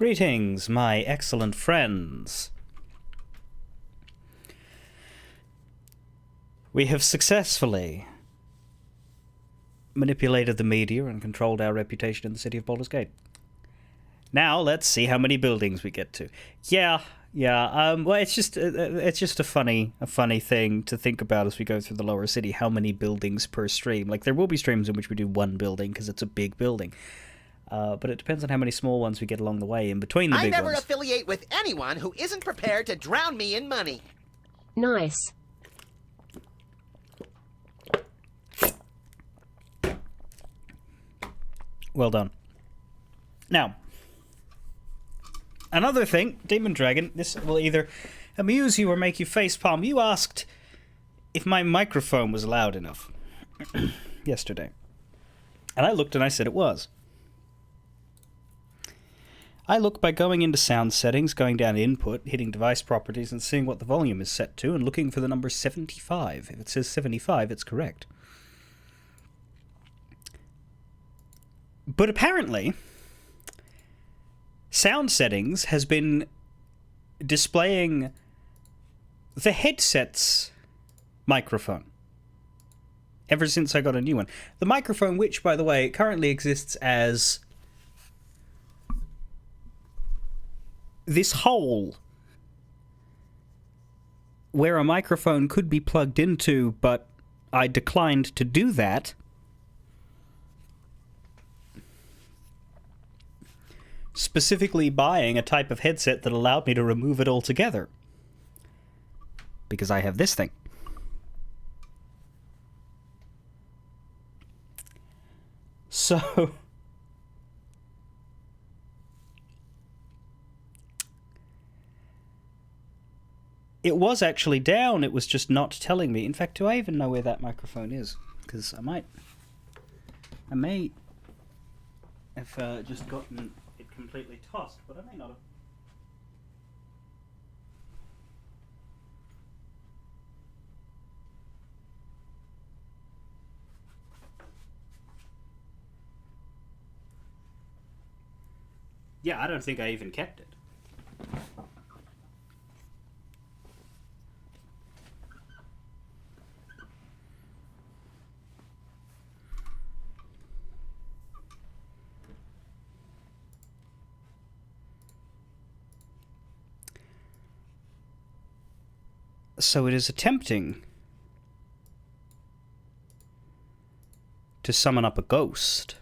Greetings, my excellent friends. We have successfully manipulated the media and controlled our reputation in the city of Baldur's Gate. Now let's see how many buildings we get to. Yeah. Well, it's just a funny thing to think about as we go through the lower city. How many buildings per stream? Like, there will be streams in which we do one building because it's a big building. But it depends on how many small ones we get along the way in between the big ones. I never affiliate with anyone who isn't prepared to drown me in money. Nice. Well done. Now, another thing, Demon Dragon, this will either amuse you or make you facepalm. You asked if my microphone was loud enough yesterday. And I looked and I said it was. I look by going into sound settings, going down to input, hitting device properties, and seeing what the volume is set to, and looking for the number 75. If it says 75, it's correct. But apparently, sound settings has been displaying the headset's microphone ever since I got a new one. The microphone, which, by the way, currently exists as this hole where a microphone could be plugged into, but I declined to do that. Specifically buying a type of headset that allowed me to remove it altogether. Because I have this thing. So it was actually down, it was just not telling me. In fact, do I even know where that microphone is? Because I may have just gotten it completely tossed, but I may not have. Yeah, I don't think I even kept it. So it is attempting to summon up a ghost.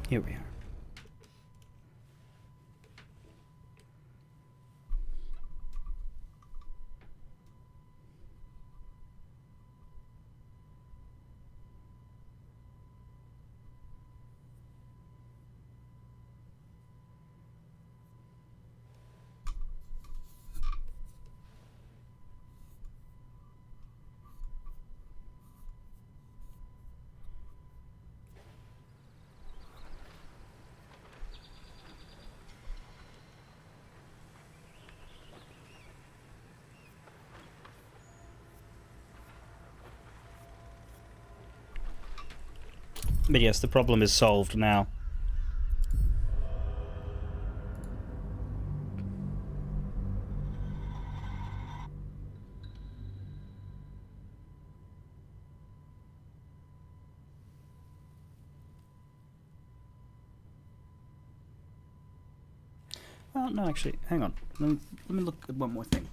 Here we are. But yes, the problem is solved now. Well, no, actually, hang on. Let me look at one more thing.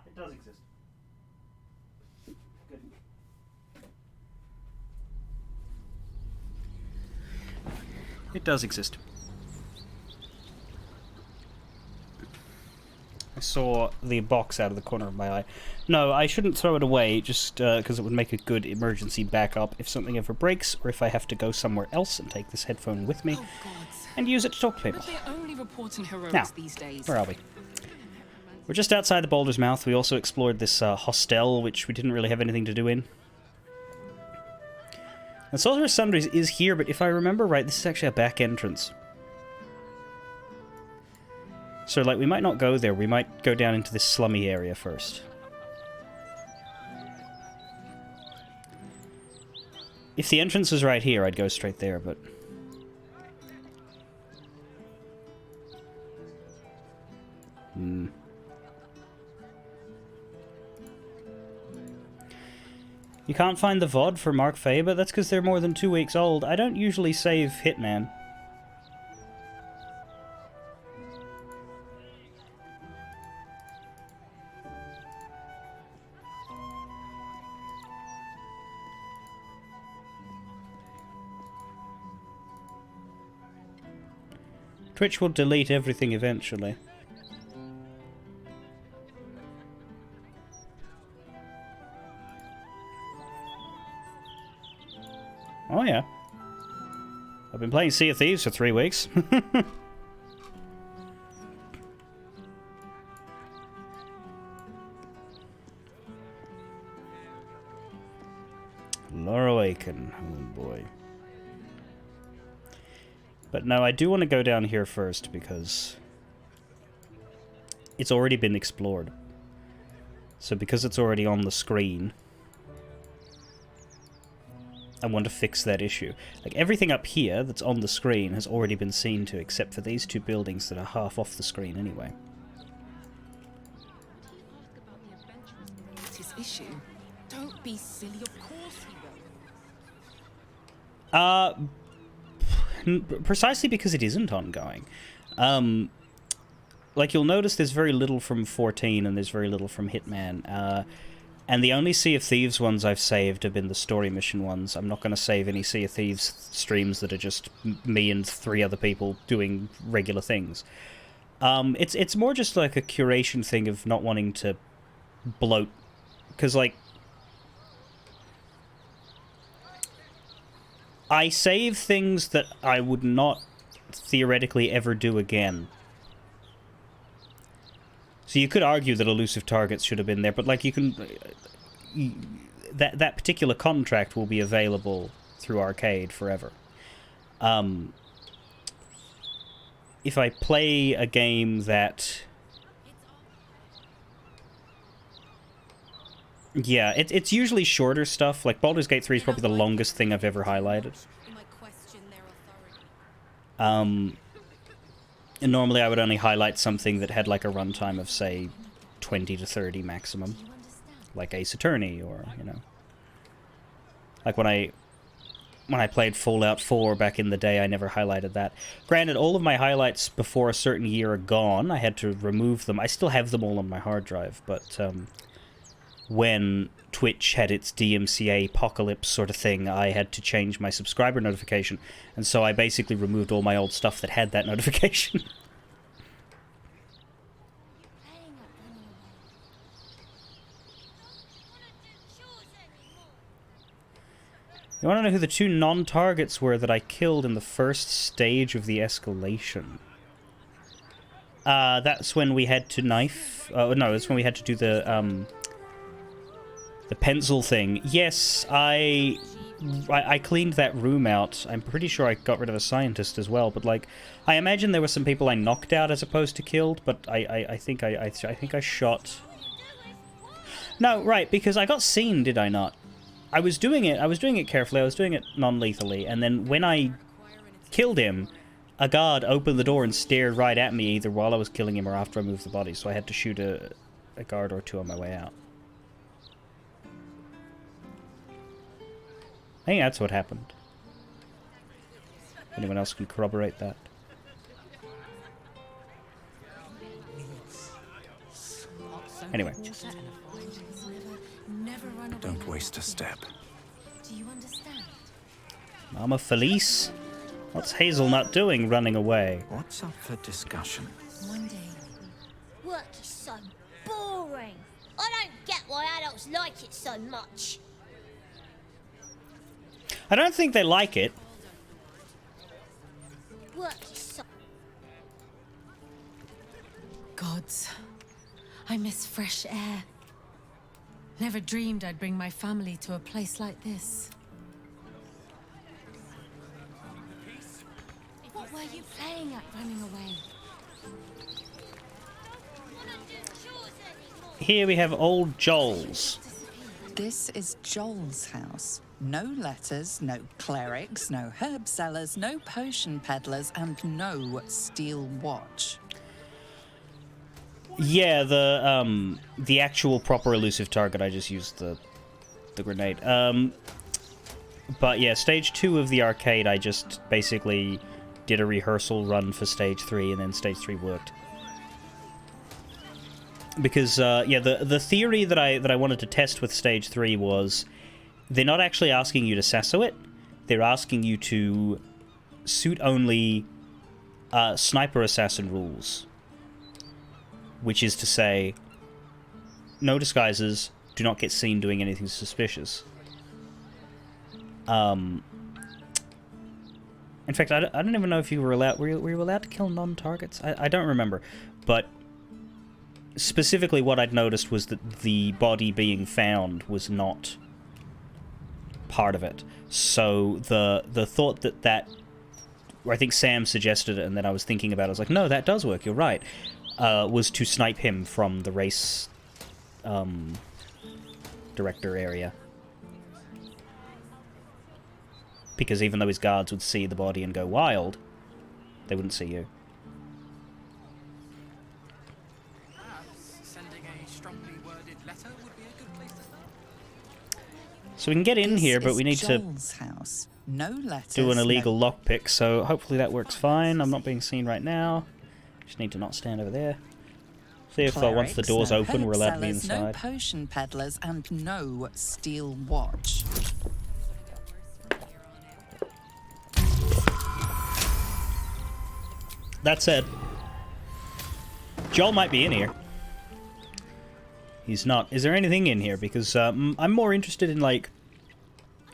It does exist. Good. It does exist. saw the box out of the corner of my eye. No, I shouldn't throw it away, just because it would make a good emergency backup if something ever breaks, or if I have to go somewhere else and take this headphone with me and use it to talk to people. Now, where are we? We're just outside the Baldur's Mouth. We also explored this hostel, which we didn't really have anything to do in. And Sorcerer's Sundries is here, but if I remember right, this is actually a back entrance. So, like, we might not go there. We might go down into this slummy area first. If the entrance was right here, I'd go straight there, but... You can't find the VOD for Mark Faber? That's because they're more than 2 weeks old. I don't usually save Hitman. Twitch will delete everything eventually. Oh yeah. I've been playing Sea of Thieves for 3 weeks. Laura Aiken. Oh boy. But no, I do want to go down here first because it's already been explored. So because it's already on the screen, I want to fix that issue. Like, everything up here that's on the screen has already been seen to, except for these 2 buildings that are half off the screen anyway. What's his issue? Don't be silly, of course he will. Precisely because it isn't ongoing. Like, you'll notice there's very little from 14 and there's very little from Hitman. And the only Sea of Thieves ones I've saved have been the story mission ones. I'm not going to save any Sea of Thieves streams that are just me and 3 other people doing regular things. It's more just like a curation thing of not wanting to bloat. Because, like, I save things that I would not theoretically ever do again. So you could argue that elusive targets should have been there, but like you can... that particular contract will be available through Arcade forever. If I play a game that... Yeah, it's usually shorter stuff. Like, Baldur's Gate 3 is probably the longest thing I've ever highlighted. And normally I would only highlight something that had like a runtime of, say, 20 to 30 maximum. Like Ace Attorney, or, you know... Like when I played Fallout 4 back in the day, I never highlighted that. Granted, all of my highlights before a certain year are gone. I had to remove them. I still have them all on my hard drive, but when Twitch had its DMCA apocalypse sort of thing, I had to change my subscriber notification, and so I basically removed all my old stuff that had that notification. You want to know who the 2 non-targets were that I killed in the first stage of the escalation? That's when we had to knife... no, that's when we had to do the pencil thing. Yes, I cleaned that room out. I'm pretty sure I got rid of a scientist as well, but like, I imagine there were some people I knocked out as opposed to killed, but I think I shot... No, right, because I got seen, did I not? I was doing it carefully, I was doing it non-lethally, and then when I killed him, a guard opened the door and stared right at me, either while I was killing him or after I moved the body, so I had to shoot a guard or 2 on my way out. I think that's what happened. Anyone else can corroborate that? Anyway. Don't waste a step. Do you understand? Mama Felice? What's Hazelnut doing running away? What's up for discussion? One day. Work is so boring. I don't get why adults like it so much. I don't think they like it. Work is so... Gods, I miss fresh air. Never dreamed I'd bring my family to a place like this. What were you playing at running away? Here we have old Joel's. This is Joel's house. No letters, no clerics, no herb sellers, no potion peddlers, and no steel watch. Yeah, the actual proper elusive target. I just used the grenade. But yeah, stage 2 of the arcade, I just basically did a rehearsal run for stage 3, and then stage 3 worked. Because yeah, the theory that I wanted to test with stage 3 was they're not actually asking you to sasso it. They're asking you to suit only sniper assassin rules. Which is to say, no disguises, do not get seen doing anything suspicious. In fact, I don't even know if you were allowed... Were you allowed to kill non-targets? I don't remember. But specifically what I'd noticed was that the body being found was not part of it. So the thought that... I think Sam suggested it, and then I was thinking about it. I was like, no, that does work, you're right. Was to snipe him from the race director area. Because even though his guards would see the body and go wild, they wouldn't see you. Sending a strongly worded letter would be a good place to start. So we can get in here, but we need Joel's house. No letters, do an illegal no... lockpick, so hopefully that works fine. I'm not being seen right now. Just need to not stand over there. See if once the door's no open, we're allowed to be herb sellers, inside. No potion peddlers, and no steel watch. That said, Joel might be in here. He's not. Is there anything in here? Because I'm more interested in, like,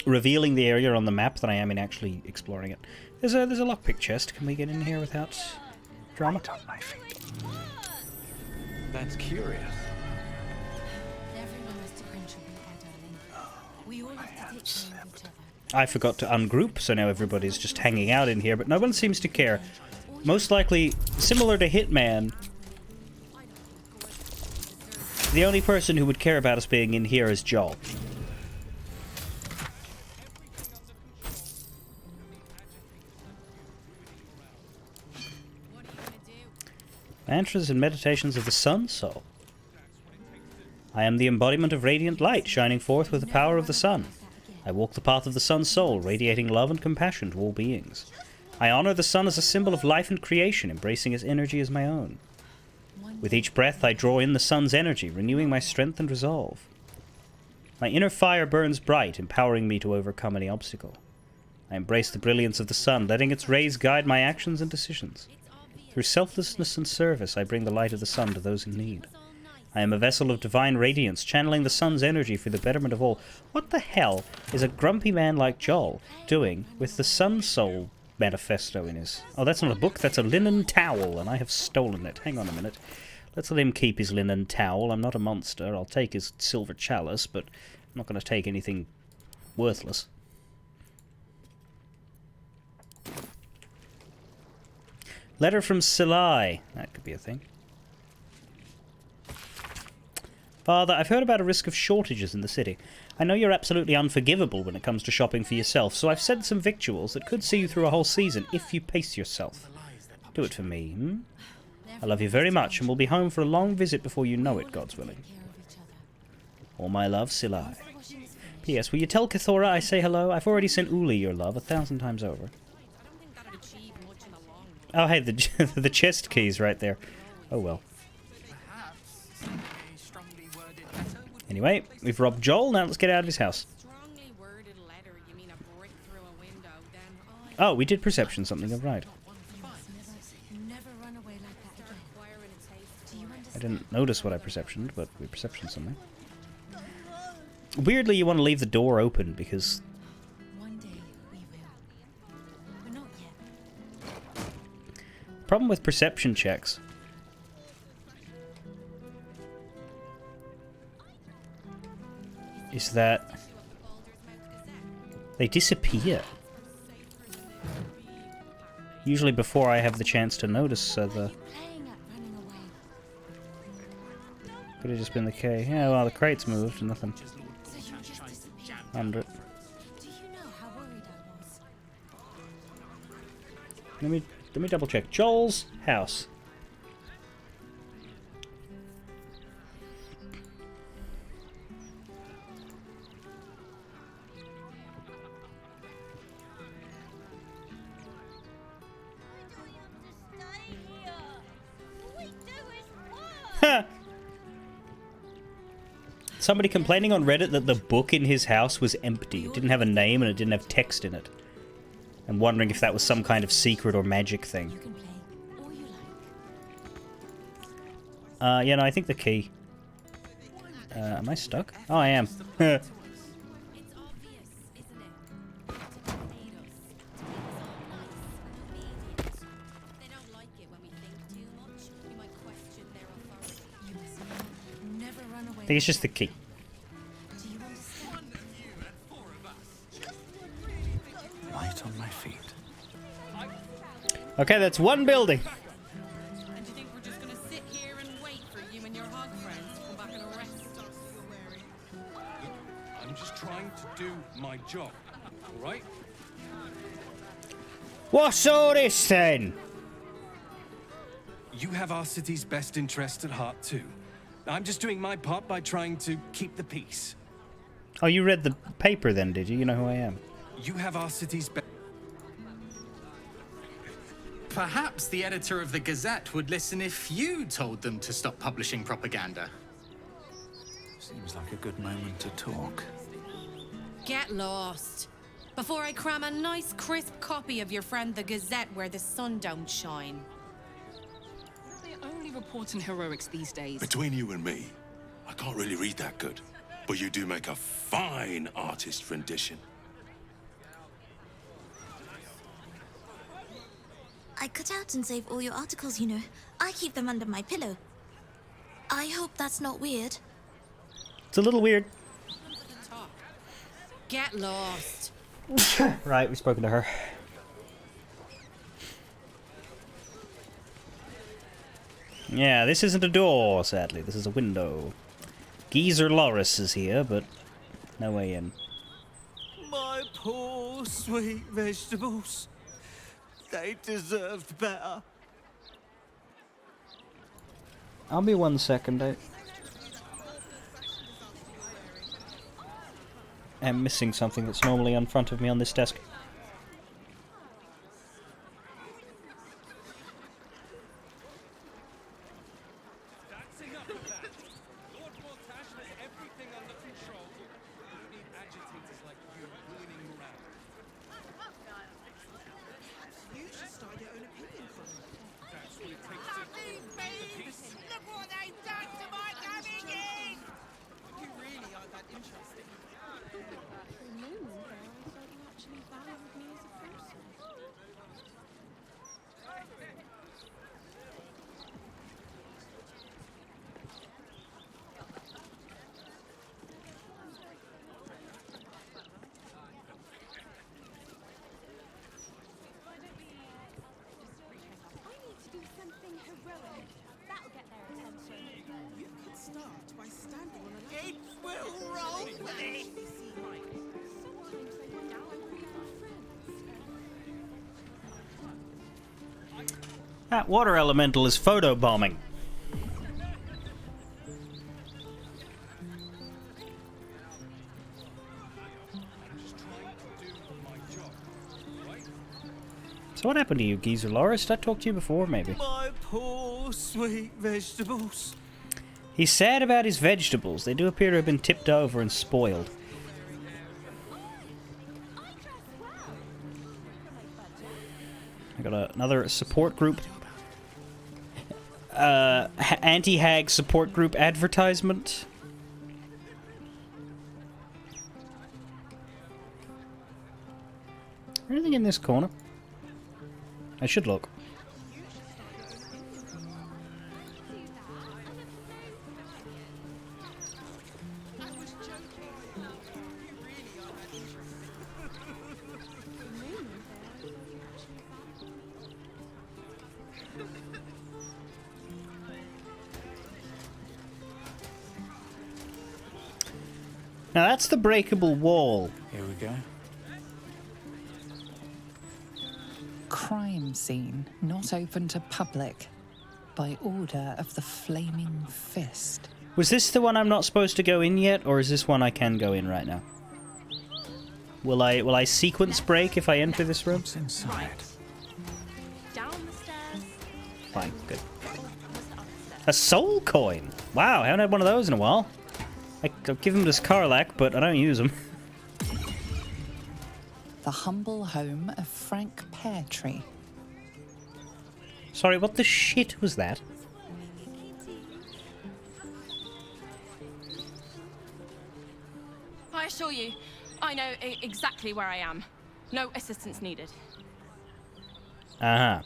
revealing the area on the map than I am in actually exploring it. There's a lockpick chest. Can we get in here without drama? Right on my feet. That's curious. Everyone has to contribute, darling. We all have to take care of each other. I forgot to ungroup, so now everybody's just hanging out in here, but no one seems to care. Most likely, similar to Hitman, the only person who would care about us being in here is Joel. Mantras and meditations of the Sun Soul. I am the embodiment of radiant light, shining forth with the power of the sun. I walk the path of the Sun Soul, radiating love and compassion to all beings. I honor the sun as a symbol of life and creation, embracing its energy as my own. With each breath, I draw in the sun's energy, renewing my strength and resolve. My inner fire burns bright, empowering me to overcome any obstacle. I embrace the brilliance of the sun, letting its rays guide my actions and decisions. Through selflessness and service, I bring the light of the sun to those in need. I am a vessel of divine radiance, channeling the sun's energy for the betterment of all. What the hell is a grumpy man like Joel doing with the Sun Soul manifesto in his... Oh, that's not a book, that's a linen towel, and I have stolen it. Hang on a minute. Let's let him keep his linen towel. I'm not a monster. I'll take his silver chalice, but I'm not going to take anything worthless. Letter from Silai. That could be a thing. Father, I've heard about a risk of shortages in the city. I know you're absolutely unforgivable when it comes to shopping for yourself, so I've sent some victuals that could see you through a whole season if you pace yourself. Do it for me, hmm? I love you very much, and will be home for a long visit before you know it, God's willing. All my love, Silai. P.S. Will you tell Kithora I say hello? I've already sent Uli your love 1,000 times over. Oh, hey, the chest key's right there. Oh, well. Anyway, we've robbed Joel, now let's get out of his house. Oh, we did perception something, right. didn't notice what I perceptioned, but we perceptioned something. Weirdly, you want to leave the door open because... One day we will. But not yet. Problem with perception checks is that they disappear. Usually before I have the chance to notice the... Playing at running away. Could have just been the K. Yeah, well, the crate's moved and nothing So you just disappeared. under it. Do you know how worried I was? Let me double check. Joel's house. Somebody complaining on Reddit that the book in his house was empty. It didn't have a name and it didn't have text in it. And wondering if that was some kind of secret or magic thing. You can play all you like. Yeah, no, I think the key. Am I stuck? Oh, I am. It's obvious, isn't it? To tornadoes, to make us all nice and obedient. They don't like it when we think too much. We might question their authority. You must never run away. I think it's just the key. Do you understand? Light on my feet. Okay, that's one building. And do you think we're just gonna sit here and wait for you and your hog friends to come back and arrest us? I'm just trying to do my job, all right? What's all this then? You have our city's best interest at heart too. I'm just doing my part by trying to keep the peace. Oh, you read the paper then, did you? You know who I am. You have our city's best. Perhaps the editor of the Gazette would listen if you told them to stop publishing propaganda. Seems like a good moment to talk. Get lost. Before I cram a nice crisp copy of your friend the Gazette where the sun don't shine. They're only reporting heroics these days. Between you and me, I can't really read that good. But you do make a fine artist rendition. I cut out and save all your articles, you know. I keep them under my pillow. I hope that's not weird. It's a little weird. Get lost. Right, we've spoken to her. Yeah, this isn't a door, sadly. This is a window. Geezer Loris is here, but no way in. My poor sweet vegetables. They deserved better. I'll be 1 second. I'm missing something that's normally in front of me on this desk. That's enough of that. Lord Mortash has everything under control. We don't need agitators like you ruining morale. You should start your own opinion column. That's what it takes to keep the peace. Look what they've done to my cabbages! You really aren't that interesting. You could start by standing on a ladder. It will roll with it! That water elemental is photobombing. So what happened to you, Geezer Loris? Did I talk to you before, maybe? My poor sweet vegetables. He's sad about his vegetables. They do appear to have been tipped over and spoiled. I got another support group. anti-hag support group advertisement. Anything in this corner? I should look. Now that's the breakable wall. Here we go. Crime scene not open to public by order of the Flaming Fist. Was this the one I'm not supposed to go in yet, or is this one I can go in right now? Will I sequence break if I enter this room? What's inside? Down the stairs. Fine, good. A soul coin! Wow, I haven't had one of those in a while. I'll give him this Karlach, but I don't use them. The humble home of Frank Peartree. Sorry, what the shit was that? I assure you, I know exactly where I am. No assistance needed. Uh-huh.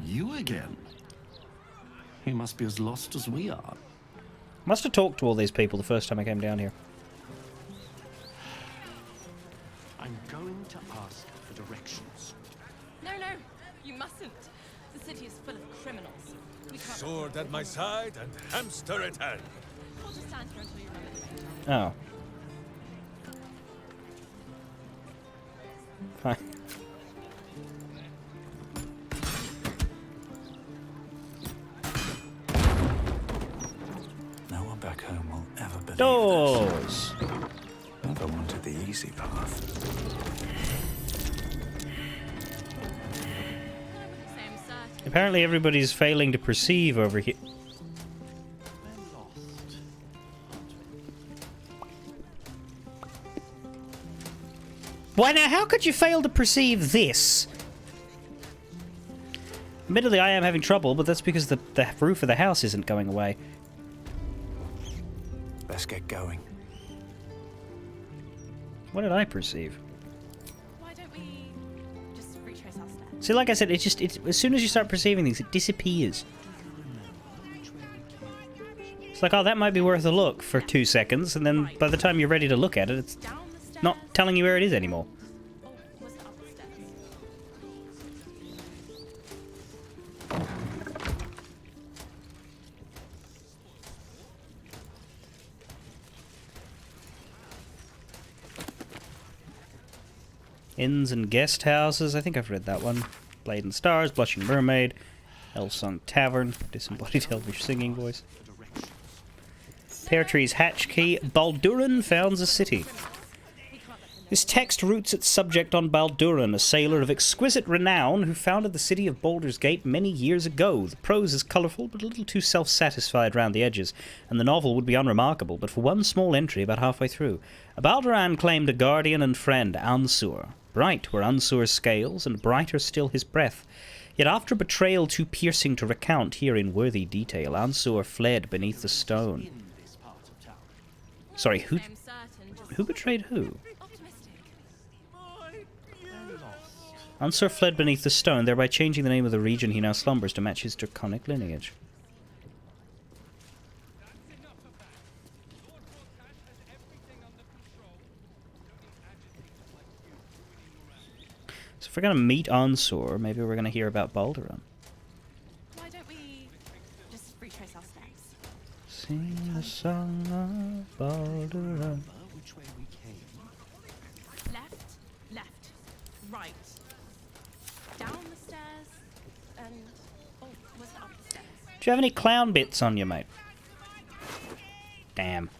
You again? You must be as lost as we are. Must have talked to all these people the first time I came down here. I'm going to ask for directions. No, you mustn't. The city is full of criminals. We can't. Sword at my side and hamster at hand. We'll just stand here until you run it. Oh. Fine. No one back home will ever believe Doors! this. Never wanted the easy path. Same certain. Apparently everybody's failing to perceive over here. We're lost. Why now, how could you fail to perceive this? Admittedly, I am having trouble, but that's because the roof of the house isn't going away. Let's get going. What did I perceive? Why don't we just retrace our steps? See, like I said, as soon as you start perceiving things, it disappears. It's like, oh, that might be worth a look for 2 seconds, and then by the time you're ready to look at it, it's Down the stairs. not telling you where it is anymore. Oh, was it up the stairs? Inns and guest houses. I think I've read that one. Blade and Stars, Blushing Mermaid, Elsong Tavern, disembodied elvish singing voice. Peartree's hatch key. Balduran founds a city. This text roots its subject on Balduran, a sailor of exquisite renown who founded the city of Baldur's Gate many years ago. The prose is colourful, but a little too self-satisfied round the edges, and the novel would be unremarkable, but for one small entry about halfway through. Balduran claimed a guardian and friend, Ansur. Bright were Ansur's scales, and brighter still his breath. Yet after a betrayal too piercing to recount here in worthy detail, Ansur fled beneath the stone. Sorry, who Same certain, just betrayed who? optimistic. Ansur fled beneath the stone, thereby changing the name of the region he now slumbers to match his draconic lineage. So if we're going to meet Ansur, maybe we're going to hear about Balduran. Why don't we just retrace our steps? Sing the song of Balduran. Which way we came? Left, right. Down the stairs, and oh, was it up the stairs? Do you have any clown bits on you, mate? Damn.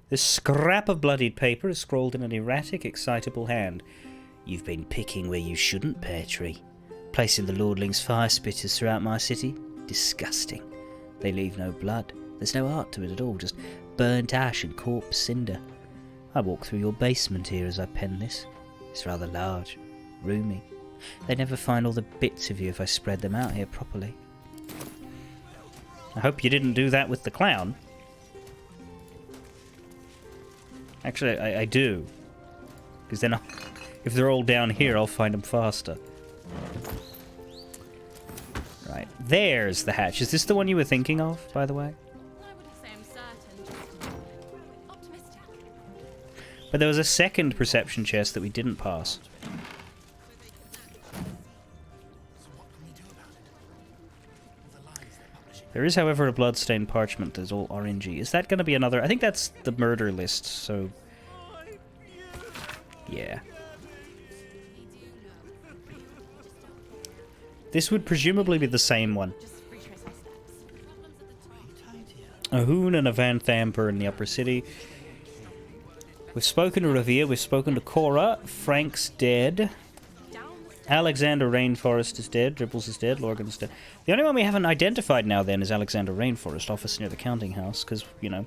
This scrap of bloodied paper is scrawled in an erratic, excitable hand. You've been picking where you shouldn't, Peartree. Placing the lordlings' fire spitters throughout my city? Disgusting. They leave no blood. There's no art to it at all, just burnt ash and corpse cinder. I walk through your basement here as I pen this. It's rather large, roomy. They'd never find all the bits of you if I spread them out here properly. I hope you didn't do that with the clown. Actually, I do. Because then if they're all down here, I'll find them faster. Right, there's the hatch. Is this the one you were thinking of, by the way? I wouldn't say I'm certain, just optimistic. But there was a second perception chest that we didn't pass. There is, however, a bloodstained parchment that's all orangey. Is that going to be another? I think that's the murder list, so... yeah. This would presumably be the same one. A Hoon and a Van Thamper in the upper city. We've spoken to Revere, we've spoken to Cora. Frank's dead. Alexander Rainforest is dead. Dribbles is dead. Lorgan's dead. The only one we haven't identified now, then, is Alexander Rainforest, office near the counting house, because, you know,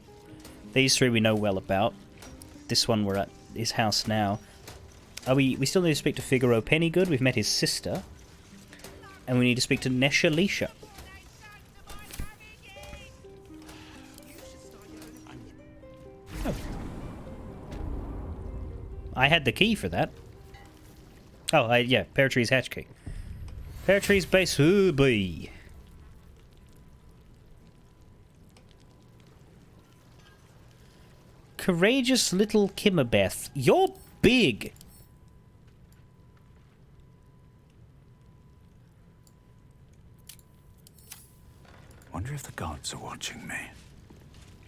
these three we know well about. This one we're at his house now. We still need to speak to Figaro Pennygood. We've met his sister. And we need to speak to Nesha Leisha. Oh. I had the key for that. Oh, yeah, Pear Tree's hatch key. Pear Tree's base B. Courageous little Kimmerbeth. You're big. Wonder if the gods are watching me.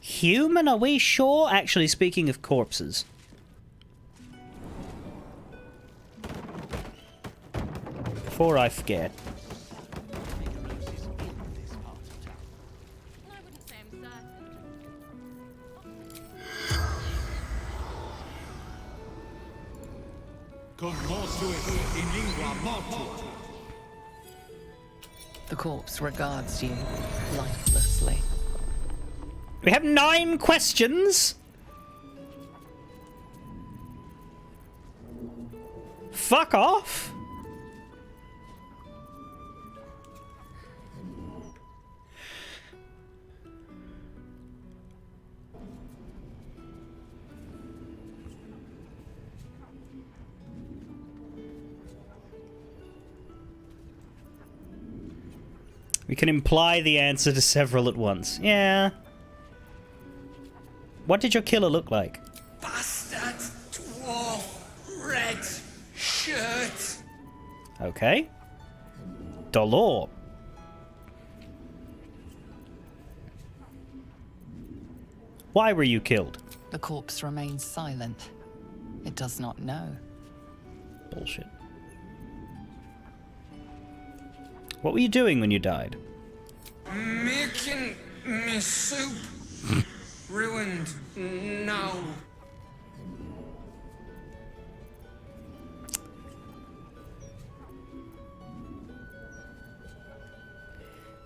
Human, are we sure? Actually, speaking of corpses. Before I forget. I wouldn't say I'm certain. The corpse regards you lifelessly. We have 9 questions. Fuck off. We can imply the answer to several at once. Yeah. What did your killer look like? Bastard, dwarf, red shirt. Okay. Dolor. Why were you killed? The corpse remains silent. It does not know. Bullshit. What were you doing when you died? Making me soup. Ruined now.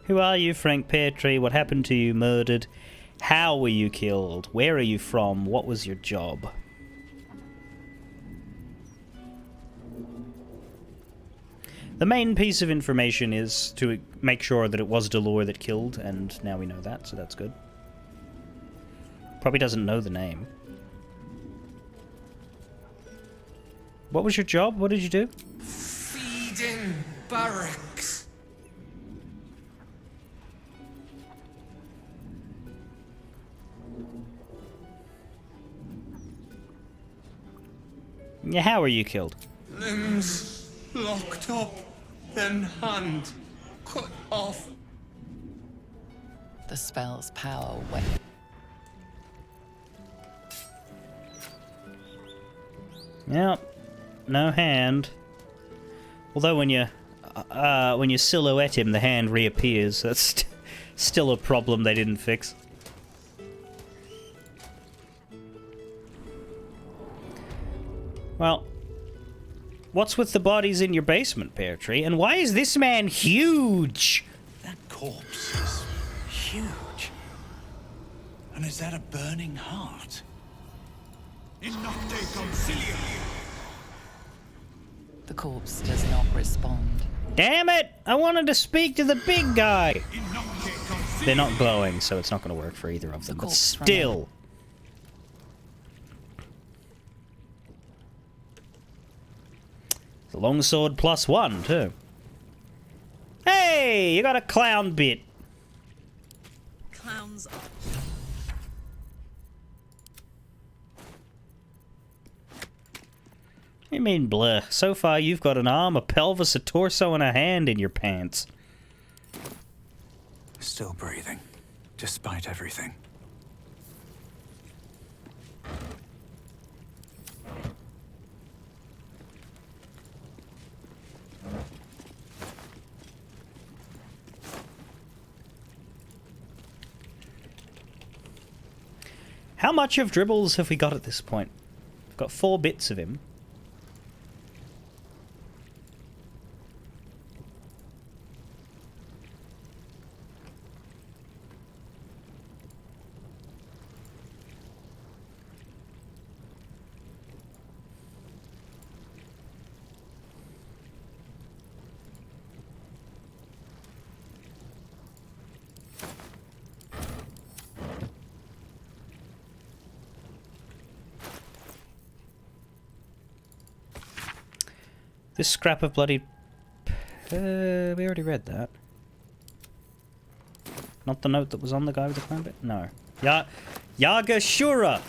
Who are you, Frank Peartree? What happened to you? Murdered? How were you killed? Where are you from? What was your job? The main piece of information is to make sure that it was Dolor that killed, and now we know that, so that's good. Probably doesn't know the name. What was your job? What did you do? Feeding barracks. Yeah, how were you killed? Limbs locked up, then hand cut off. The spell's power went. Yep, no hand. Although when you silhouette him, the hand reappears. That's still a problem they didn't fix. Well, what's with the bodies in your basement, Pear Tree? And why is this man huge? That corpse is huge. And is that a burning heart? The corpse does not respond. Damn it! I wanted to speak to the big guy! They're not glowing, so it's not going to work for either of them. But still! It's a longsword +1, too. Hey! You got a clown bit! Clowns up. What do you mean, bleh? So far, you've got an arm, a pelvis, a torso, and a hand in your pants. Still breathing, despite everything. How much of Dribbles have we got at this point? We've got 4 bits of him. This scrap of bloody... we already read that. Not the note that was on the guy with the clown bit? No. Yagashura!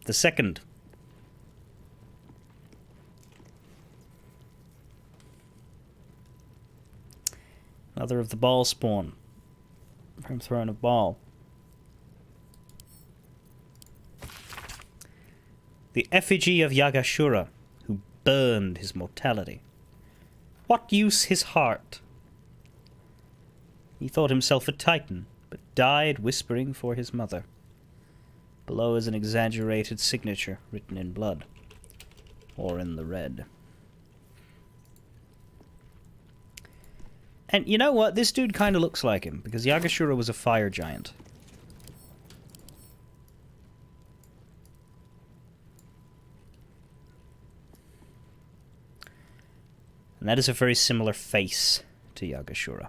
The second. Another of the ball spawn. From throwing a ball. The effigy of Yagashura, who burned his mortality. What use his heart? He thought himself a titan, but died whispering for his mother. Below is an exaggerated signature written in blood, or in the red. And you know what? This dude kind of looks like him, because Yagashura was a fire giant. And that is a very similar face to Yagashura.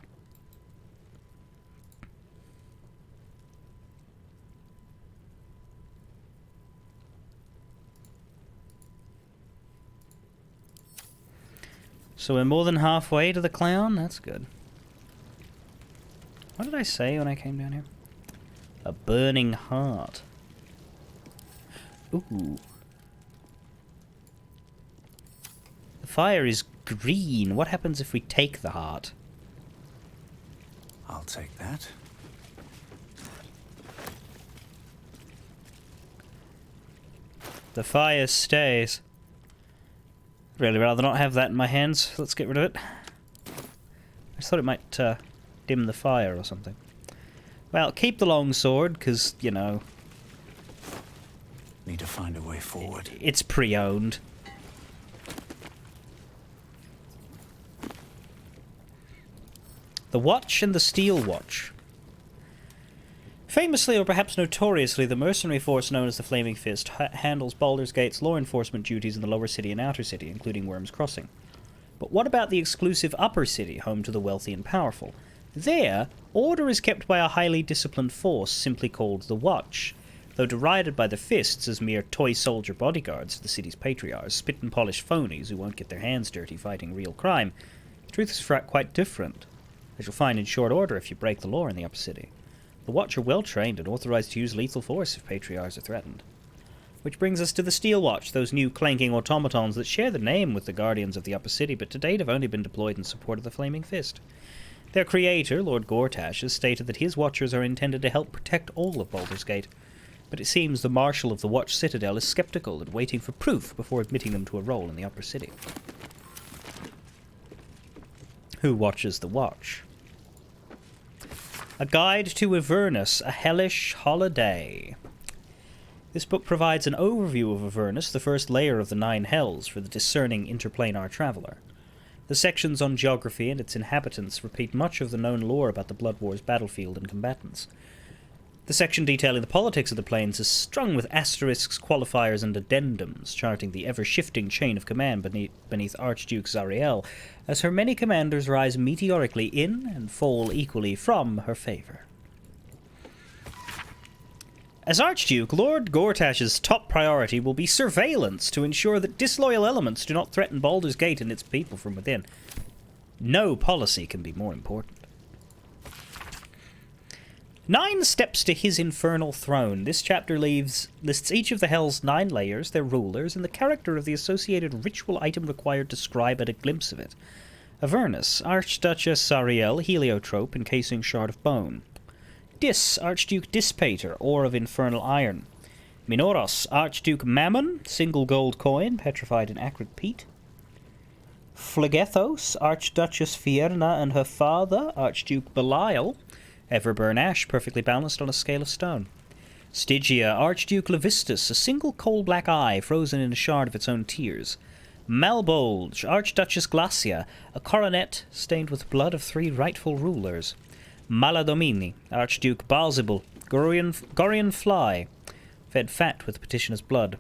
So we're more than halfway to the clown? That's good. What did I say when I came down here? A burning heart. Ooh. The fire is green. What happens if we take the heart? I'll take that. The fire stays. Really rather not have that in my hands. Let's get rid of it. I just thought it might dim the fire or something. Well, keep the longsword, because, you know... Need to find a way forward. It's pre-owned. The Watch and the Steel Watch. Famously, or perhaps notoriously, the mercenary force known as the Flaming Fist handles Baldur's Gate's law enforcement duties in the Lower City and Outer City, including Worm's Crossing. But what about the exclusive Upper City, home to the wealthy and powerful? There, order is kept by a highly disciplined force simply called the Watch. Though derided by the Fists as mere toy soldier bodyguards of the city's patriarchs, spit-and-polish phonies who won't get their hands dirty fighting real crime, the truth is quite different, as you'll find in short order if you break the law in the Upper City. The Watch are well-trained and authorized to use lethal force if patriarchs are threatened. Which brings us to the Steel Watch, those new clanking automatons that share the name with the Guardians of the Upper City, but to date have only been deployed in support of the Flaming Fist. Their creator, Lord Gortash, has stated that his Watchers are intended to help protect all of Baldur's Gate, but it seems the Marshal of the Watch Citadel is skeptical and waiting for proof before admitting them to a role in the Upper City. Who watches the Watch? A Guide to Avernus, a Hellish Holiday. This book provides an overview of Avernus, the first layer of the 9 Hells for the discerning interplanar traveler. The sections on geography and its inhabitants repeat much of the known lore about the Blood War's battlefield and combatants. The section detailing the politics of the plains is strung with asterisks, qualifiers, and addendums, charting the ever-shifting chain of command beneath Archduke Zariel, as her many commanders rise meteorically in and fall equally from her favour. As Archduke, Lord Gortash's top priority will be surveillance to ensure that disloyal elements do not threaten Baldur's Gate and its people from within. No policy can be more important. 9 steps to his infernal throne. This chapter lists each of the Hell's 9 layers, their rulers, and the character of the associated ritual item required to scribe at a glimpse of it. Avernus, Archduchess Zariel, heliotrope, encasing shard of bone. Dis, Archduke Dispater, ore of infernal iron. Minoros, Archduke Mammon, single gold coin, petrified in acrid peat. Phlegethos, Archduchess Fierna and her father, Archduke Belial, Everburn ash, perfectly balanced on a scale of stone. Stygia, Archduke Levistus, a single coal-black eye frozen in a shard of its own tears. Malbolge, Archduchess Glacia, a coronet stained with blood of 3 rightful rulers. Maladomini, Archduke Balzibul, Gorian fly, fed fat with petitioner's blood.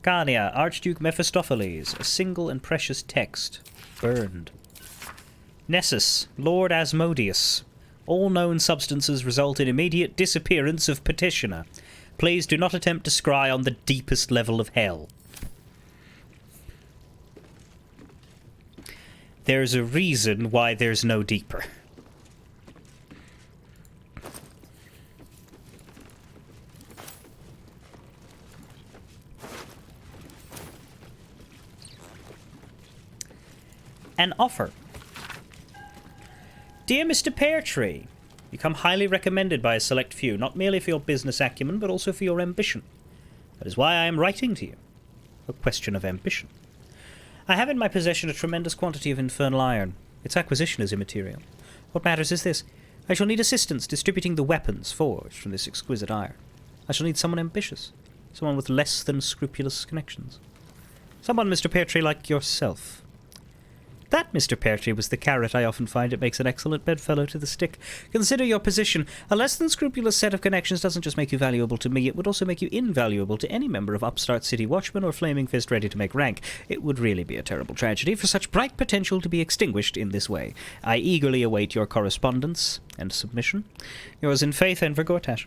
Gania, Archduke Mephistopheles, a single and precious text, burned. Nessus, Lord Asmodeus, all known substances result in immediate disappearance of petitioner. Please do not attempt to scry on the deepest level of hell. There's a reason why there's no deeper. An offer. Dear Mr. Peartree, you come highly recommended by a select few, not merely for your business acumen, but also for your ambition. That is why I am writing to you. A question of ambition. I have in my possession a tremendous quantity of infernal iron. Its acquisition is immaterial. What matters is this. I shall need assistance distributing the weapons forged from this exquisite iron. I shall need someone ambitious. Someone with less than scrupulous connections. Someone, Mr. Peartree, like yourself. That, Mr. Peartree, was the carrot I often find it makes an excellent bedfellow to the stick. Consider your position. A less than scrupulous set of connections doesn't just make you valuable to me, it would also make you invaluable to any member of upstart City Watchman or Flaming Fist ready to make rank. It would really be a terrible tragedy for such bright potential to be extinguished in this way. I eagerly await your correspondence and submission. Yours in faith, Enver Gortash.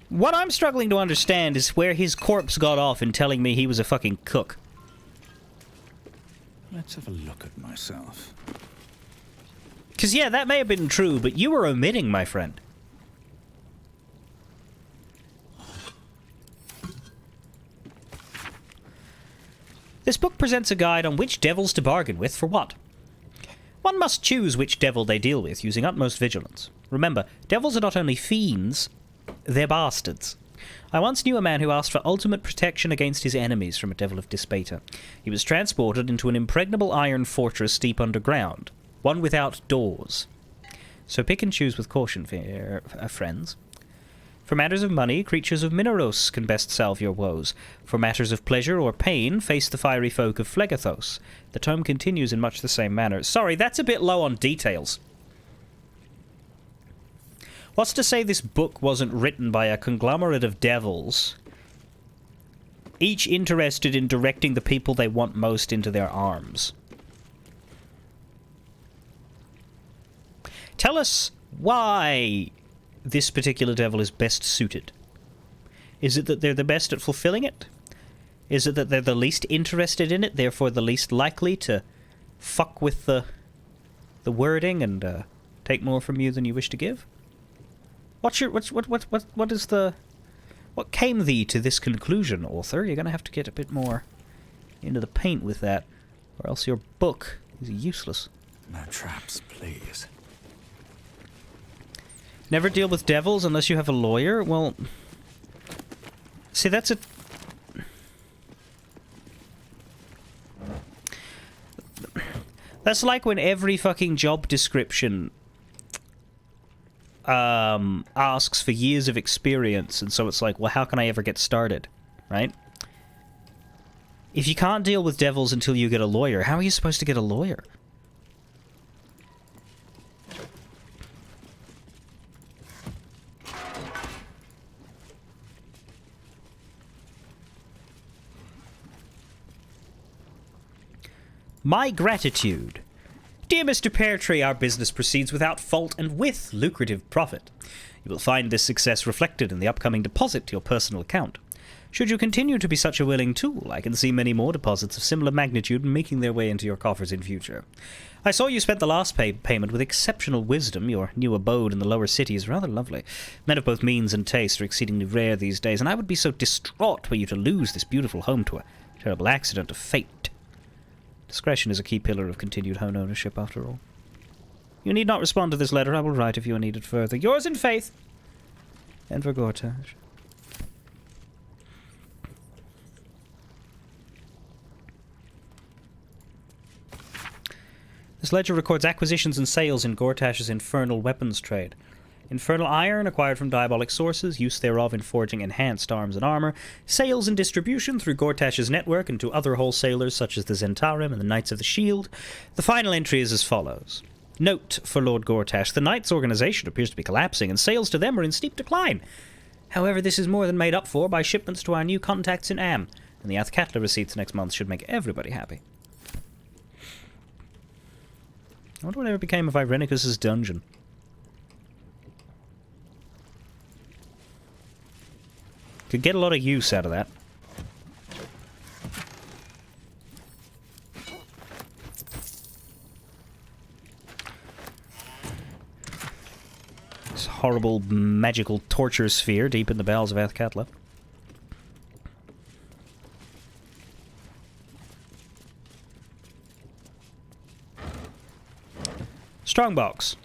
What I'm struggling to understand is where his corpse got off in telling me he was a fucking cook. Let's have a look at myself. Because, yeah, that may have been true, but you were omitting, my friend. This book presents a guide on which devils to bargain with for what. One must choose which devil they deal with, using utmost vigilance. Remember, devils are not only fiends, they're bastards. I once knew a man who asked for ultimate protection against his enemies from a devil of Dispater. He was transported into an impregnable iron fortress deep underground, one without doors. So pick and choose with caution, friends. For matters of money, creatures of Minoros can best salve your woes. For matters of pleasure or pain, face the fiery folk of Phlegethos. The tome continues in much the same manner. Sorry, that's a bit low on details. What's to say this book wasn't written by a conglomerate of devils, each interested in directing the people they want most into their arms? Tell us why this particular devil is best suited. Is it that they're the best at fulfilling it? Is it that they're the least interested in it, therefore the least likely to fuck with the wording and take more from you than you wish to give? What came thee to this conclusion, author? You're going to have to get a bit more into the paint with that, or else your book is useless. No traps, please. Never deal with devils unless you have a lawyer? Well, see, that's a... That's like when every fucking job description asks for years of experience, and so it's like, well, how can I ever get started, right? If you can't deal with devils until you get a lawyer, how are you supposed to get a lawyer? My gratitude. Dear Mr. Peartree, our business proceeds without fault and with lucrative profit. You will find this success reflected in the upcoming deposit to your personal account. Should you continue to be such a willing tool, I can see many more deposits of similar magnitude making their way into your coffers in future. I saw you spent the last payment with exceptional wisdom. Your new abode in the lower city is rather lovely. Men of both means and taste are exceedingly rare these days, and I would be so distraught were you to lose this beautiful home to a terrible accident of fate. Discretion is a key pillar of continued home ownership, after all. You need not respond to this letter. I will write if you are needed further. Yours in faith, Enver Gortash. This ledger records acquisitions and sales in Gortash's infernal weapons trade. Infernal iron acquired from diabolic sources, use thereof in forging enhanced arms and armor, sales and distribution through Gortash's network and to other wholesalers such as the Zentarim and the Knights of the Shield. The final entry is as follows. Note for Lord Gortash, the Knights' organization appears to be collapsing and sales to them are in steep decline. However, this is more than made up for by shipments to our new contacts in Am, and the Athkatla receipts next month should make everybody happy. I wonder whatever became of Irenicus's dungeon. Could get a lot of use out of that. This horrible magical torture sphere deep in the bowels of Athkatla. Strongbox.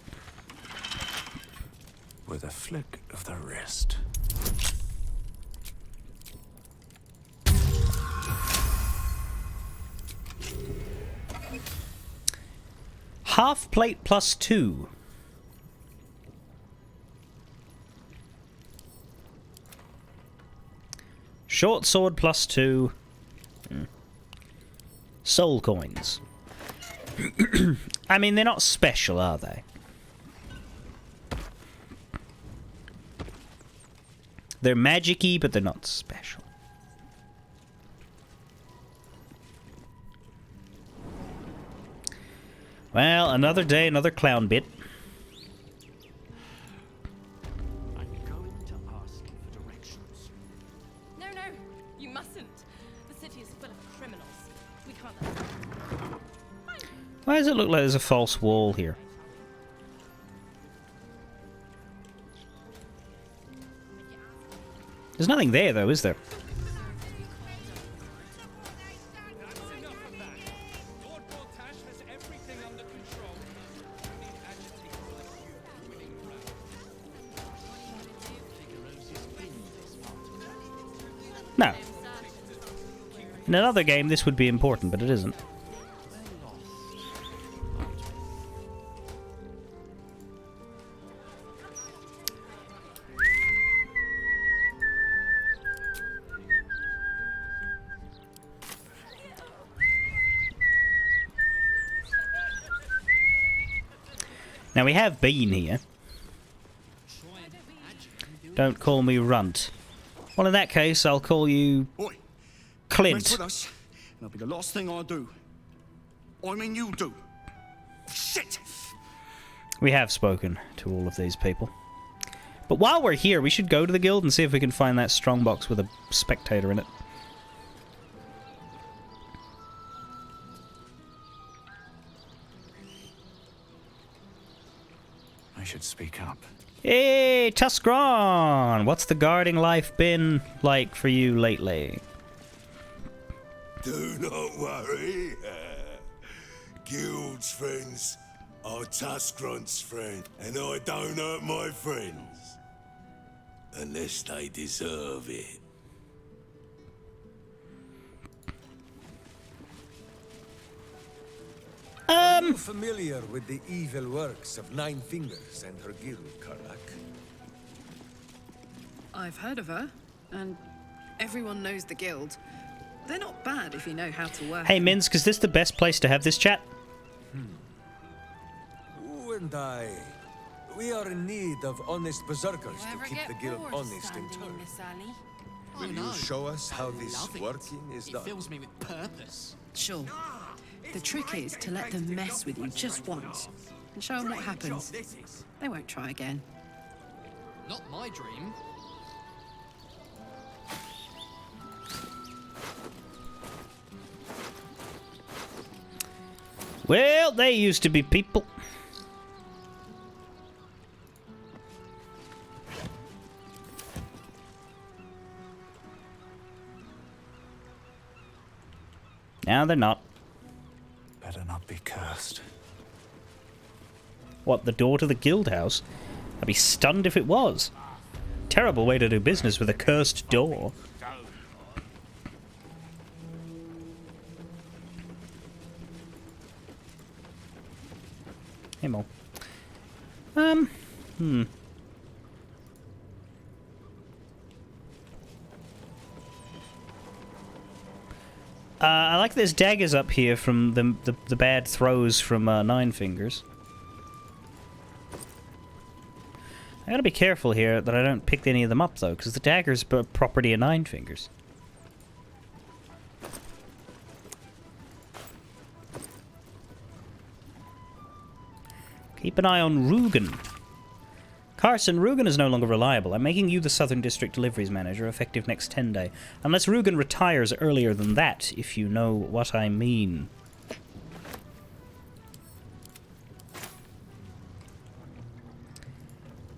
With a flick of the wrist. Half plate plus 2. Short sword plus 2. Soul coins. I mean, they're not special, are they? They're magic-y, but they're not special. Well, another day, another clown bit. I'm going to ask you for directions. No, you mustn't. The city is full of criminals. We can't let them. Why does it look like there's a false wall here? There's nothing there, though, is there? That's enough of that. Lord Baldur has everything under control. We need agitators like you winning rounds. No. In another game, this would be important, but it isn't. Now, we have been here. Don't call me Runt. Well, in that case, I'll call you... Oi, Clint. mess with us, and that'll be the last thing I do. I mean you do. Shit! We have spoken to all of these people. But while we're here, we should go to the guild and see if we can find that strongbox with a spectator in it. I should speak up. Hey, Tuskron! What's the guarding life been like for you lately? Do not worry. Guild's friends are Tuskron's friends, and I don't hurt my friends. Unless they deserve it. Are you familiar with the evil works of Nine Fingers and her guild, Karlak? I've heard of her, and everyone knows the guild. They're not bad if you know how to work. Hey, Minsk, is this the best place to have this chat? You and I, we are in need of honest berserkers to keep the guild honest in turn. Will you show us how this working is done? It fills me with purpose. Sure. The trick is to let them mess with you just once and show them what happens. They won't try again. Not my dream. Well, they used to be people. Now they're not. Better not be cursed. What, the door to the guild house? I'd be stunned if it was. Terrible way to do business with a cursed door. Hey, Mo. I like there's daggers up here from the bad throws from Nine Fingers. I gotta be careful here that I don't pick any of them up, though, because the daggers are property of Nine Fingers. Keep an eye on Rugen. Carson, Rugen is no longer reliable. I'm making you the Southern District Deliveries Manager, effective next 10 day. Unless Rugen retires earlier than that, if you know what I mean. Do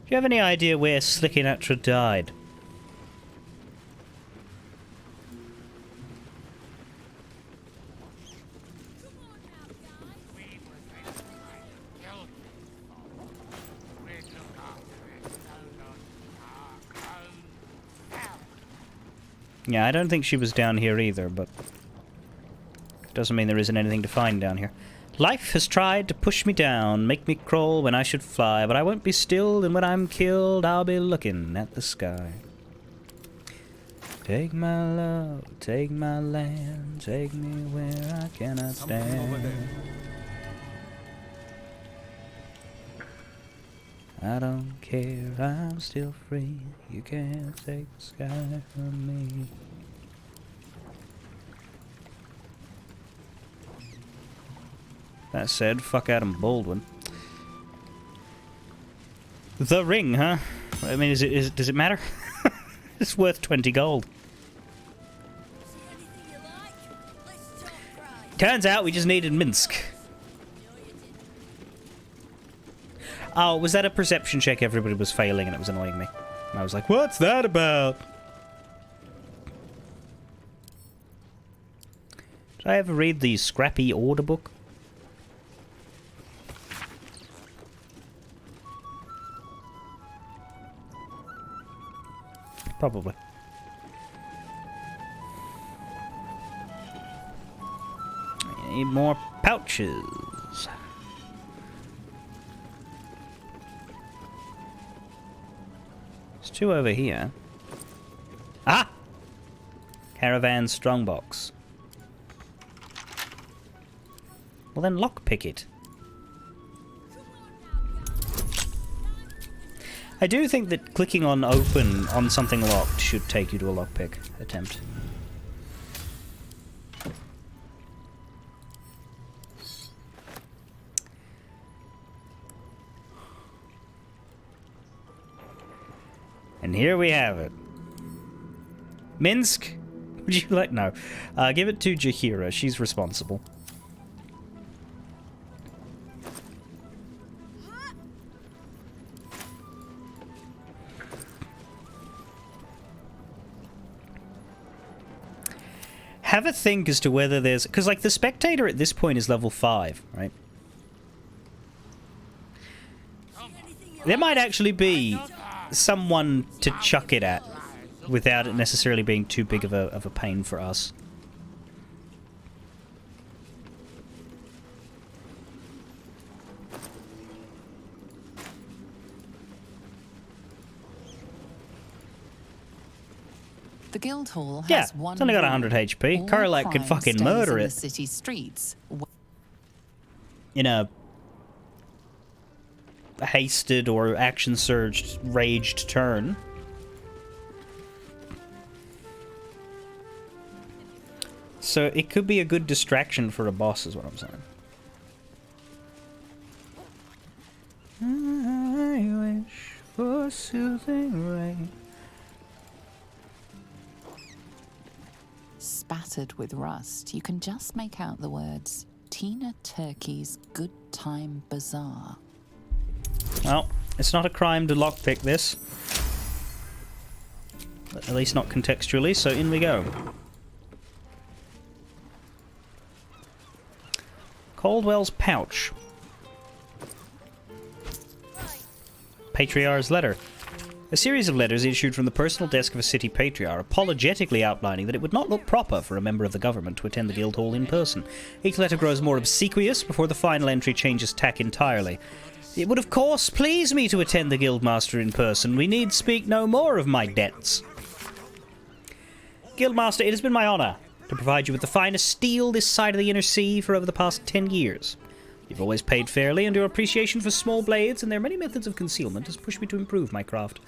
you have any idea where Slickinatra died? Yeah, I don't think she was down here either, but doesn't mean there isn't anything to find down here. Life has tried to push me down, make me crawl when I should fly, but I won't be still, and when I'm killed, I'll be looking at the sky. Take my love, take my land, take me where I cannot stand. I don't care, I'm still free. You can't take the sky from me. That said, fuck Adam Baldwin. The ring, huh? I mean, does it matter? It's worth 20 gold. Turns out we just needed Minsk. Oh, was that a perception check? Everybody was failing and it was annoying me. And I was like, what's that about? Did I ever read the Scrappy Order book? Probably. I need more pouches. There's two over here. Ah! Caravan strongbox. Well then lockpick it. I do think that clicking on open on something locked should take you to a lockpick attempt. And here we have it. Minsk? Would you like... No. Give it to Jahira. She's responsible. Have a think as to whether there's... Because, like, the Spectator at this point is level 5, right? There might actually be someone to chuck it at without it necessarily being too big of a pain for us. The Guildhall Yeah, has one it's only got rule. 100 HP. All Karlak could crime fucking stays murder in it. the city streets. In a hasted or action surged, raged turn. So it could be a good distraction for a boss, is what I'm saying. I wish for soothing rain. Spattered with rust, you can just make out the words Tina Turkey's Good Time Bazaar. Well, it's not a crime to lockpick this. At least not contextually, so in we go. Caldwell's pouch. Patriarch's letter. A series of letters issued from the personal desk of a city patriarch, apologetically outlining that it would not look proper for a member of the government to attend the Guildhall in person. Each letter grows more obsequious before the final entry changes tack entirely. It would of course please me to attend the Guildmaster in person. We need speak no more of my debts. Guildmaster, it has been my honour to provide you with the finest steel this side of the inner sea for over the past 10 years. You've always paid fairly, and your appreciation for small blades and their many methods of concealment has pushed me to improve my craft.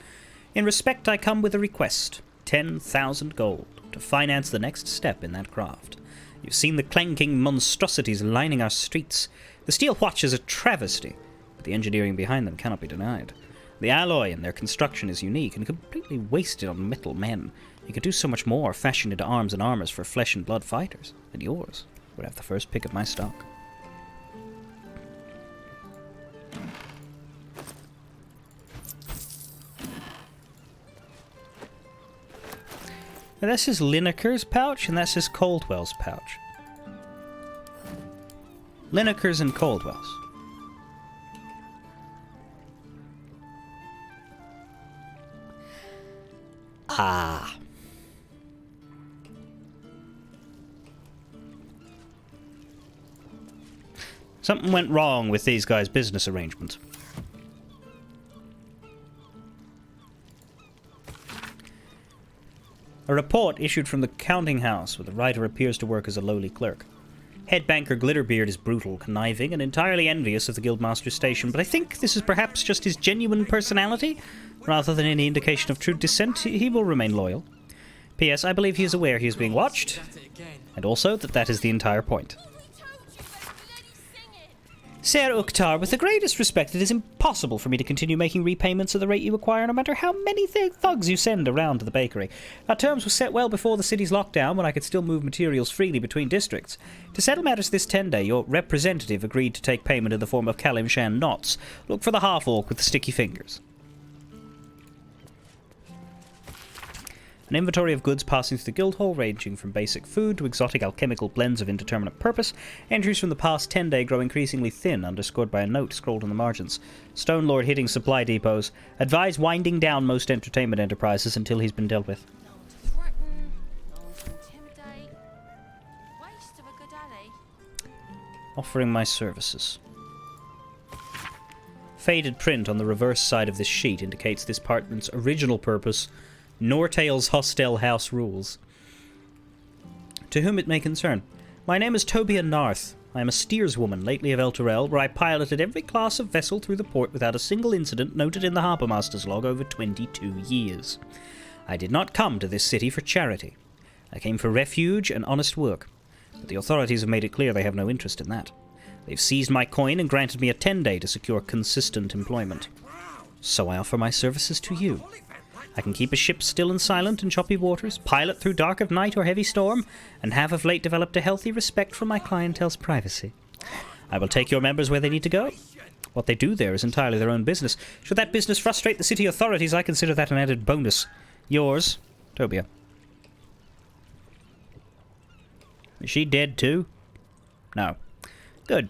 In respect, I come with a request. 10,000 gold to finance the next step in that craft. You've seen the clanking monstrosities lining our streets. The steel watch is a travesty, but the engineering behind them cannot be denied. The alloy in their construction is unique and completely wasted on metal men. You could do so much more, fashion into arms and armors for flesh and blood fighters, and yours would have the first pick of my stock. Now this is Lineker's pouch, and this is Caldwell's pouch. Lineker's and Caldwell's. Ah. Something went wrong with these guys' business arrangements. A report issued from the counting house where the writer appears to work as a lowly clerk. Head banker Glitterbeard is brutal, conniving, and entirely envious of the Guildmaster's station, but I think this is perhaps just his genuine personality. Rather than any indication of true dissent, he will remain loyal. P.S. I believe he is aware he is being watched, and also that that is the entire point. Sir Uktar, with the greatest respect, it is impossible for me to continue making repayments at the rate you require, no matter how many thugs you send around to the bakery. Our terms were set well before the city's lockdown, when I could still move materials freely between districts. To settle matters this 10-day, your representative agreed to take payment in the form of Kalimshan knots. Look for the half-orc with the sticky fingers. An inventory of goods passing through the Guildhall, ranging from basic food to exotic alchemical blends of indeterminate purpose. Entries from the past 10-day grow increasingly thin, underscored by a note scrolled on the margins. Stone Lord hitting supply depots. Advise winding down most entertainment enterprises until he's been dealt with. Offering my services. Faded print on the reverse side of this sheet indicates this apartment's original purpose. Nortail's hostel house rules. To whom it may concern. My name is Tobia Narth. I am a steerswoman, lately of Elturel, where I piloted every class of vessel through the port without a single incident noted in the Harbourmaster's log over 22 years. I did not come to this city for charity. I came for refuge and honest work, but the authorities have made it clear they have no interest in that. They've seized my coin and granted me a 10-day to secure consistent employment. So I offer my services to you. I can keep a ship still and silent in choppy waters, pilot through dark of night or heavy storm, and have of late developed a healthy respect for my clientele's privacy. I will take your members where they need to go. What they do there is entirely their own business. Should that business frustrate the city authorities, I consider that an added bonus. Yours, Tobia. Is she dead too? No. Good.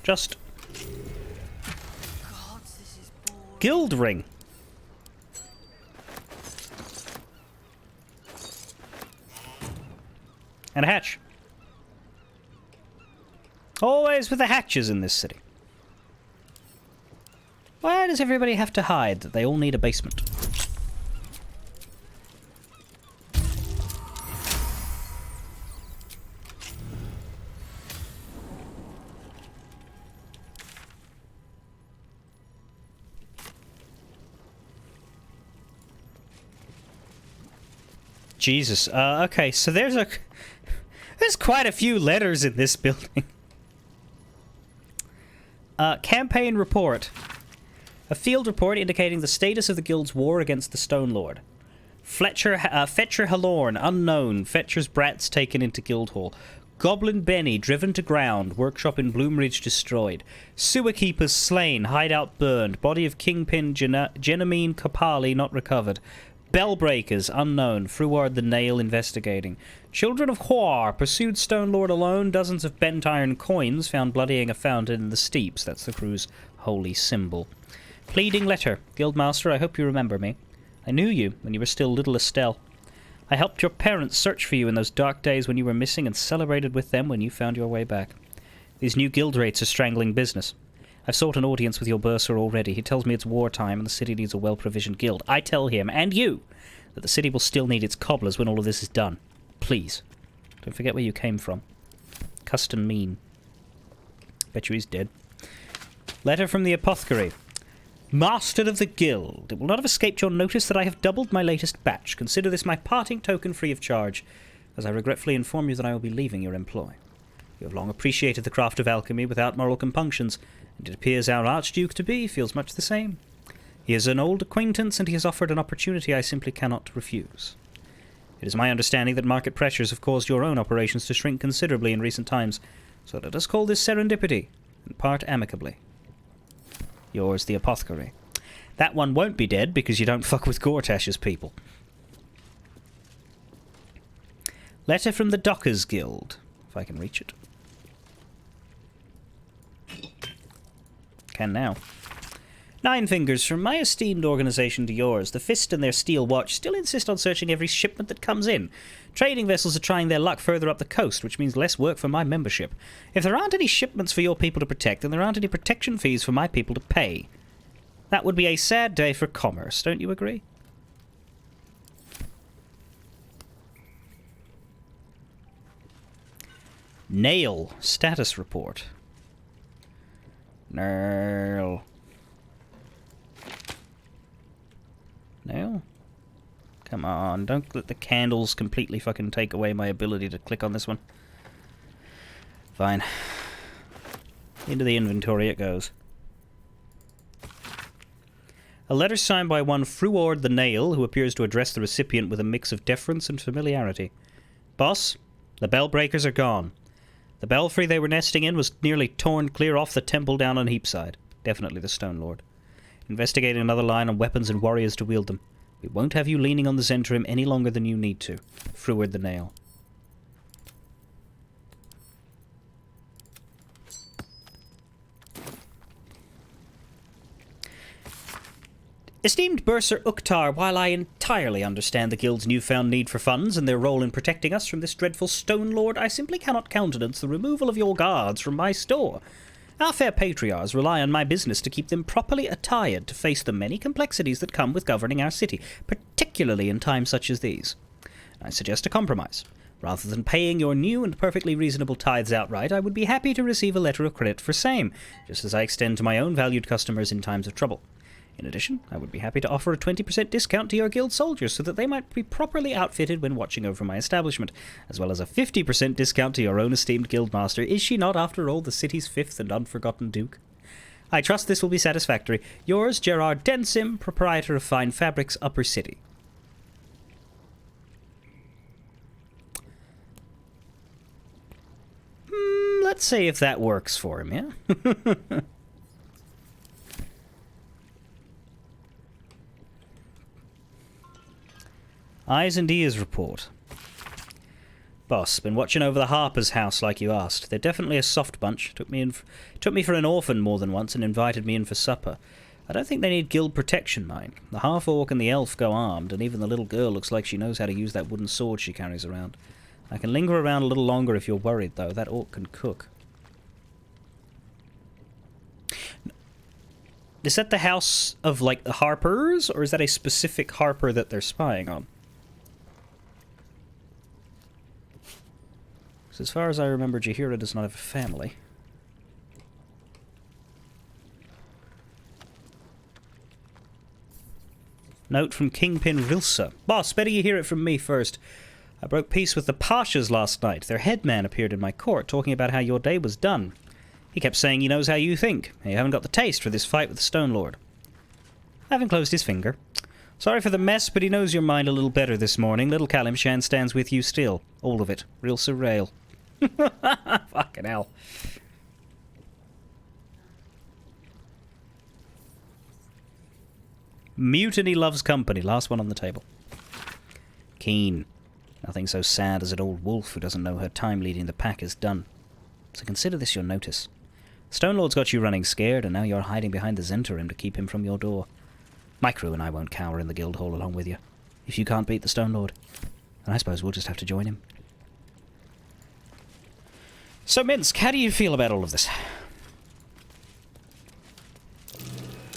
Just. Guild ring. And a hatch. Always with the hatches in this city. Why does everybody have to hide that they all need a basement? Jesus. Okay, so there's quite a few letters in this building. Campaign report. A field report indicating the status of the guild's war against the Stone Lord. Fetcher Halorn, unknown. Fetcher's brats taken into Guildhall. Goblin Benny driven to ground. Workshop in Bloomridge destroyed. Sewer keepers slain. Hideout burned. Body of Kingpin Genamine Kapali not recovered. Bellbreakers unknown. Fruard the Nail investigating. Children of Huar pursued Stone Lord alone. Dozens of bent iron coins found bloodying a fountain in the steeps. That's the crew's holy symbol. Pleading letter. Guildmaster, I hope you remember me. I knew you when you were still little Estelle. I helped your parents search for you in those dark days when you were missing and celebrated with them when you found your way back. These new guild rates are strangling business. I've sought an audience with your bursar already. He tells me it's wartime and the city needs a well-provisioned guild. I tell him, and you, that the city will still need its cobblers when all of this is done. Please, don't forget where you came from. Custon mean. Bet you he's dead. Letter from the apothecary. Master of the guild, it will not have escaped your notice that I have doubled my latest batch. Consider this my parting token free of charge, as I regretfully inform you that I will be leaving your employ. You have long appreciated the craft of alchemy without moral compunctions, and it appears our Archduke to be feels much the same. He is an old acquaintance, and he has offered an opportunity I simply cannot refuse. It is my understanding that market pressures have caused your own operations to shrink considerably in recent times, so let us call this serendipity, and part amicably. Yours, the apothecary. That one won't be dead because you don't fuck with Gortash's people. Letter from the Dockers Guild, if I can reach it. Can now. 9 fingers, from my esteemed organization to yours. The Fist and their steel watch still insist on searching every shipment that comes in. Trading vessels are trying their luck further up the coast, which means less work for my membership. If there aren't any shipments for your people to protect, then there aren't any protection fees for my people to pay. That would be a sad day for commerce, don't you agree? Nail. Status report. Nail. Nail? Come on, don't let the candles completely fucking take away my ability to click on this one. Fine. Into the inventory it goes. A letter signed by one Fruard the Nail, who appears to address the recipient with a mix of deference and familiarity. Boss, the Bellbreakers are gone. The belfry they were nesting in was nearly torn clear off the temple down on Heapside. Definitely the Stone Lord. Investigating another line on weapons and warriors to wield them. We won't have you leaning on the Zentrum any longer than you need to. Fruard the Nail. Esteemed Bursar Uktar, while I entirely understand the Guild's newfound need for funds and their role in protecting us from this dreadful Stone Lord, I simply cannot countenance the removal of your guards from my store. Our fair patriarchs rely on my business to keep them properly attired to face the many complexities that come with governing our city, particularly in times such as these. I suggest a compromise. Rather than paying your new and perfectly reasonable tithes outright, I would be happy to receive a letter of credit for same, just as I extend to my own valued customers in times of trouble. In addition, I would be happy to offer a 20% discount to your guild soldiers so that they might be properly outfitted when watching over my establishment, as well as a 50% discount to your own esteemed guildmaster. Is she not, after all, the city's 5th and unforgotten duke? I trust this will be satisfactory. Yours, Gerard Densim, proprietor of Fine Fabrics, Upper City. Let's see if that works for him, yeah? Eyes and Ears report. Boss, been watching over the Harper's house like you asked. They're definitely a soft bunch. Took me for an orphan more than once and invited me in for supper. I don't think they need guild protection, mind. The half-orc and the elf go armed, and even the little girl looks like she knows how to use that wooden sword she carries around. I can linger around a little longer if you're worried, though. That orc can cook. Is that the house of, like, the Harpers, or is that a specific Harper that they're spying on? So as far as I remember, Jaheira does not have a family. Note from Kingpin Rilsa. Boss, better you hear it from me first. I broke peace with the Pashas last night. Their headman appeared in my court, talking about how your day was done. He kept saying he knows how you think. You haven't got the taste for this fight with the Stone Lord. I haven't closed his finger. Sorry for the mess, but he knows your mind a little better this morning. Little Kalimshan stands with you still. All of it. Rilsa Rail. Fucking hell. Mutiny loves company. Last one on the table. Keen. Nothing so sad as an old wolf who doesn't know her time leading the pack is done. So consider this your notice. Stone Lord's got you running scared, and now you're hiding behind the Zentarim to keep him from your door. My crew and I won't cower in the guild hall along with you. If you can't beat the Stone Lord, then I suppose we'll just have to join him. So, Minsk, how do you feel about all of this?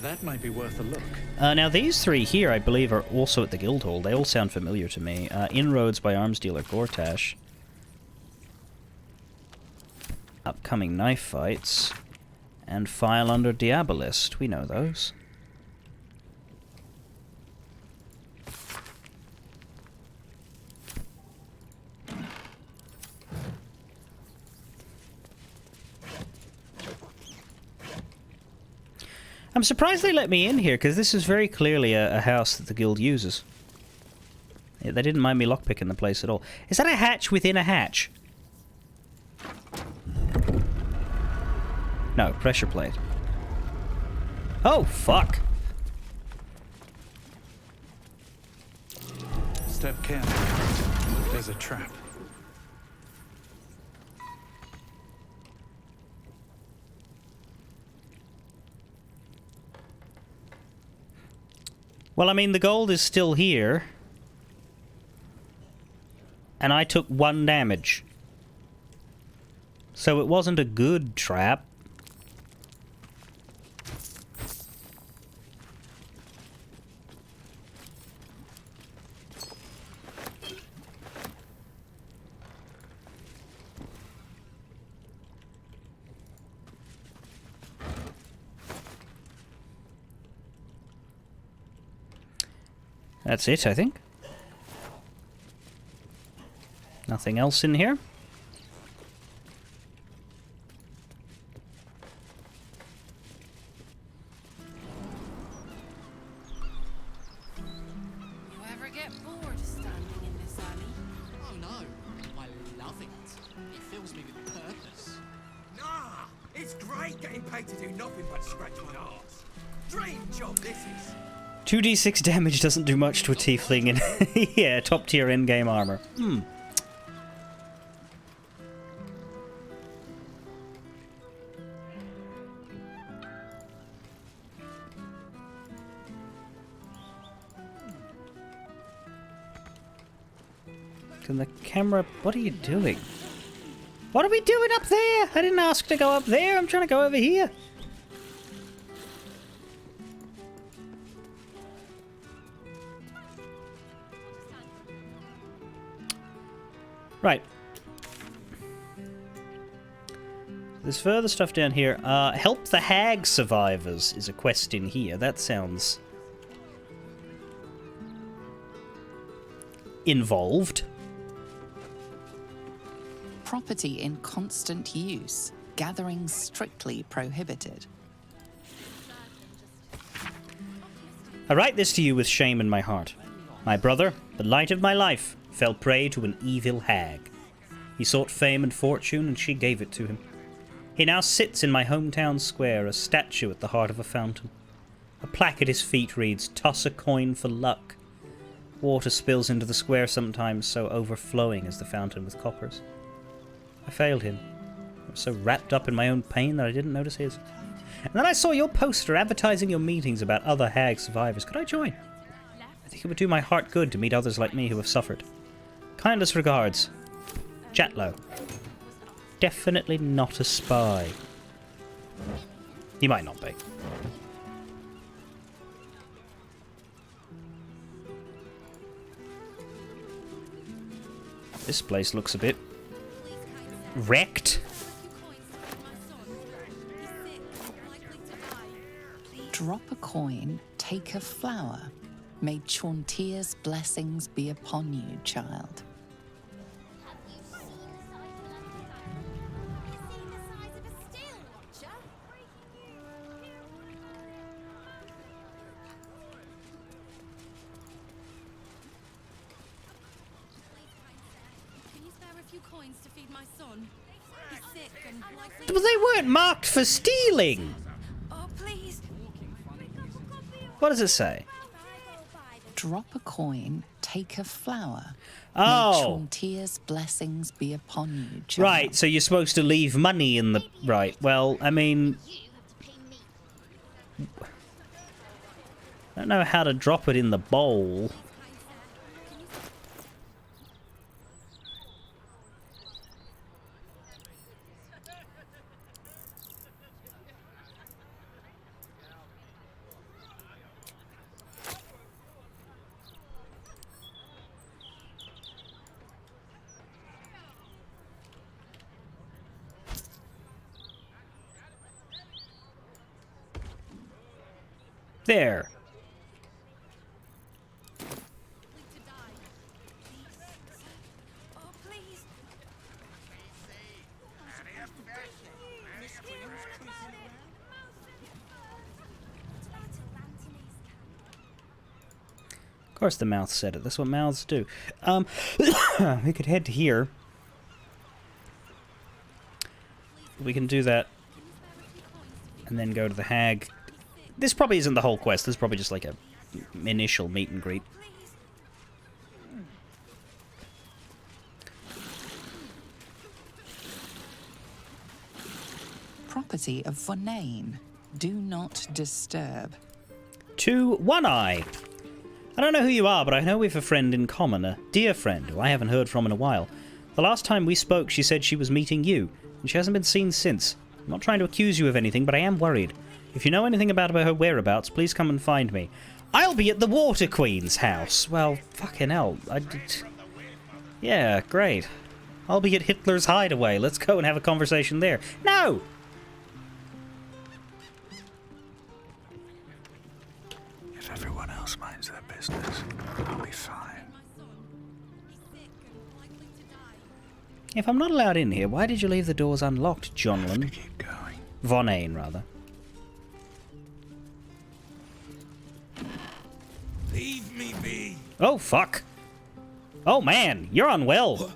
That might be worth a look. Now, these three here, I believe, are also at the guild hall. They all sound familiar to me. Inroads by arms dealer Gortash. Upcoming knife fights. And File under Diabolist. We know those. I'm surprised they let me in here, because this is very clearly a house that the guild uses. Yeah, they didn't mind me lockpicking the place at all. Is that a hatch within a hatch? No, pressure plate. Oh, fuck! Step carefully. There's a trap. Well, I mean, the gold is still here. And I took 1 damage. So it wasn't a good trap. That's it, I think. Nothing else in here. You ever get bored standing in this alley? Oh no, I love it. It fills me with purpose. Nah, it's great getting paid to do nothing but scratch my arse. Dream job this is. 2d6 damage doesn't do much to a tiefling in yeah, top tier in-game armor. Can the camera... What are you doing? What are we doing up there? I didn't ask to go up there. I'm trying to go over here. Right. There's further stuff down here. Help the hag survivors is a quest in here. That sounds... involved. Property in constant use. Gathering strictly prohibited. I write this to you with shame in my heart. My brother, the light of my life, fell prey to an evil hag. He sought fame and fortune, and she gave it to him. He now sits in my hometown square, a statue at the heart of a fountain. A plaque at his feet reads, "Toss a coin for luck." Water spills into the square sometimes, so overflowing is the fountain with coppers. I failed him. I was so wrapped up in my own pain that I didn't notice his. And then I saw your poster advertising your meetings about other hag survivors. Could I join? I think it would do my heart good to meet others like me who have suffered. Kindest regards, Jatlo. Definitely not a spy. He might not be. This place looks a bit wrecked. Drop a coin, take a flower. May Chaunteer's blessings be upon you, child. But they weren't marked for stealing! Oh, please. What does it say? Drop a coin, take a flower. Oh. May Chaunteer's blessings be upon you, child. Right, so you're supposed to leave money in the... Right, well, I mean... I don't know how to drop it in the bowl. There. Of course the mouth said it. That's what mouths do. We could head here. We can do that. And then go to the hag. This probably isn't the whole quest. This is probably just like a initial meet and greet. Property of Vonane. Do not disturb. To One Eye. I don't know who you are, but I know we have a friend in common, a dear friend who I haven't heard from in a while. The last time we spoke, she said she was meeting you, and she hasn't been seen since. I'm not trying to accuse you of anything, but I am worried. If you know anything about her whereabouts, please come and find me. I'll be at the Water Queen's house. Well, fucking hell. Yeah, great. I'll be at Hitler's hideaway. Let's go and have a conversation there. No! If everyone else minds their business, I'll be fine. If I'm not allowed in here, why did you leave the doors unlocked, Jonlin? Keep going. Vonane, rather. Leave me be. Oh, fuck. Oh, man, you're unwell.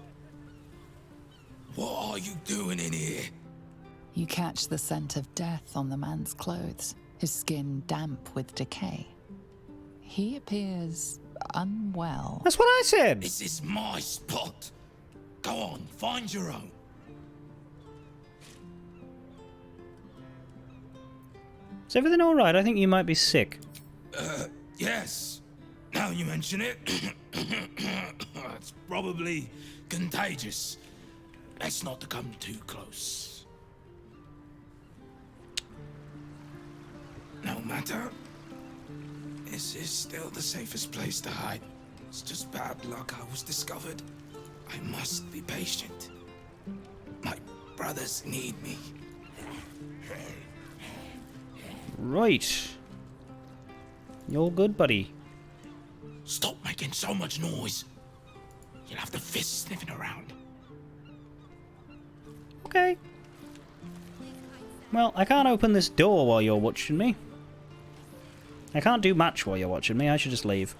What are you doing in here? You catch the scent of death on the man's clothes, his skin damp with decay. He appears unwell. That's what I said. This is my spot. Go on, find your own. Is everything all right? I think you might be sick. Yes. Now you mention it. It's probably contagious. Best not to come too close. No matter. This is still the safest place to hide. It's just bad luck I was discovered. I must be patient. My brothers need me. Right. You all good, buddy? Stop making so much noise. You'll have the fists sniffing around. Okay. Well, I can't open this door while you're watching me. I can't do much while you're watching me. I should just leave.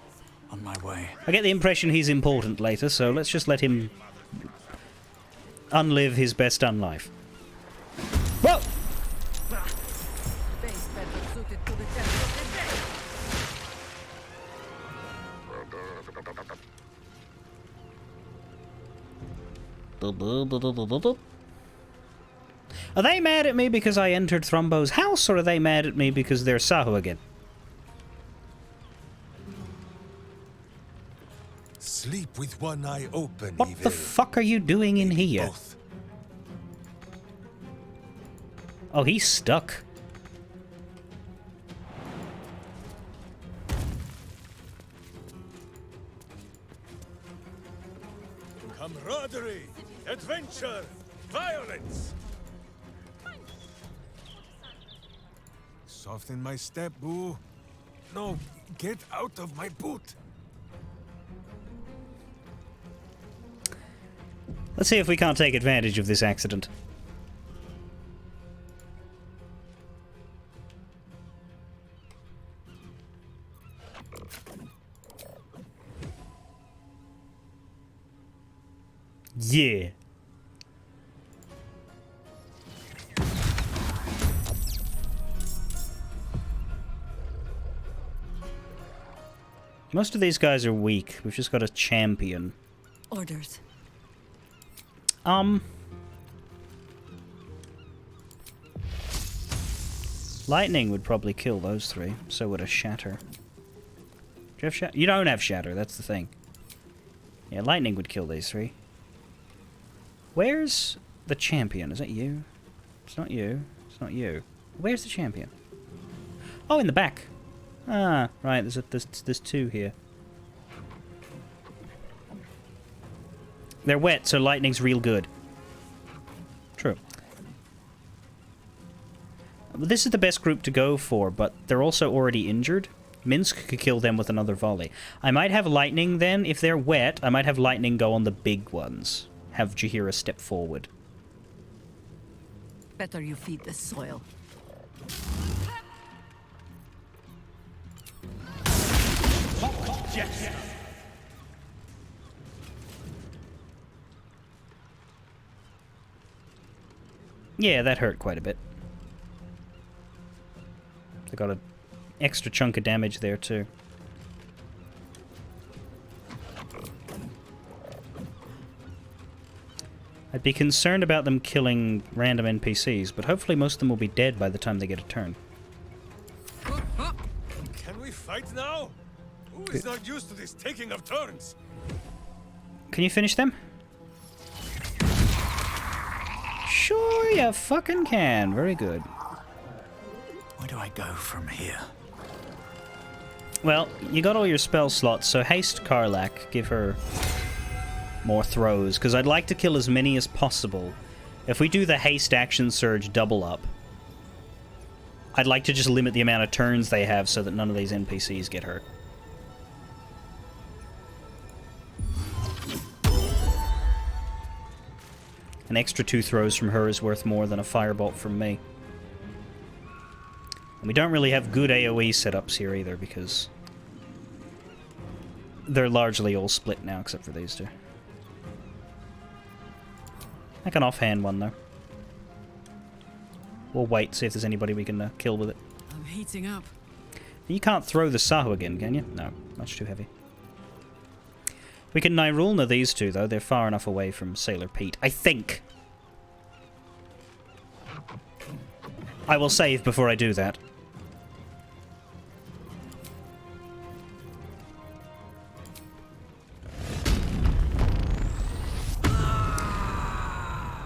On my way. I get the impression he's important later, so let's just let him unlive his best done life. Whoa! Are they mad at me because I entered Thrumbo's house, or are they mad at me because they're Sahuagin? Sleep with one eye open, What the fuck are you doing in here? Both. Oh, he's stuck. Camaraderie, adventure, violence. Soften my step, boo. No, get out of my boot. Let's see if we can't take advantage of this accident. Yeah. Most of these guys are weak. We've just got a champion. Orders. Lightning would probably kill those three. So would a shatter. Do you have shatter? You don't have shatter, that's the thing. Yeah, lightning would kill these three. Where's the champion? Is that you? It's not you. It's not you. Where's the champion? Oh, in the back. Ah, right. There's two here. They're wet, so lightning's real good. True. This is the best group to go for, but they're also already injured. Minsk could kill them with another volley. I might have lightning then. If they're wet, I might have lightning go on the big ones. Have Jaheira step forward. Better you feed the soil. Yes. Yeah, that hurt quite a bit. They got an extra chunk of damage there too. I'd be concerned about them killing random NPCs, but hopefully most of them will be dead by the time they get a turn. Can we fight now? Who is not used to this taking of turns? Can you finish them? Sure, you fucking can. Very good. Where do I go from here? Well, you got all your spell slots, so haste Karlak. Give her more throws, because I'd like to kill as many as possible. If we do the haste action surge double up, I'd like to just limit the amount of turns they have so that none of these NPCs get hurt. An extra 2 throws from her is worth more than a firebolt from me. And we don't really have good AoE setups here either, because they're largely all split now, except for these two. Like an offhand one, though. We'll wait, see if there's anybody we can kill with it. I'm heating up. You can't throw the Sahu again, can you? No, much too heavy. We can Nirulna these two, though. They're far enough away from Sailor Pete. I think. I will save before I do that.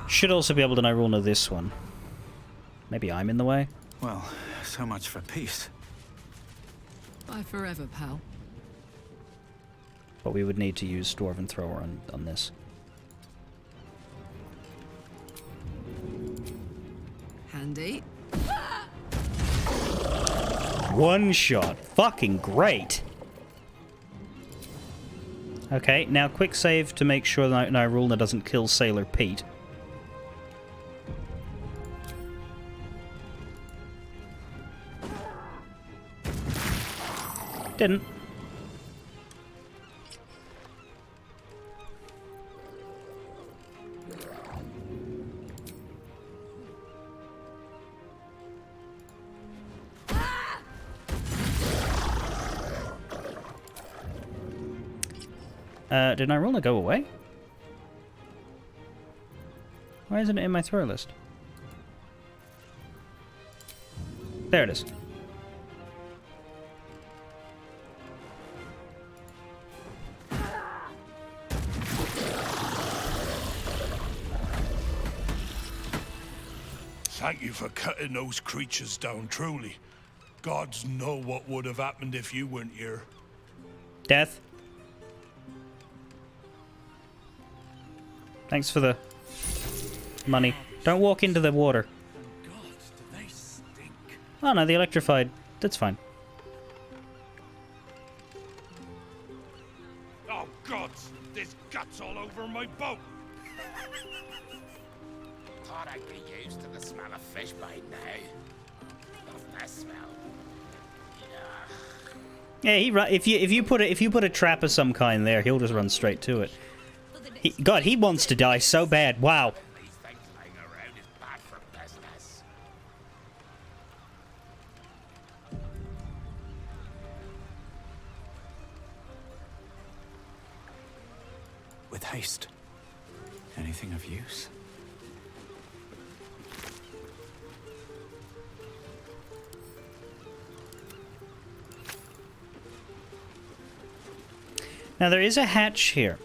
Should also be able to Nirulna this one. Maybe I'm in the way? Well, so much for peace. Bye forever, pal. But we would need to use Dwarven Thrower on this. Handy. One shot. Fucking great. Okay, now quick save to make sure that Nirulna doesn't kill Sailor Pete. Didn't. Did Nirulna go away? Why isn't it in my throw list? There it is. Thank you for cutting those creatures down, truly. Gods know what would have happened if you weren't here. Death. Thanks for the money. Don't walk into the water. Oh no, the electrified. That's fine. Oh, gods! There's guts all over my boat! Thought I'd be used to the smell of fish by now. Love that smell. Yeah, if you put a trap of some kind there, he'll just run straight to it. God, he wants to die so bad. Wow. These things lying around is bad for business. With haste. Anything of use? Now there is a hatch here.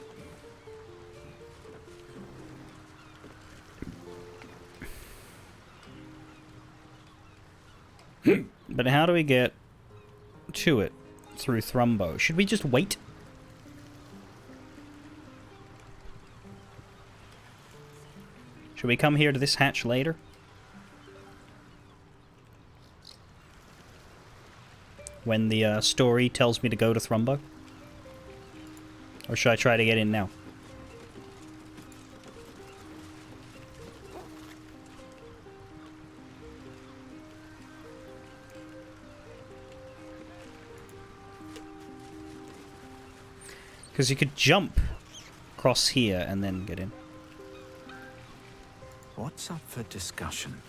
But how do we get to it? Through Thrumbo. Should we just wait? Should we come here to this hatch later? When the story tells me to go to Thrumbo? Or should I try to get in now? Because you could jump across here and then get in. What's up for discussion?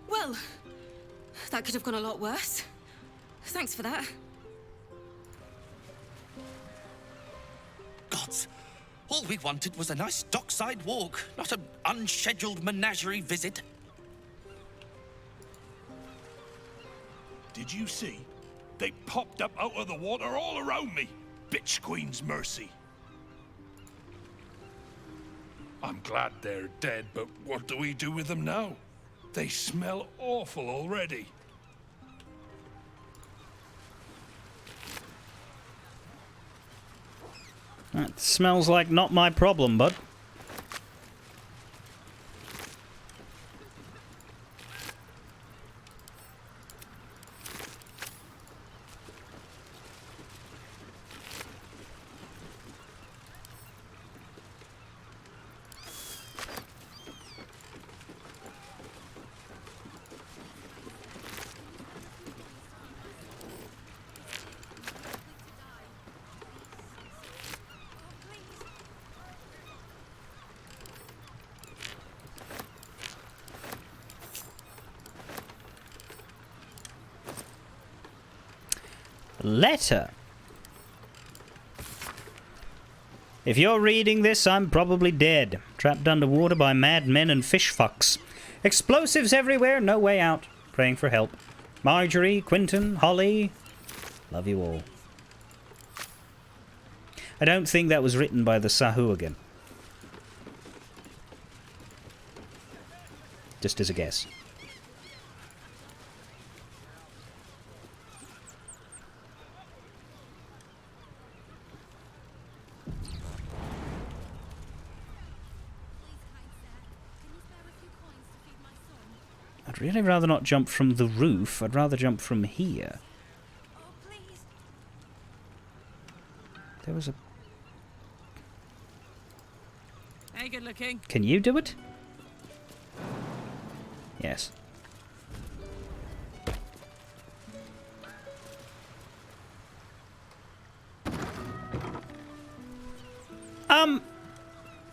Well, that could have gone a lot worse. Thanks for that. Gods, all we wanted was a nice dockside walk, not an unscheduled menagerie visit. Did you see? They popped up out of the water all around me. Bitch Queen's mercy. I'm glad they're dead, but what do we do with them now? They smell awful already. That smells like not my problem, bud. Letter. If you're reading this, I'm probably dead. Trapped underwater by mad men and fish fucks. Explosives everywhere, no way out. Praying for help. Marjorie, Quinton, Holly. Love you all. I don't think that was written by the Sahuagin. Just as a guess. I'd really rather not jump from the roof. I'd rather jump from here. There was a... Hey, good looking. Can you do it? Yes.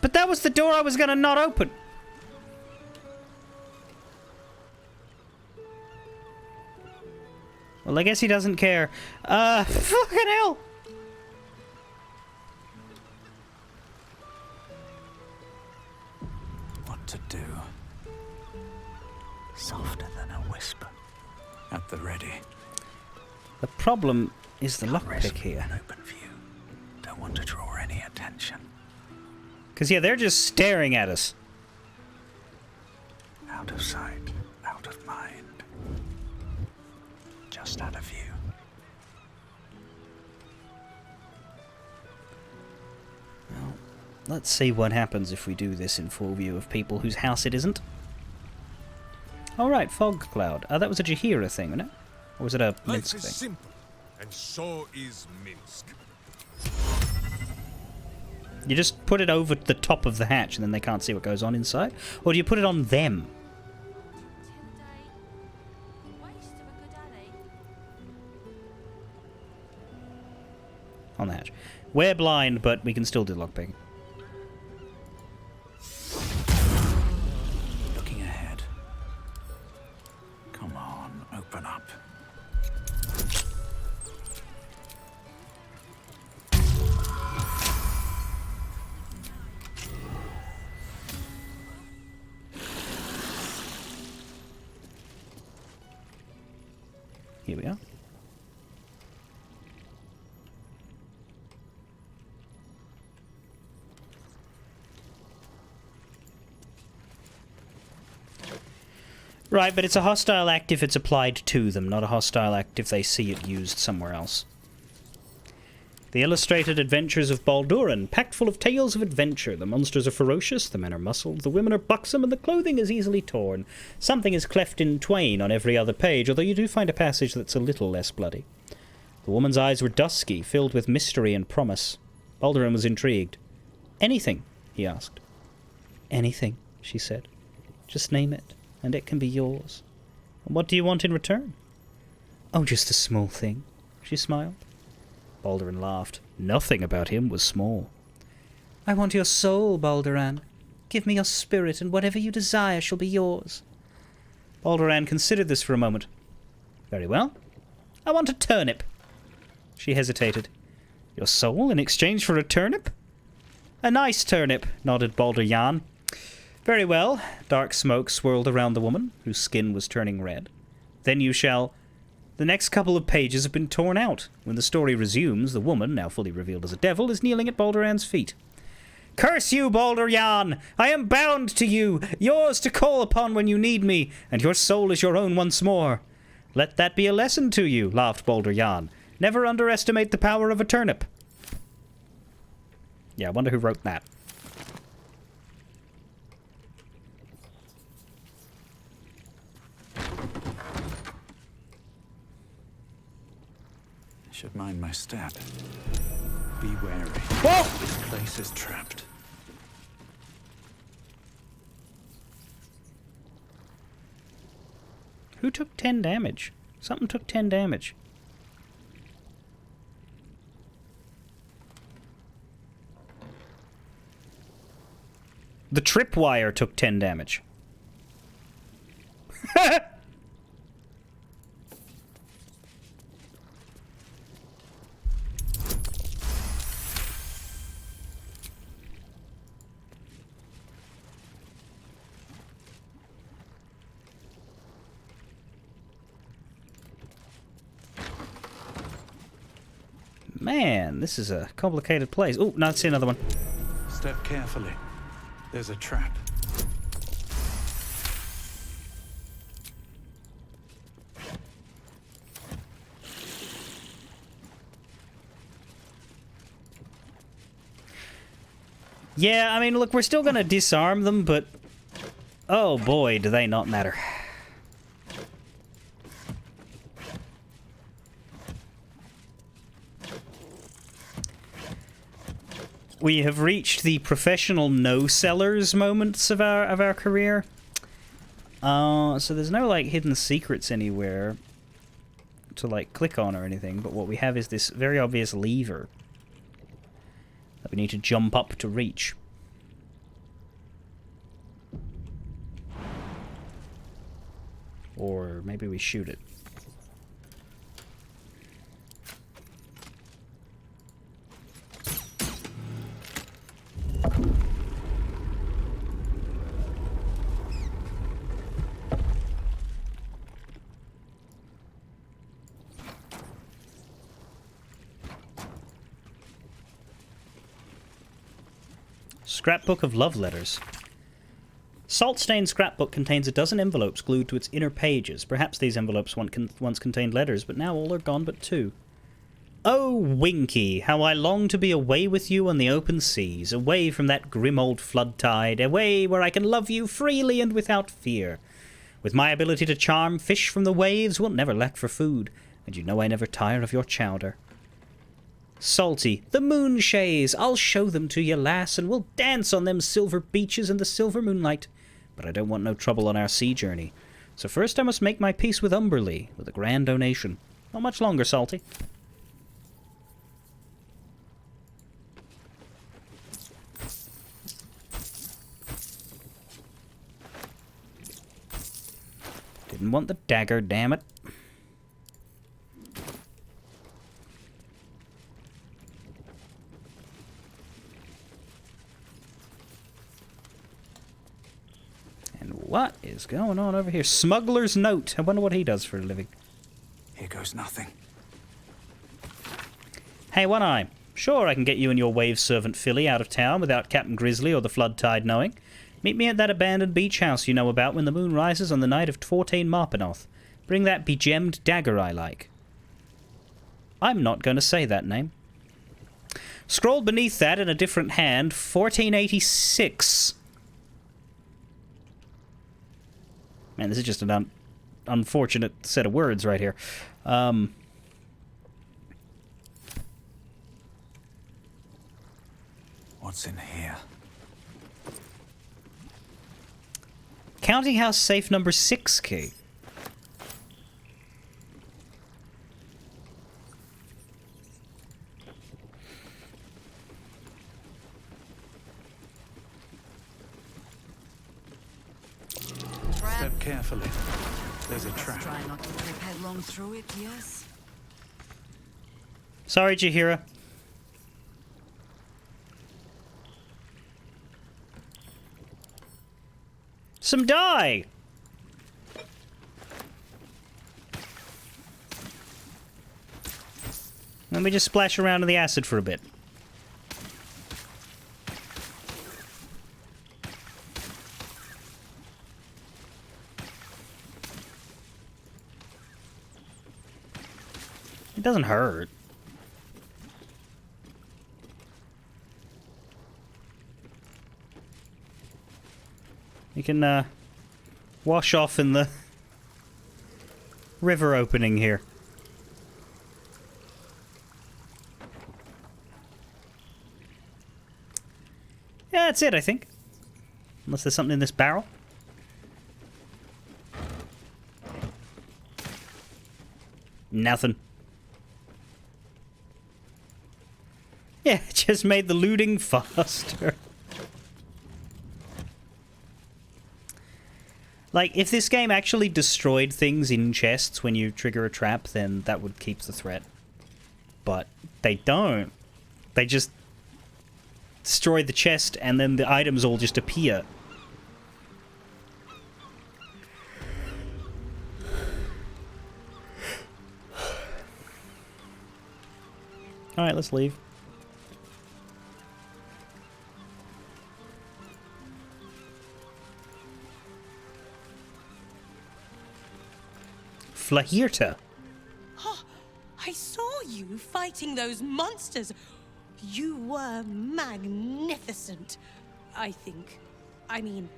But that was the door I was gonna not open. Well, I guess he doesn't care. Fucking hell! to do. Softer than a whisper. At the ready. The problem is the lockpick here. An open view. Don't want to draw any attention. Because, yeah, they're just staring at us. Out of sight, out of mind. Just out of view. Well, let's see what happens if we do this in full view of people whose house it isn't. Alright, fog cloud. That was a Jahira thing, wasn't it? Or was it a Minsk Life thing? is simple, and so is Minsk. You just put it over the top of the hatch and then they can't see what goes on inside? Or do you put it on them? On the hatch. We're blind, but we can still do lockpicking. Looking ahead. Come on, open up. Here we are. Right, but it's a hostile act if it's applied to them, not a hostile act if they see it used somewhere else. The illustrated adventures of Baldur, packed full of tales of adventure. The monsters are ferocious, the men are muscled, the women are buxom, and the clothing is easily torn. Something is cleft in twain on every other page, although you do find a passage that's a little less bloody. The woman's eyes were dusky, filled with mystery and promise. Baldur was intrigued. Anything, he asked. Anything, she said. Just name it, and it can be yours. And what do you want in return? Oh, just a small thing, she smiled. Balduran laughed. Nothing about him was small. I want your soul, Balduran. Give me your spirit, and whatever you desire shall be yours. Balduran considered this for a moment. Very well. I want a turnip. She hesitated. Your soul in exchange for a turnip? A nice turnip, nodded Baldur Jan. Very well. Dark smoke swirled around the woman, whose skin was turning red. Then you shall... The next couple of pages have been torn out. When the story resumes, the woman, now fully revealed as a devil, is kneeling at Balduran's feet. Curse you, Baldur Jan! I am bound to you, yours to call upon when you need me, and your soul is your own once more. Let that be a lesson to you, laughed Baldur Jan. Never underestimate the power of a turnip. Yeah, I wonder who wrote that. Should mind my step. Be wary. Whoa! This place is trapped. Who took 10 damage? Something took 10 damage. The tripwire took 10 damage. Man, this is a complicated place. Oh, now I see another one. Step carefully. There's a trap. Yeah, I mean, look, we're still gonna disarm them, but... Oh boy, do they not matter. We have reached the professional no-sellers moments of our career. So there's no, like, hidden secrets anywhere to, like, click on or anything, but what we have is this very obvious lever that we need to jump up to reach. Or maybe we shoot it. Scrapbook of love letters. Salt-stained scrapbook contains a dozen envelopes glued to its inner pages. Perhaps these envelopes once contained letters, but now all are gone but two. Oh, Winky, how I long to be away with you on the open seas, away from that grim old flood tide, away where I can love you freely and without fear. With my ability to charm fish from the waves, we'll never lack for food, and you know I never tire of your chowder. Salty, the moon shays, I'll show them to you, lass, and we'll dance on them silver beaches in the silver moonlight. But I don't want no trouble on our sea journey. So first I must make my peace with Umberlee, with a grand donation. Not much longer, Salty. Didn't want the dagger, damn it. And what is going on over here? Smuggler's note. I wonder what he does for a living. Here goes nothing. Hey, One Eye. Sure, I can get you and your wave servant Philly out of town without Captain Grizzly or the flood tide knowing. Meet me at that abandoned beach house you know about when the moon rises on the night of 14 Marpenoth. Bring that begemmed dagger I like. I'm not going to say that name. Scrawled beneath that in a different hand, 1486. Man, this is just an unfortunate set of words right here. What's in here? Counting house safe number 6 key. Step carefully. There's a trap. Try not to trip headlong through it, yes? Sorry, Jahira. Some dye! Let me just splash around in the acid for a bit. It doesn't hurt. You can wash off in the river opening here. Yeah, that's it, I think. Unless there's something in this barrel. Nothing. Yeah, it just made the looting faster. Like, if this game actually destroyed things in chests when you trigger a trap, then that would keep the threat. But they don't. They just destroy the chest and then the items all just appear. Alright, let's leave. Flahirta. Oh, I saw you fighting those monsters. You were magnificent, I think. I mean,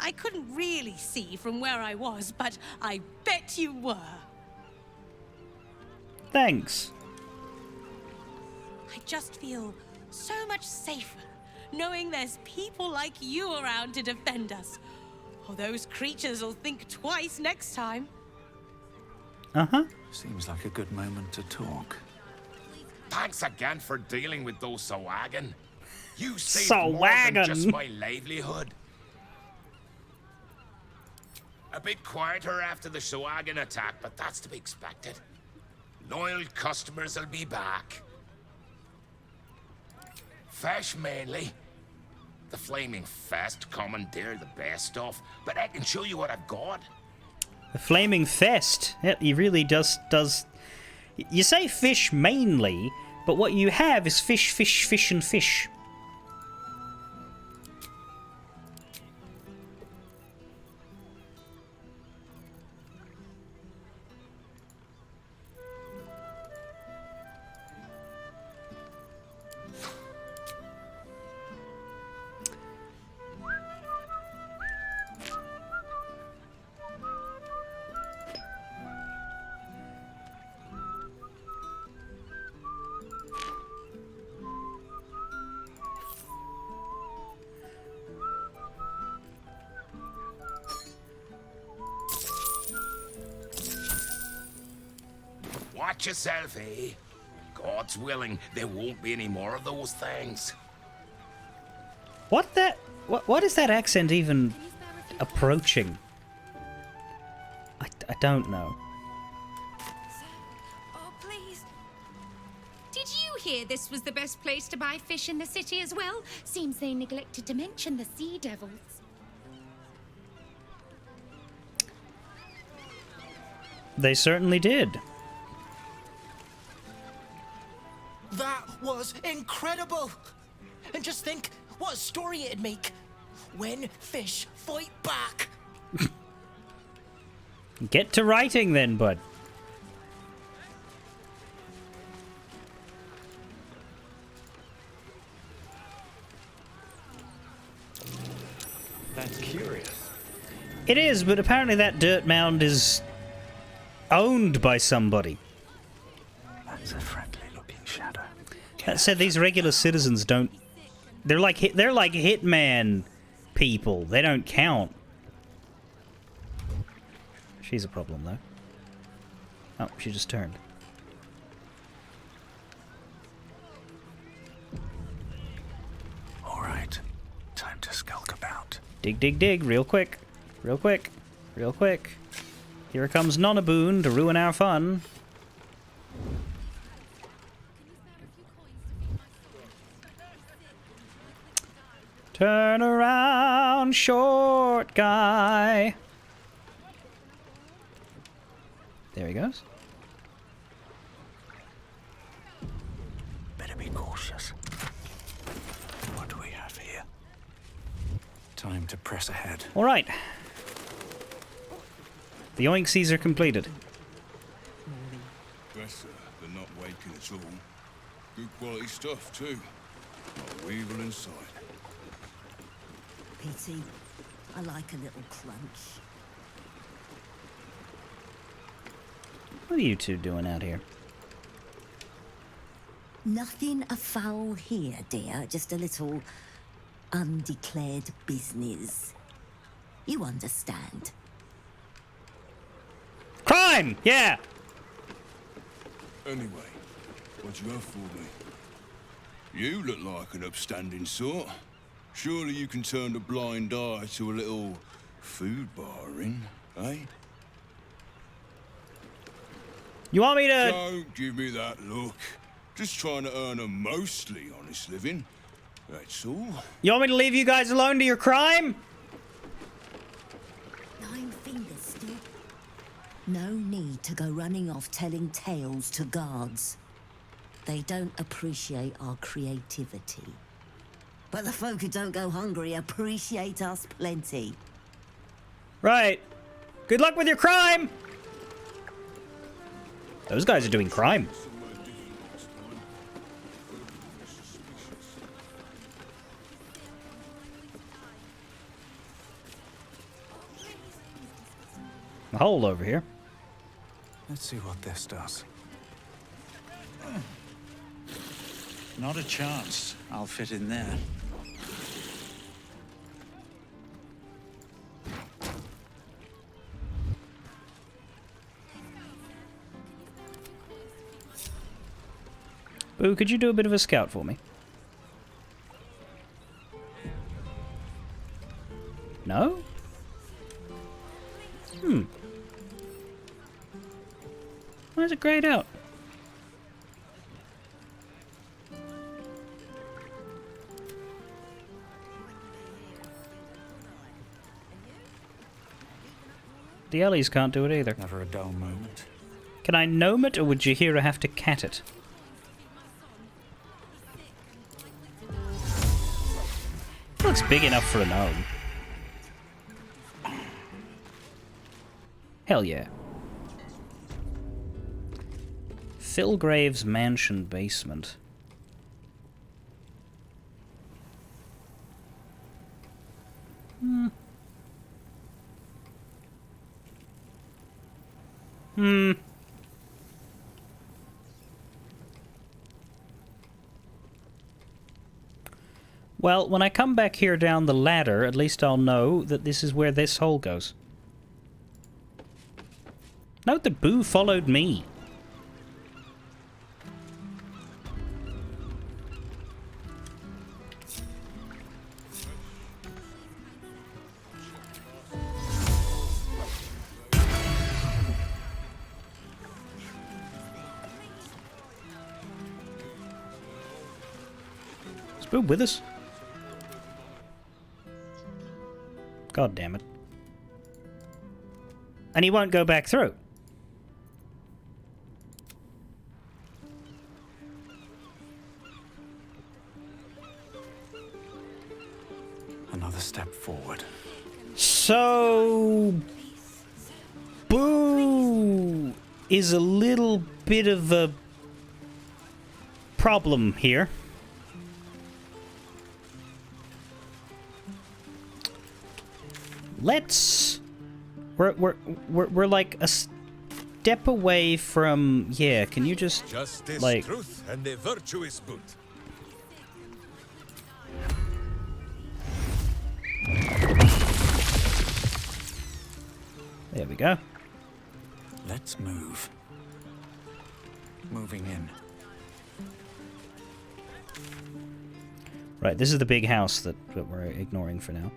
I couldn't really see from where I was, but I bet you were. Thanks. I just feel so much safer knowing there's people like you around to defend us. Or those creatures will think twice next time. Uh-huh. Seems like a good moment to talk. Thanks again for dealing with those Sawagan. You saved more than just my livelihood. A bit quieter after the Sawagan attack, but that's to be expected. Loyal customers will be back. Fish mainly. The Flaming Fest commandeer the best stuff, but I can show you what I've got. The Flaming Fest. Yep, he really does. You say fish mainly, but what you have is fish, fish, fish, and fish. Watch yourself, eh? God's willing, there won't be any more of those things. What is that accent even approaching? I don't know. Oh, please. Did you hear this was the best place to buy fish in the city as well? Seems they neglected to mention the sea devils. They certainly did. That was incredible! And just think what a story it'd make when fish fight back. Get to writing then, bud. That's curious. It is, but apparently that dirt mound is owned by somebody. That's a friendly-looking shadow. That said, these regular citizens don't. They're like hitman people. They don't count. She's a problem, though. Oh, she just turned. All right, time to skulk about. Dig, dig, dig, real quick. Real quick. Real quick. Here comes Nonaboon to ruin our fun. Turn around, short guy. There he goes. Better be cautious. What do we have here? Time to press ahead. All right. The oinksies are completed. Better than not waking at all. Good quality stuff, too. Not weevil inside. Pity. I like a little crunch. What are you two doing out here? Nothing afoul here, dear. Just a little undeclared business. You understand. Crime! Yeah! Anyway, what you have for me? You look like an upstanding sort. Surely you can turn a blind eye to a little food barring, eh? You want me to... Don't give me that look. Just trying to earn a mostly honest living. That's all. You want me to leave you guys alone to your crime? 9 fingers still. No need to go running off telling tales to guards. They don't appreciate our creativity. But the folk who don't go hungry appreciate us plenty. Right. Good luck with your crime! Those guys are doing crime. A hole over here. Let's see what this does. Not a chance. I'll fit in there. Boo, could you do a bit of a scout for me? No? Why is it grayed out? The Ellies can't do it either. Never a dull moment. Can I gnome it, or would Jahira have to cat it? Looks big enough for a gnome. Hell yeah. Philgrave's mansion basement. Well, when I come back here down the ladder, at least I'll know that this is where this hole goes. Note that Boo followed me. Is Boob with us? God damn it. And he won't go back through. Another step forward. So... Boo is a little bit of a problem here. Let's... We're like a step away from... Yeah, can you just... Justice, like... truth, and the virtuous boot. There we go. Let's move. Moving in. Right, this is the big house that we're ignoring for now.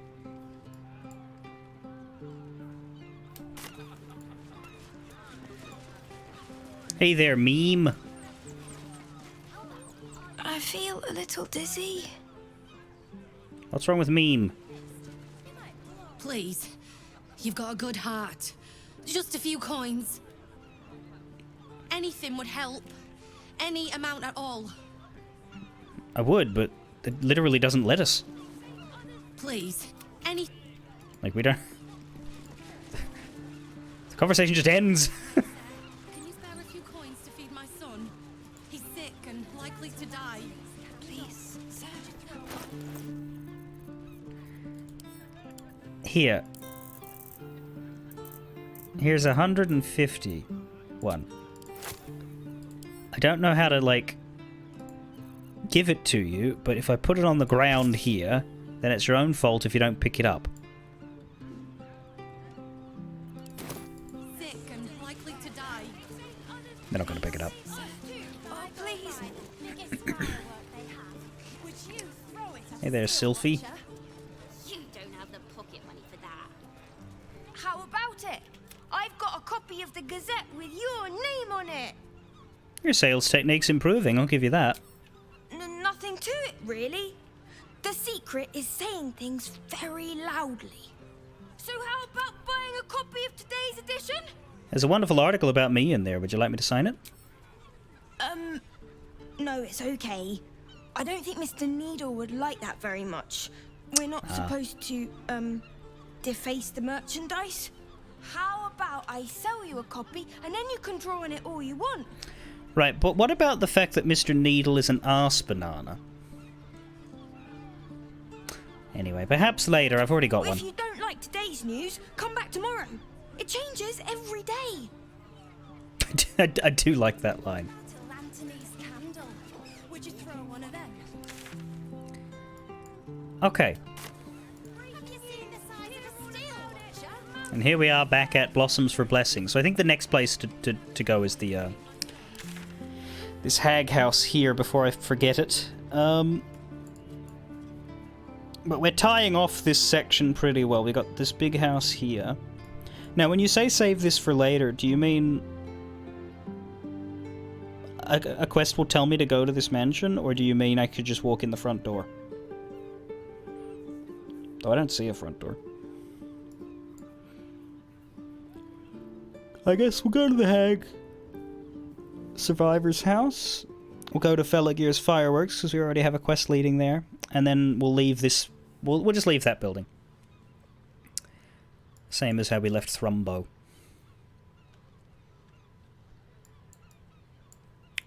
Hey there, meme. I feel a little dizzy. What's wrong with meme? Please. You've got a good heart. Just a few coins. Anything would help. Any amount at all. I would, but it literally doesn't let us. Please. Any... Like, we don't... The conversation just ends. Can you spare a few coins to feed my son? He's sick and likely to die. Please, sir. Here. Here's 151. I don't know how to, like, give it to you, but if I put it on the ground here, then it's your own fault if you don't pick it up. Sick and likely to die. They're not going to pick it up. Oh, please. Hey there, Sylphie. You don't have the pocket money for that. How about it? I've got a copy of the Gazette with your name on it. Your sales technique's improving, I'll give you that. Nothing to it, really. The secret is saying things very loudly. So how about buying a copy of today's edition? There's a wonderful article about me in there. Would you like me to sign it? No, it's okay. I don't think Mr. Needle would like that very much. We're not supposed to, deface the merchandise. How about I sell you a copy and then you can draw on it all you want? Right, but what about the fact that Mr. Needle is an arse banana? Anyway, perhaps later. I've already got one. If you don't like today's news, come back tomorrow. It changes every day. I do like that line. Anthony's candle. Would you throw one of them? Okay. And here we are back at Blossoms for Blessings. So I think the next place to go is the this hag house here before I forget it. But we're tying off this section pretty well. We got this big house here. Now, when you say save this for later, do you mean a quest will tell me to go to this mansion, or do you mean I could just walk in the front door? Though I don't see a front door. I guess we'll go to the hag survivor's house. We'll go to Felagir's fireworks because we already have a quest leading there, and then we'll leave this. We'll just leave that building. Same as how we left Thrumbo.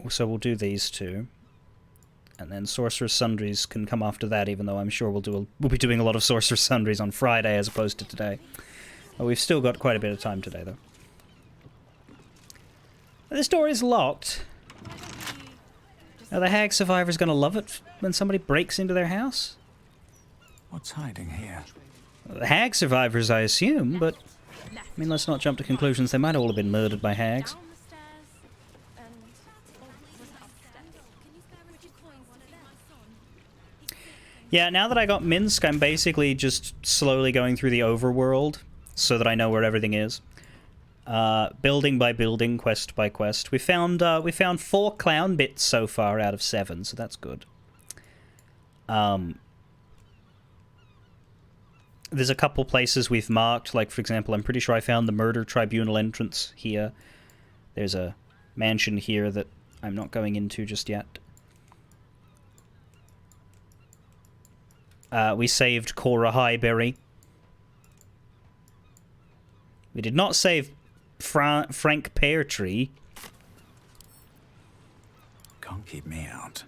So we'll do these two, and then Sorcerer's Sundries can come after that. Even though I'm sure we'll be doing a lot of Sorcerer's Sundries on Friday as opposed to today. Well, we've still got quite a bit of time today, though. This door is locked. Are the hag survivors going to love it when somebody breaks into their house? What's hiding here? Well, the hag survivors, I assume, but... I mean, let's not jump to conclusions. They might all have been murdered by hags. Yeah, now that I got Minsk, I'm basically just slowly going through the overworld so that I know where everything is. Building by building, quest by quest. We found 4 clown bits so far out of 7, so that's good. There's a couple places we've marked, like, for example, I'm pretty sure I found the murder tribunal entrance here. There's a mansion here that I'm not going into just yet. We saved Cora Highbury. We did not save Frank Peartree. Can't keep me out.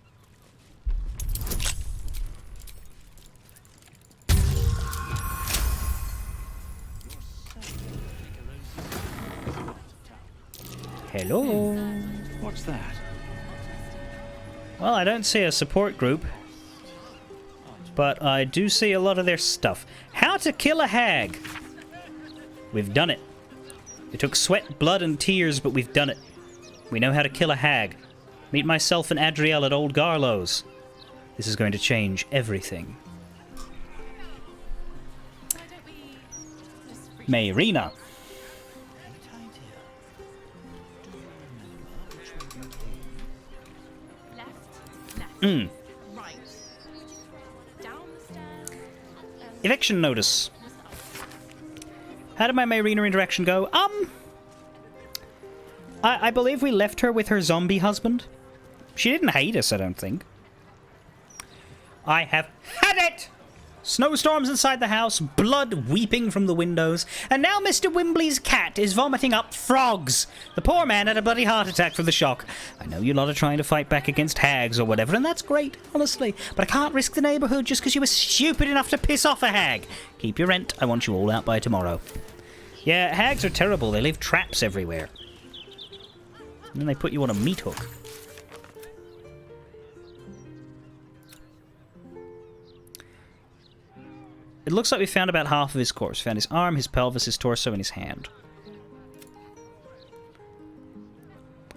Hello. What's that? Well, I don't see a support group, but I do see a lot of their stuff. How to kill a hag. We've done it. It took sweat, blood, and tears, but we've done it. We know how to kill a hag. Meet myself and Adriel at Old Garlow's. This is going to change everything. Mayrina. Eviction notice. How did my Mayrina interaction go? I believe we left her with her zombie husband. She didn't hate us, I don't think. I have had it! Snowstorms inside the house, blood weeping from the windows, and now Mr. Wimbley's cat is vomiting up frogs. The poor man had a bloody heart attack from the shock. I know you lot are trying to fight back against hags or whatever, and that's great, honestly, but I can't risk the neighbourhood just because you were stupid enough to piss off a hag. Keep your rent. I want you all out by tomorrow. Yeah, hags are terrible. They leave traps everywhere. And then they put you on a meat hook. It looks like we found about half of his corpse. Found his arm, his pelvis, his torso, and his hand.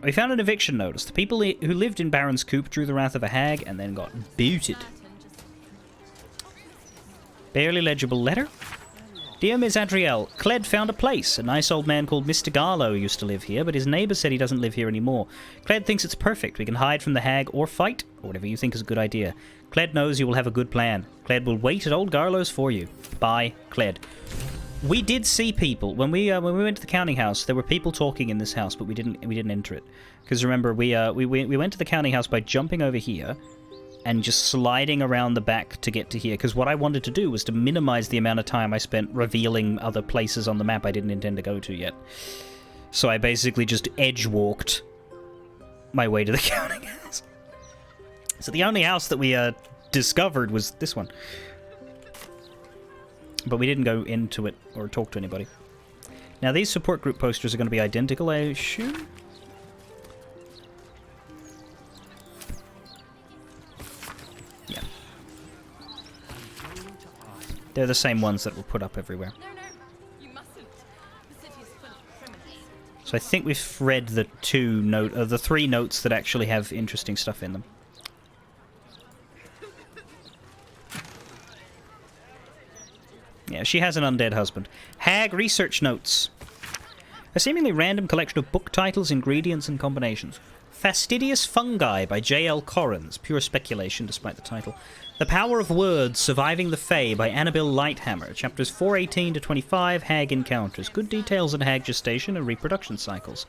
We found an eviction notice. The people who lived in Baron's Coop drew the wrath of a hag and then got booted. Barely legible letter. Dear Ms. Adriel, Cled found a place. A nice old man called Mr. Garlow used to live here, but his neighbour said he doesn't live here anymore. Cled thinks it's perfect. We can hide from the hag or fight, or whatever you think is a good idea. Cled knows you will have a good plan. Cled will wait at Old Garlow's for you. Bye, Cled. We did see people when we went to the counting house. There were people talking in this house, but we didn't enter it because remember we went to the counting house by jumping over here and just sliding around the back to get to here. Because what I wanted to do was to minimize the amount of time I spent revealing other places on the map I didn't intend to go to yet. So I basically just edge walked my way to the counting house. So the only house that we discovered was this one. But we didn't go into it or talk to anybody. Now these support group posters are going to be identical, I assume? Yeah. They're the same ones that were put up everywhere. So I think we've read the the 3 notes that actually have interesting stuff in them. Yeah, she has an undead husband. Hag research notes. A seemingly random collection of book titles, ingredients, and combinations. Fastidious Fungi by J.L. Corrins. Pure speculation, despite the title. The Power of Words, Surviving the Fae by Annabelle Lighthammer. Chapters 418 to 25, Hag Encounters. Good details on hag gestation and reproduction cycles.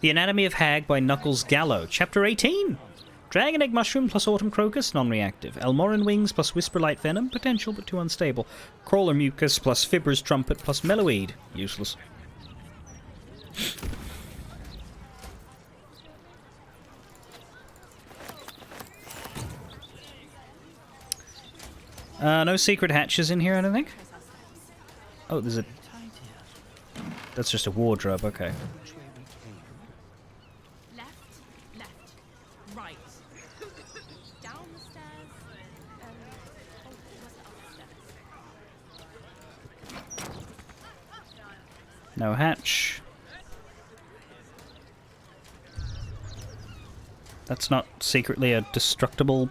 The Anatomy of Hag by Knuckles Gallo. Chapter 18. Dragon Egg Mushroom plus Autumn Crocus, non-reactive. Elmoran Wings plus Whisper Light Venom, potential but too unstable. Crawler Mucus plus Fibber's Trumpet plus Mellowweed, useless. No secret hatches in here, I don't think. Oh, there's a... That's just a wardrobe, okay. No hatch. That's not secretly a destructible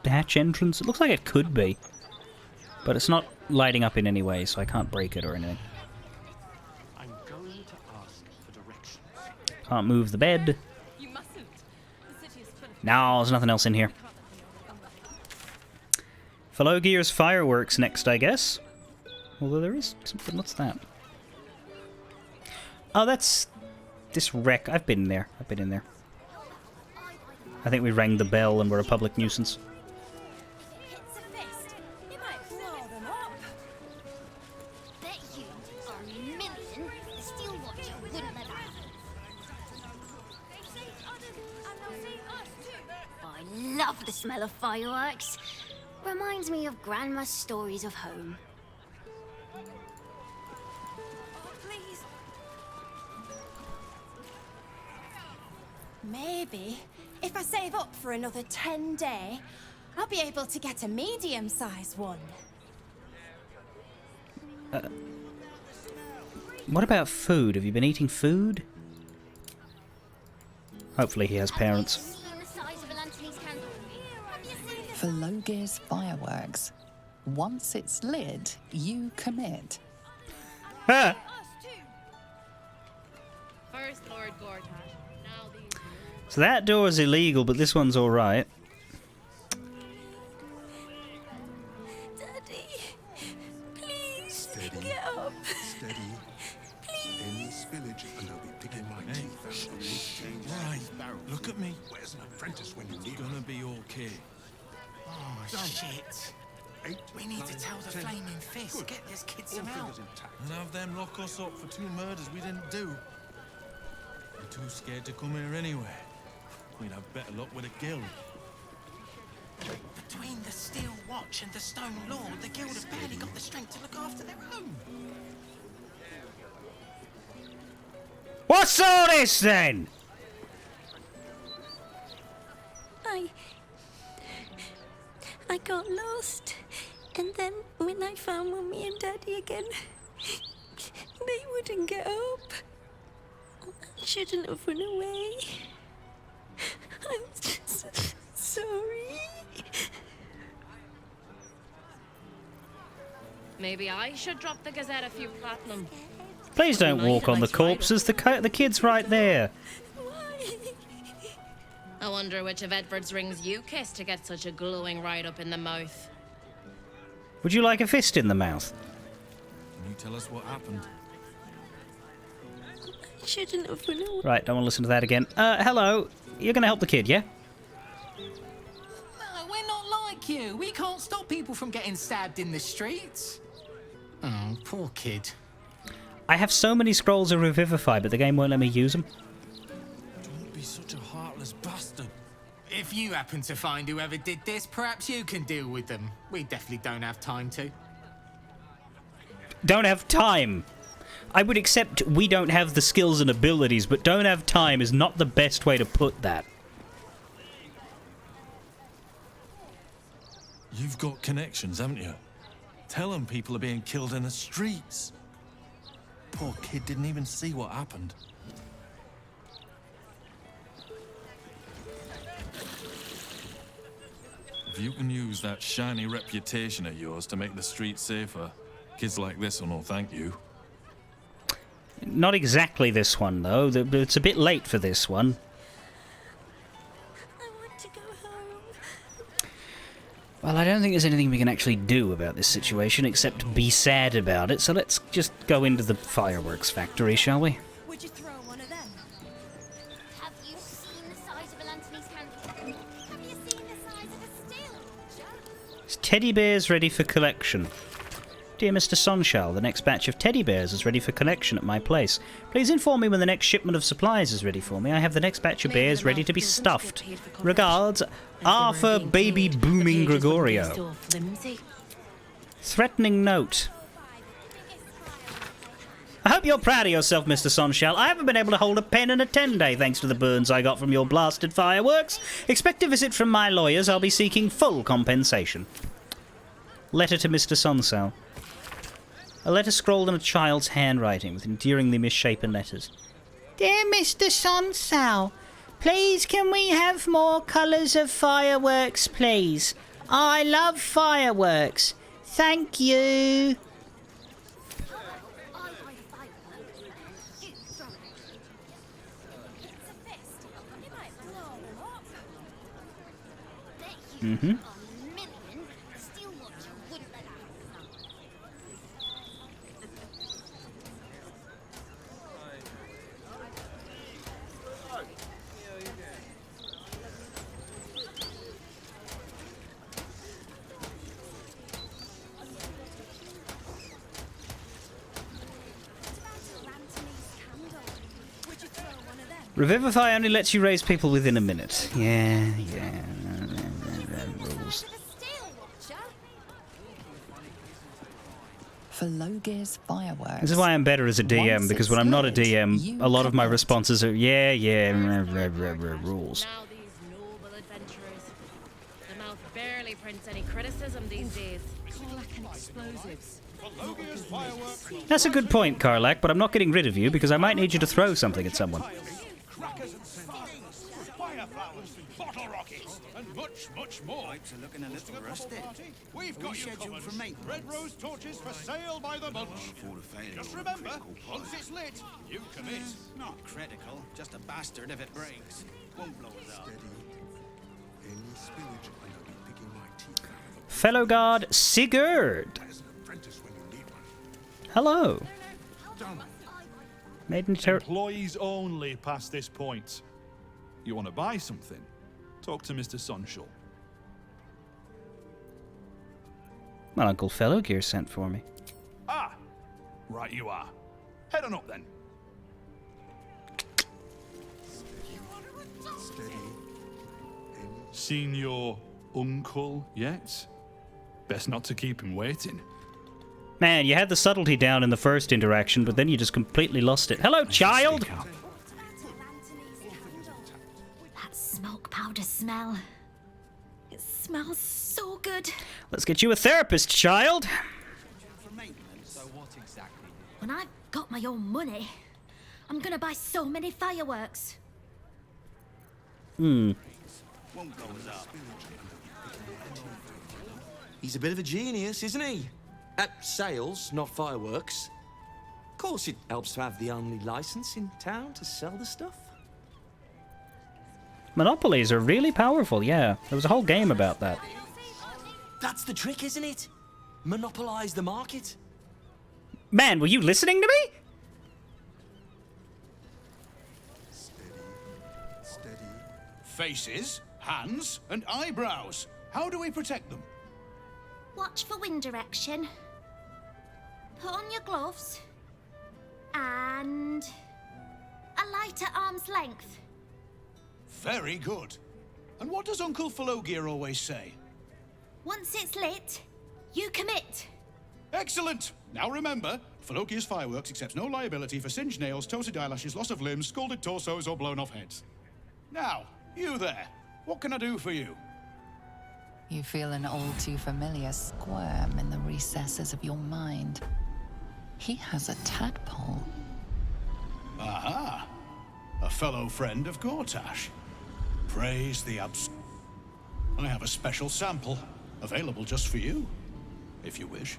hatch entrance. It looks like it could be. But it's not lighting up in any way, so I can't break it or anything. I'm going to ask for directions. Can't move the bed. You mustn't. The city is full of No, there's nothing else in here. Falogir's fireworks next, I guess. Although there is something. What's that? Oh, that's this wreck. I've been there. I've been in there. I think we rang the bell and we're a public nuisance. Bet you are a million the Steel Watcher wouldn't let that happen. I love the smell of fireworks. Reminds me of Grandma's stories of home. Maybe if I save up for another 10 days, I'll be able to get a medium-sized one. What about food? Have you been eating food? Hopefully he has parents. For Logir's fireworks, once it's lit, you commit. Ha! First Lord Gortash, now these. So that door is illegal, but this one's alright. Daddy, please Steady. get up. Steady. In this village, and I'll be picking my teeth out of this change. Right, look at me. Where's an apprentice when you It's need gonna be okay. Oh, shit. We need to tell the Flaming Fist. Get this kid some help. And have them lock us up for 2 murders we didn't do. We're too scared to come here anyway. We'd have better luck with a guild. Between the Steel Watch and the Stone Lord, the guild have barely got the strength to look after their own. What's all this then? I got lost, and then when I found Mummy and Daddy again, they wouldn't get up. I shouldn't have run away. I'm just sorry. Maybe I should drop the Gazette a few platinum. Please don't walk on the corpses. The kid's right there. I wonder which of Edward's rings you kissed to get such a glowing right up in the mouth. Would you like a fist in the mouth? Can you tell us what happened? I shouldn't have run away. Right, don't want to listen to that again. Hello. You're going to help the kid, yeah? No, we're not like you. We can't stop people from getting stabbed in the streets. Oh, poor kid. I have so many scrolls of Revivify, but the game won't let me use them. Don't be such a heartless bastard. If you happen to find whoever did this, perhaps you can deal with them. We definitely don't have time to. Don't have time. I would accept we don't have the skills and abilities, but don't have time is not the best way to put that. You've got connections, haven't you? Tell them people are being killed in the streets. Poor kid didn't even see what happened. If you can use that shiny reputation of yours to make the streets safer, kids like this will not thank you. Not exactly this one, though. It's a bit late for this one. I want to go home. Well, I don't think there's anything we can actually do about this situation except be sad about it, so let's just go into the fireworks factory, shall we? Would you throw one of them? Have you seen the size of Elantony's candle? Have you seen the size of a Steel Watcher? Is teddy bears ready for collection? Dear Mr. Sonshal, the next batch of teddy bears is ready for collection at my place. Please inform me when the next shipment of supplies is ready for me. I have the next batch of bears ready to be stuffed. Regards, Arthur Baby Booming Gregorio. Threatening note. I hope you're proud of yourself, Mr. Sonshal. I haven't been able to hold a pen in a 10-day thanks to the burns I got from your blasted fireworks. Expect a visit from my lawyers. I'll be seeking full compensation. Letter to Mr. Sonsal. A letter scrawled in a child's handwriting with endearingly misshapen letters. Dear Mr. Sonsal, please can we have more colours of fireworks, please? I love fireworks. Thank you. Bet you Mm-hmm. are a million the Steel Watcher Revivify only lets you raise people within a minute. Yeah. Rules. For Logir's fireworks. This is why I'm better as a DM, because when I'm not a DM, a lot of my responses are, rules. Now these noble adventurers. The mouth barely prints any criticism these days. Karlach and explosives. That's a good point, Karlach, but I'm not getting rid of you, because I might need you to throw something at someone. Crackers and sparklers, fire flowers, bottle rockets, and much more. Pipes are looking a little rusted. We've got you covered. for maintenance. Red rose torches for sale by the bunch. Just remember, once it's lit, you commit. Not critical, just a bastard if it breaks. Won't blow us up. Fellow guard Sigurd. Hello. Employees only past this point. You want to buy something? Talk to Mr. Sunshall. My Uncle Fellowgear sent for me. Ah, right you are. Head on up then. Seen your uncle yet? Best not to keep him waiting. Man, you had the subtlety down in the first interaction, but then you just completely lost it. Hello, child! That smoke powder smell. It smells so good. Let's get you a therapist, child. When I've got my own money, I'm gonna buy so many fireworks. Won't blow us up. He's a bit of a genius, isn't he? At sales, not fireworks. Of course, it helps to have the only license in town to sell the stuff. Monopolies are really powerful, yeah. There was a whole game about that. That's the trick, isn't it? Monopolize the market. Man, were you listening to me? Faces, hands, and eyebrows. How do we protect them? Watch for wind direction. Put on your gloves. And a light at arm's length. Very good. And what does Uncle Fellowgear always say? Once it's lit, you commit. Excellent! Now remember, Fellowgear's Fireworks accepts no liability for singed nails, toasted eyelashes, loss of limbs, scalded torsos, or blown off heads. Now, you there. What can I do for you? You feel an all too familiar squirm in the recesses of your mind. He has a tadpole. Aha! A fellow friend of Gortash. Praise the abs... I have a special sample, available just for you, if you wish.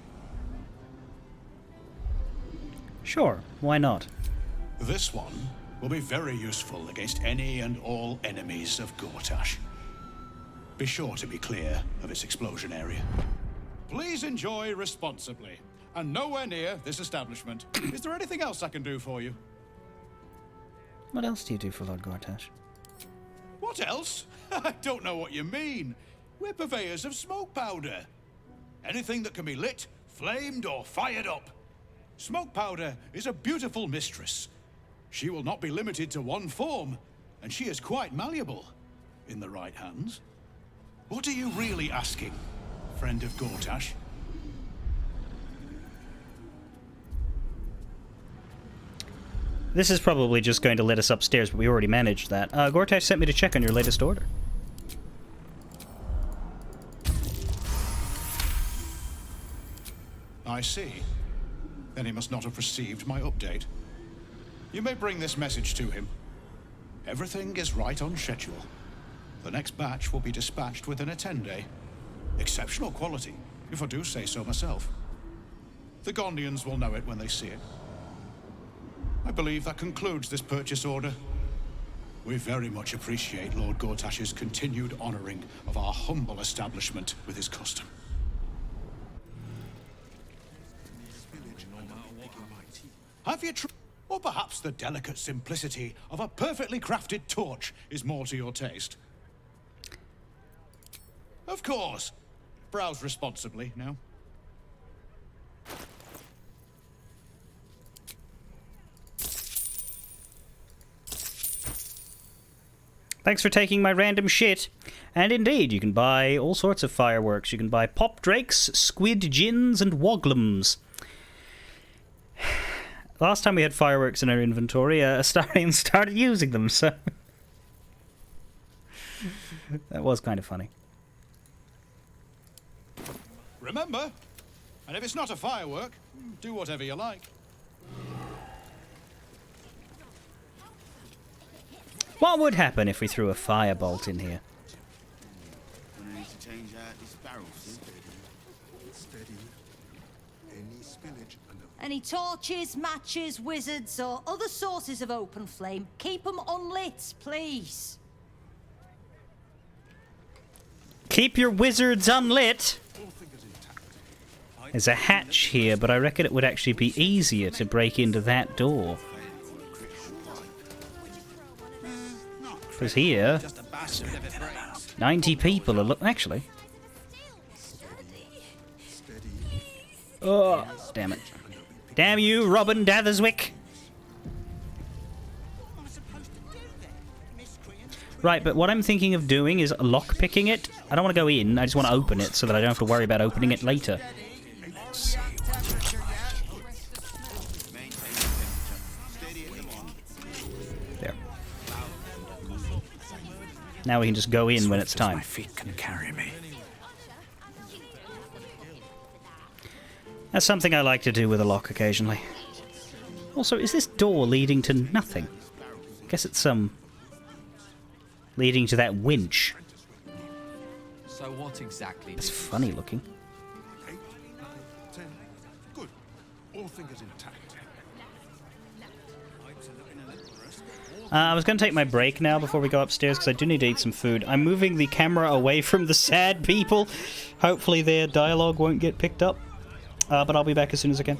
Sure, why not? This one will be very useful against any and all enemies of Gortash. Be sure to be clear of its explosion area. Please enjoy responsibly, and nowhere near this establishment. Is there anything else I can do for you? What else do you do for Lord Gortash? What else? I don't know what you mean. We're purveyors of smoke powder. Anything that can be lit, flamed, or fired up. Smoke powder is a beautiful mistress. She will not be limited to one form, and she is quite malleable in the right hands. What are you really asking, friend of Gortash? This is probably just going to let us upstairs, but we already managed that. Gortash sent me to check on your latest order. I see. Then he must not have received my update. You may bring this message to him. Everything is right on schedule. The next batch will be dispatched within a 10-day. Exceptional quality, if I do say so myself. The Gondians will know it when they see it. I believe that concludes this purchase order. We very much appreciate Lord Gortash's continued honoring of our humble establishment with his custom. Have you tried? Or perhaps the delicate simplicity of a perfectly crafted torch is more to your taste. Of course. Browse responsibly now. Thanks for taking my random shit. And indeed, you can buy all sorts of fireworks. You can buy pop drakes, squid gins, and woglums. Last time we had fireworks in our inventory, Astarion started using them, so... that was kind of funny. Remember, and if it's not a firework, do whatever you like. What would happen if we threw a firebolt in here? We need to change out this barrel, see? Steady. Any spillage and Any torches, matches, wizards, or other sources of open flame, keep them unlit, please. Keep your wizards unlit! There's a hatch here, but I reckon it would actually be easier to break into that door. Because here, 90 people are actually. Oh, damn it. Damn you, Robin Datherswick! Right, but what I'm thinking of doing is lockpicking it. I don't want to go in, I just want to open it so that I don't have to worry about opening it later. There. Now we can just go in when it's time. My feet can carry me. That's something I like to do with a lock occasionally. Also, is this door leading to nothing? I guess it's leading to that winch. So what exactly? It's funny looking. 8, 9, 10. Good. All fingers intact. I was going to take my break now before we go upstairs because I do need to eat some food. I'm moving the camera away from the sad people. Hopefully their dialogue won't get picked up. But I'll be back as soon as I can.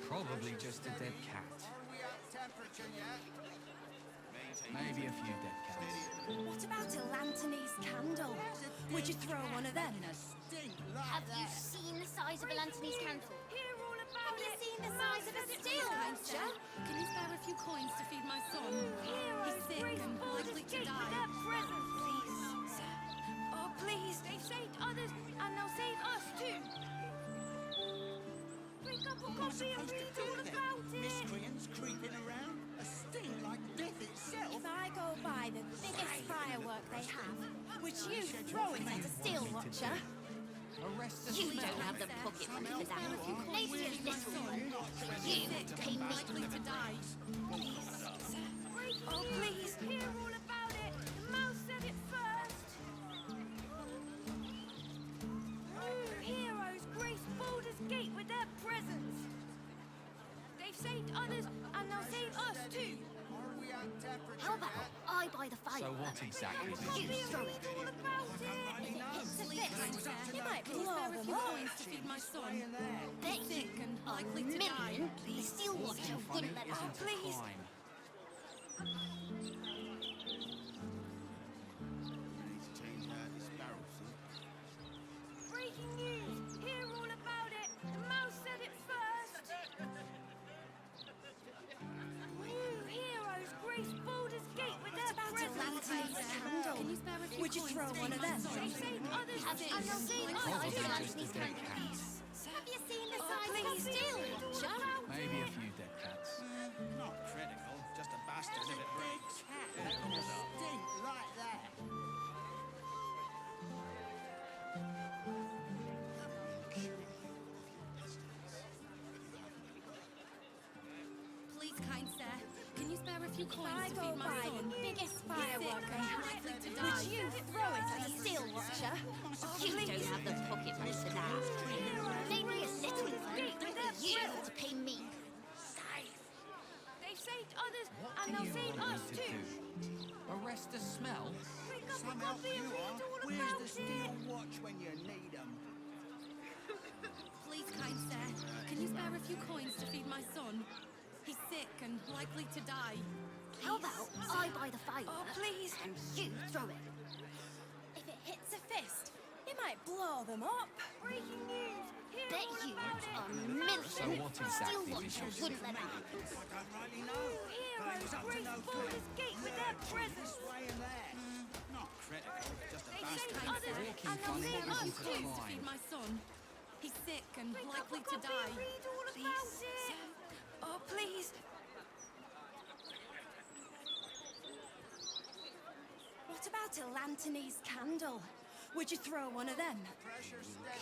Probably just a dead cat. Maybe a few dead cats. What about a Lanthony's candle? Would you throw one of them? Have you seen the size of a Lanthony's candle? Have you seen the size of a steel watcher? Can you spare a few coins to feed my son? He's sick and likely to die. Oh, please, they've saved others, and they'll save us too. Pick up a copy and read all about it. Miscreants creeping around, a sting like death itself. If I go by the biggest firework they have, which you throw it at a steel watcher, You don't have the pocket money for that. Maybe a little one. You pay me to die. oh please, hear all about it. The mouse said it first. New heroes grace Baldur's Gate with their presence. They've saved others, and they'll save us too. How about I buy the firework? So what exactly You throw it. If it hits the fist, you might blow them up. To feed my son. Bet you a million the steel watcher wouldn't let us. Please. Breaking news! Hear all about it! The mouse said it first! New heroes grace Baldur's Gate with their presence. Can you spare a few Would you coins throw to one feed of my them? son? They saved others, and they'll save us. Probably just a Lanthony's dead candle. cat. Have you seen the size of a steel watcher? Maybe a few dead cats. Not critical, just a bastard if it breaks. Stink like that. Please, kind sir, can you spare a few coins I to go feed my by son? the biggest firework they have, Likely to die. would you throw it at a steel watcher? You don't have the pocket money for that. Maybe a little one. You to pay me. They've saved others, and they'll save us too. Arrest the smell? Pick up Some a help copy and you read are. all Where's about the it. steel watch when you need them? Please, kind sir, can you spare a few coins to feed my son? He's sick and likely to die. How about I buy the firework? Oh, please. And you throw it. If it hits a fist, it might blow them up. Breaking news. Bet you a million So what steel exactly did watcher you see? wouldn't let that happen. I don't rightly know. Heroes grace Baldur's Gate with their presence. This way and there. Not critical, just a They bastard. saved others, Walking and they'll funny save us isn't a too. To crime. feed my son. He's sick and Pick likely up a to copy die. and read all about it. Oh, please. What about a Lanthony's candle? Would you throw one of them?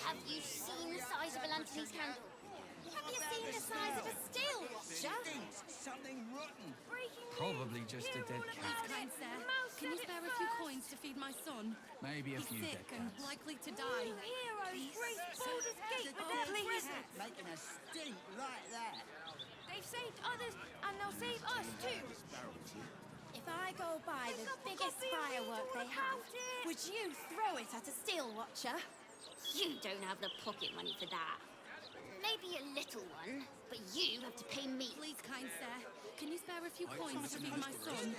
Have you seen the size of a Lanthony's candle? Have you seen the size of a steel watcher? Something rotten. Probably just a dead cat. Kind sir, can you spare a few coins to feed my son? Maybe a He's few sick dead and cats. likely to die. Heroes grace Baldur's Gate with their presence. Making a stink like that. They've saved others, and they'll save us too. If I go buy the biggest firework they have, would you throw it at a steel watcher? You don't have the pocket money for that. Maybe a little one, but you have to pay me. Please, kind sir, can you spare a few coins to feed my son?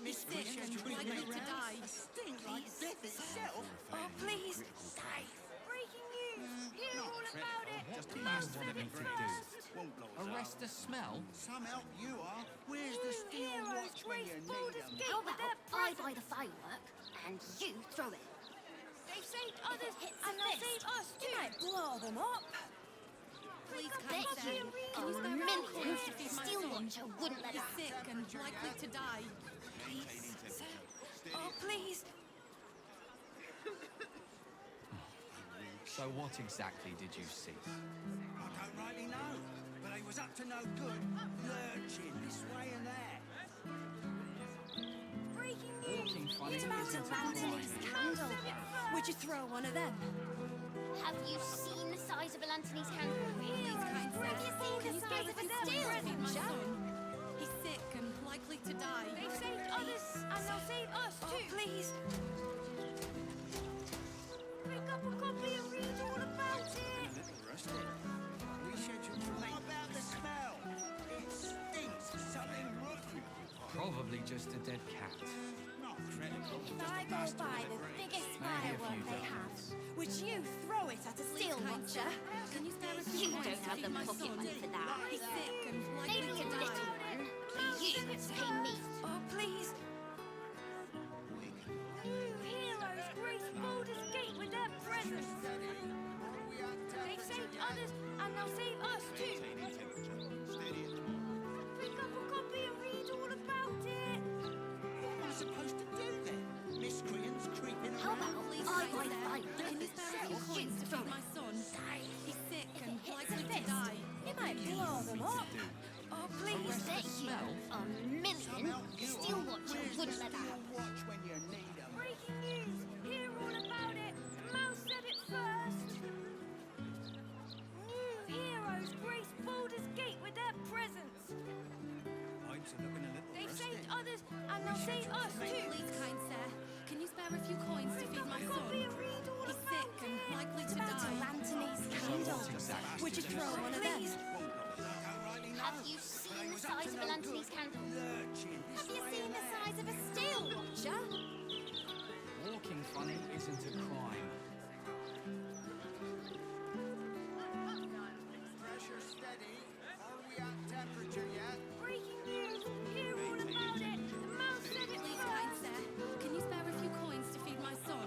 He's sick and likely to die. A stink like death itself. Oh, please. Breaking news. Hear all about it. Just a Mouse bastard said if it it first. breaks. Won't blow us Arrest out. the smell? Some help you are. Where's the steel Heroes watch when grace you need Baldur's them? Gate How with their about I presence. buy the firework and you throw it? They've saved others, and they'll save us too. It might blow them up. Please, Bet kind sir, you can you a spare a few million coins to feed my steel son? watcher wouldn't let He's that sick happen. and likely to die. Oh, please. So what exactly did you see? I don't rightly know, but I was up to no good, lurching this way and there. Breaking Walking news. funny What about a isn't a Lanthony's crime. candle? Would you throw one of them? Have you seen the size of a Lanthony's candle? Please, kind sir, Have you seen can the you size spare of a a few steel coins to feed my watcher? son? He's sick and likely to die. They've saved others, and they'll save us too. Oh, please. Pick up a copy and read all about it. We scheduled for late. What about the smell? It stinks. Something rotten. Probably just a dead cat. Not critical, If just I a go bastard buy if the it breaks. biggest Maybe a few firework they dead have, cats. would you throw it at a steel Kind watcher? sir, can you spare a few You coins don't to have feed the my pocket son? money for that. He's sick and likely Maybe a to little die. one, but you have to pay me. Oh, please. New heroes grace Baldur's Gate with their presence. They've saved others, and they'll save us too. Pick up a copy and read all about it. What am I supposed to do then? Miscreants creeping How around. about Please, I kind buy the sir, firework can you spare a few and coins to you throw feed it? my son? He's sick and Hits a likely to fist. die. It might blow them up. Oh, please. Bet you a million steel watcher wouldn't let that happen. Watch when you need them. Breaking news. Hear all about it. Mouse said it first. New heroes grace Baldur's Gate with their presence. Pipes are looking a little They've rusty. saved others, and they'll save us too. Please, kind sir, can you spare a few coins to feed my Copy son? and read all He's about sick and it. likely What to about a die. Lanthony's So candle? what exactly Would you did you throw see? one of them? Have you seen the size of a Lanthony's candle? Have you seen the size of a steel watcher? Walking funny isn't a crime. Pressure steady. Are we at temperature yet? Breaking news. Hear all about it. The mouse said it Please, kind first. sir, can you spare a few coins to feed my son?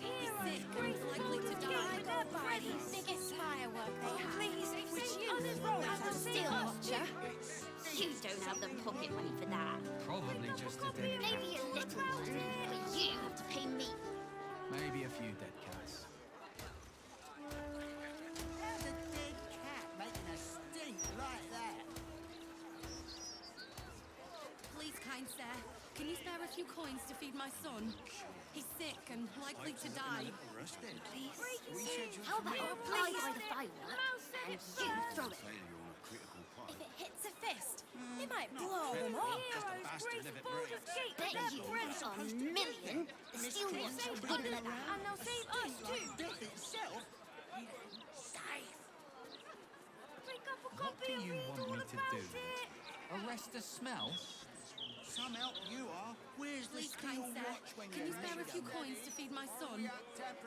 He's sick and likely to die. Go buy the biggest firework they have. Please, would you throw it at a steel watcher? You don't have the pocket money for that. Probably just a dead Maybe a cat. little one, but you have to pay me. Maybe a few dead cats. How's a dead cat making a stink like that? Please, kind sir, can you spare a few coins to feed my son? He's sick and likely to die. Rusty. Please. How about I buy the firework and you throw it? If it hits a fist, it might blow them up. Just a bastard if it breaks. Gate Bet with you their presence. a million steel watcher wouldn't let that happen. And they'll save us too. Death itself. Safe. Pick up a What copy do and you read want all me about to do? it. Arrest the smell? Some help you are. Where's the Please, steel kind sir, watch when can you need spare a few them? coins to feed my son?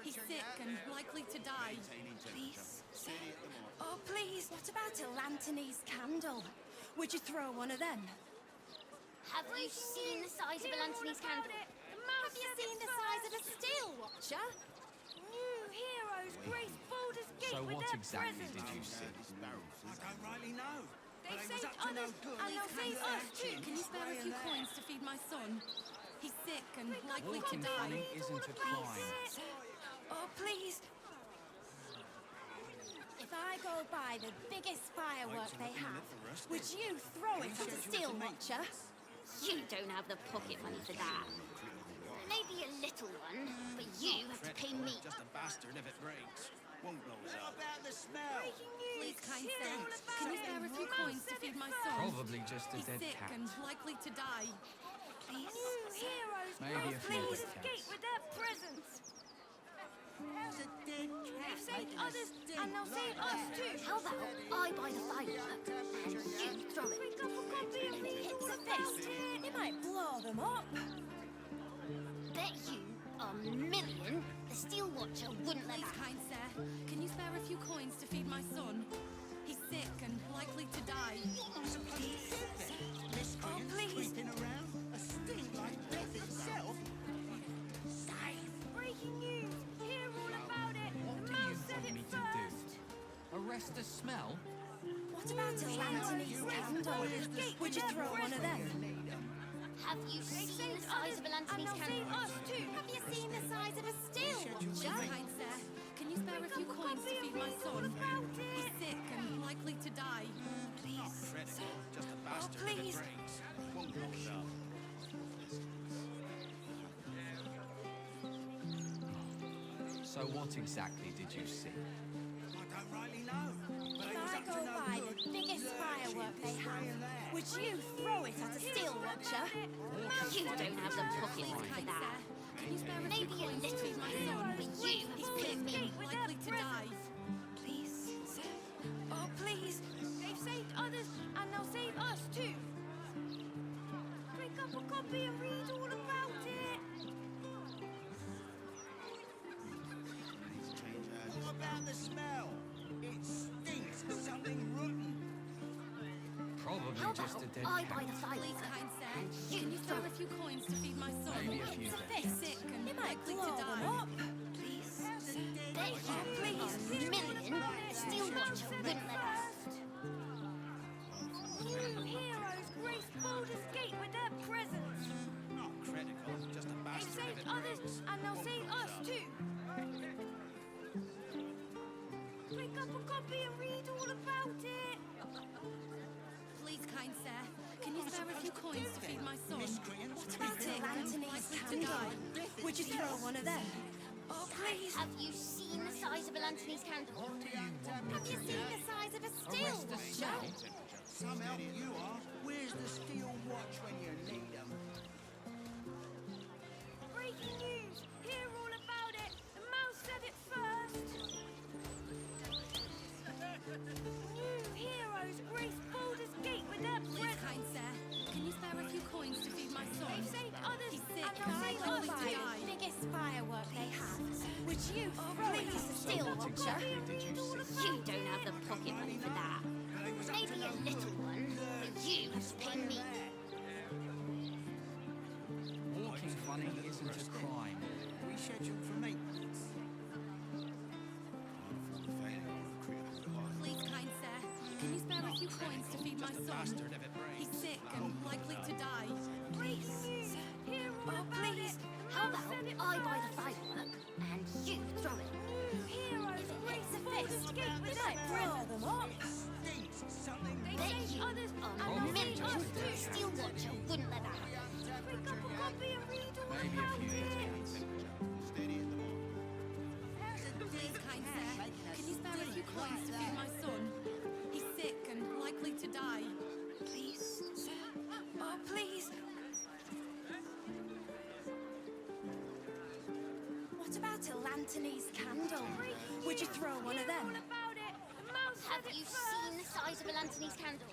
He's sick and likely to die. Please, sir. Oh, please, what about a Lanthony's candle? Would you throw one of them? Have you seen the size of a Lanthony's candle? Have you seen the size of a steel watcher? New heroes grace Baldur's Gate So with what their exactly presence. did you see? I don't rightly know. They've But they was saved up to no others, good. and they'll save us too. Can you spare a few coins to feed my son? He's sick and likely to Walking funny die. isn't a crime. Oh, please. If I go by the biggest firework they have, would you throw it at a steel watcher? You don't have the pocket money for that. Maybe a little one, but you have to pay me. Just a bastard if it breaks. Won't blow us up. about the smell? Please, kind sir, can you spare a few coins to feed my son? Probably just a He's dead sick cat. and likely to die. Please. Oh, New heroes Maybe a few Baldur's dead Gate cats. with their presence. There's a dead cat. They've saved making a others, stink and they'll save like us that. too. How about I buy the firework and you throw it? If it hits a fist, it might blow them up. Bet you $1,000,000 the steel watcher wouldn't let Please, that. kind sir, can you spare a few coins to feed my son? He's sick and likely to die. Miscreants creeping around. A stink like death itself. Breaking news! Hear all about it! What The do you mouse said want it me to first! do? Arrest the smell? What about a Lanthony's candle? Would you throw one of them? Have you seen the size of a Lanthony's And they'll candle? save us too! Have you seen the size of a steel Please, watcher? kind sir, can you spare a few coins to feed my son? He's sick and likely to die. Please. Critical. Just a bastard please. if it breaks. Won't blow us up. So what exactly did you see? I don't rightly know. But If they was I up to go no by good. the biggest firework they have, would you throw it at a steel watcher? You don't have the pocket money for Kind that. sir, can you spare a few Maybe a coins to feed little my one, son? but you have to pay me. Likely to die. Please, sir. Oh, please. They've saved others, and they'll save us too. Pick up a copy and read all about it. What about the smell? It stinks. Something rotten. Probably How just a about dead I cat. buy the Please, firework kind sir, and can you you spare throw a it? few coins to feed my son? Maybe a few He's dead sick and It might likely blow to them die. up. Please. Bet you $1,000,000 the steel watcher wouldn't let us. New heroes grace Baldur's Gate with their presence. Not critical. Just a They've bastard if saved it others, breaks. and they'll Won't save blow us up. too. Pick up a copy and read all about it. Please, kind sir, can you spare a few coins to feed my son? Miscreants What about creeping a around. Lanthony's likely to die. candle? Would you throw one of them? Oh, please. Have you seen the size of a Lanthony's candle? Have you seen the size of a steel Arrest the smell? watcher? Some help you are. Where's the steel watch when you need them? Breaking news! Hear all about it! The mouse said it first! New heroes grace Baldur's Gate with their Please, presence! kind sir, can you spare a few coins to feed my son? They've saved others, He's sick and they'll save likely us to too. die. Biggest firework they have. Would you throw it at a steel what watcher? exactly did you see? You don't have the pocket money for that. Maybe a little one, but you have to pay me. Walking funny isn't a crime. We scheduled for maintenance. Please, kind sir, can you spare a few coins to feed my son? Bastard if it breaks. He's sick and likely to die. Please, hear all about Please, it. how about I buy the firework and you throw it? New heroes grace Baldur's Gate with their presence. Them up. Stinks. Something They Bet saved you others, and they'll save us $1,000,000 the too. steel watcher wouldn't let that happen. Pick up a copy and read all Maybe a about few dead it. cats. Please, kind sir, can you spare a few coins to feed my son? He's sick and likely to die. Please, sir. Oh, please. What about a Lanthony's candle? Would you throw one of them? Have you seen the size of a Lanthony's candle?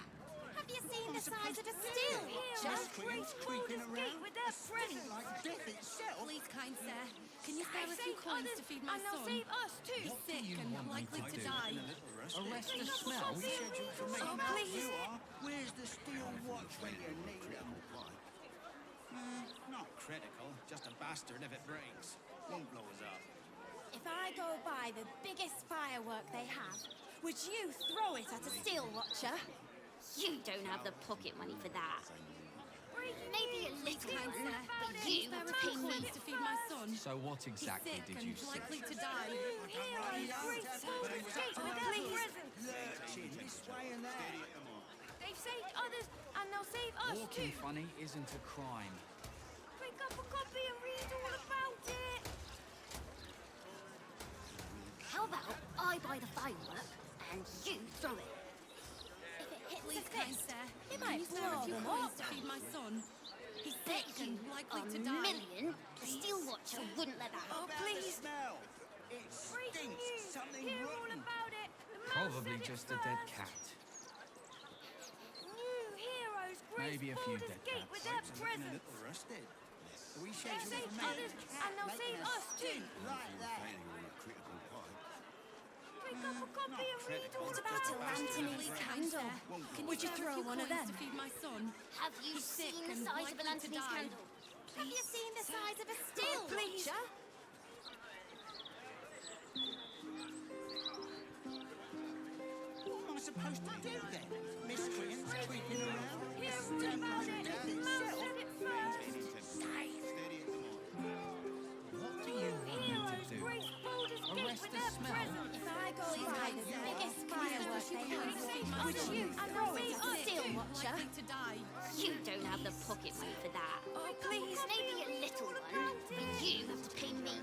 Have you seen the size of a still? Just creeping around. with their presents. Like death itself. Please, kind sir, can you spare a few coins to feed my and they'll son? save us too. He's sick and likely to die. Arrest the smell. We scheduled for me. Oh, please. You are. Where's the steel watch when you need them? Not critical, just a bastard if it breaks. Won't blow us up. If I go buy the biggest firework they have, would you throw it at a steel watcher? You don't have the pocket money for that. Maybe a little Kind one, sir, but can you you spare have a to few pay coins me. to feed my son? So what exactly He's sick did you and see? likely to die. Lurching this way and that. They've saved others, and they'll save us Walking too. funny isn't a crime. Pick up a copy and read all about it. How about I buy the firework and you throw it? If it hits Please, the kind fist, sir, it can might you spare a blow few them coins up. to feed my son? He's Bet sick you and likely a to die. million the steel watcher wouldn't let that Oh, happen. please. Smell. It Breaking stinks. news. Something Hear all rotten. about it. The mouse Probably said it just a dead first. cat. New heroes grace Maybe a few Baldur's dead Gate cats. with their presents. Rusted. We They've scheduled saved for me. others, and they'll save us too. Like that. Pick up a copy and read all What about about a Anthony's Kind candle? sir, can Would you spare a throw few one of coins them? to feed my son? Have you He's sick seen the and size of an likely to Anthony's die. candle? Have you seen the size of a steel please. watcher? What am I supposed to do then? Miscreants creeping around? Hear all about it. The mouse said it first. What do you want me Heroes to do? grace Baldur's Gate Arrest with the their smell? presents. If I go Please, buy kind the sir, biggest can you spare a firework few they coins to feed have, my would son? you And throw they'll it save at a us steel too. watcher? Likely to die. You don't have the pocket money for that. Oh, please. Maybe a little one, but you have to pay me.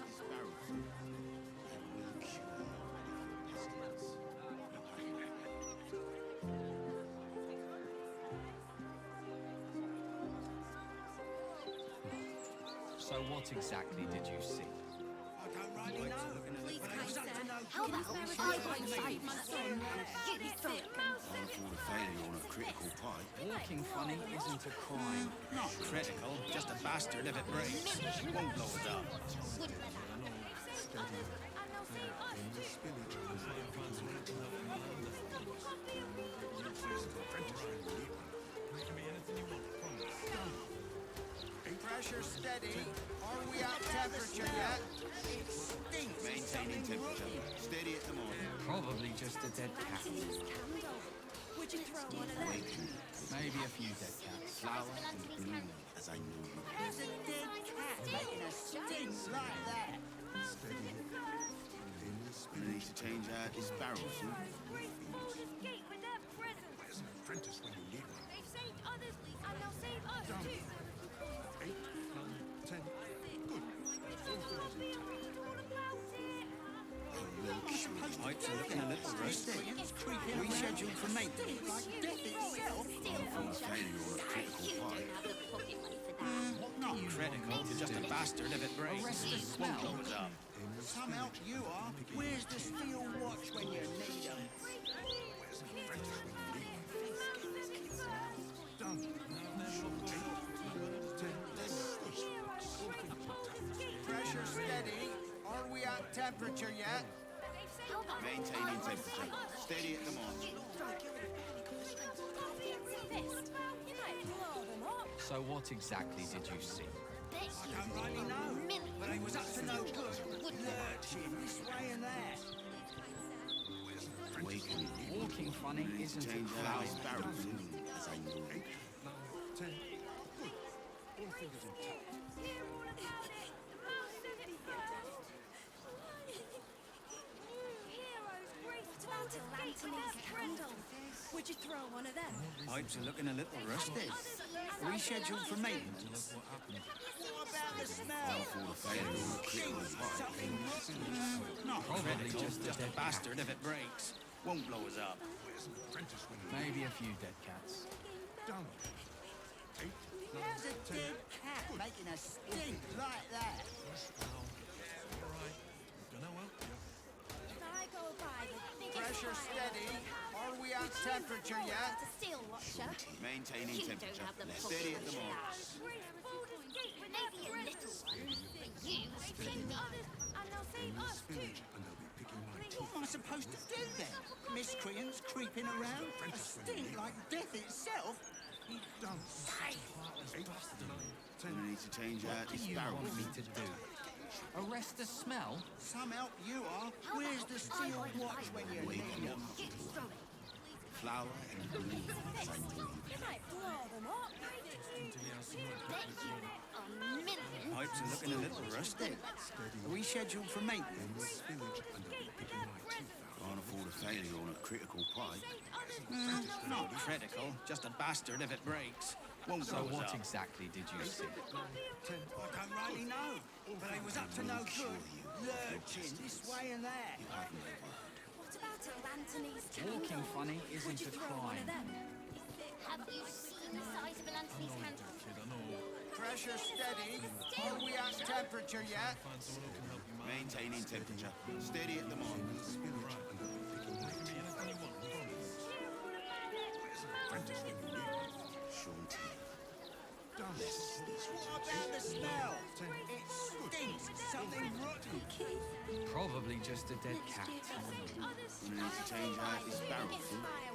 So what exactly did you see? I don't really know. Please, kind sir, How can you about spare a few I buy coins the to feed my firework son? and you throw it? failure on a critical pipe. Walking funny isn't a crime. Not critical, just a bastard if it breaks. Won't blow us up. Wouldn't let that happen. They've saved others, and they'll save us too. Pick up a copy and read all about it. Pressure steady. Are we at temperature yet? It stinks. Maintaining temperature. Steady at the moment. Probably just a dead cat. Would you throw one of them? Maybe a few dead cats. Flower and bloom as I know you. There's a dead cat making a stink like that. We need to change out this barrel soon. Grace Baldur's Gate with their presents. Where's an apprentice when you need one? They've saved others, and they'll save us too. 8, 9, 10. Good. Copy and read all about it. Pipes are looking a little rusty. We scheduled for maintenance. Like death itself. Full failure on a critical You don't pipe. have the pocket money for that. Not critical, just a bastard if it breaks. Arrest the Won't smell. blow us up. Some help you are. Where's the steel watch when you need them? Pressure steady. Are we at temperature yet? Maintaining temperature. Steady at the moment. So what exactly did you see? I don't really know. But it was up to no good. Lurching this way and that. Awakening. Walking funny isn't a Change out this crime. barrel soon as I know you. 10. Good. All fingers intact. Hear all about it. The mouse said it first. Heroes grace Baldur's Gate with their presents. Would you throw one of them? Pipes are looking a little rusty. We scheduled for maintenance. What about the smell? Full failure on a critical pipe. Something rotten. Not Probably critical, just a just a dead bastard if it breaks. Won't blow us up. Where's an apprentice when you need Maybe a few dead cats. Done. 8, 9, There's a 10. dead cat making a stink like that. If I go buy the biggest Pressure firework steady. they have, Are we at temperature yet? A steel watcher. Maintaining You temperature. don't have the Steady at the pocket moment. Maybe a little one, but you pay me. And they'll save us too. What am I supposed to do then? Miscreants creeping around? A stink like death itself? You don't say. We need to change out this barrel. What do you want me to do? Arrest the smell? Some help you are. Where's the steel watch when you need it? Flour and green. You might blow them up. Bet you a million. Pipes are looking a little rusty. Are we scheduled for maintenance? Can't afford a failure on a critical pipe. Not critical, just a bastard if it breaks. Won't So blow us what up. exactly did you see? I don't rightly know, but I was up to no good. Lurching this way and that. What about a Anthony's candle? Walking funny Would isn't you a throw one of crime. them? Have you seen the size of an Anthony's candle? Pressure steady. Are we at temperature yet? Maintaining temperature. Steady at the moment. What about the smell? It stinks. Something rotten. Probably just a dead cat. We need to change out this barrel.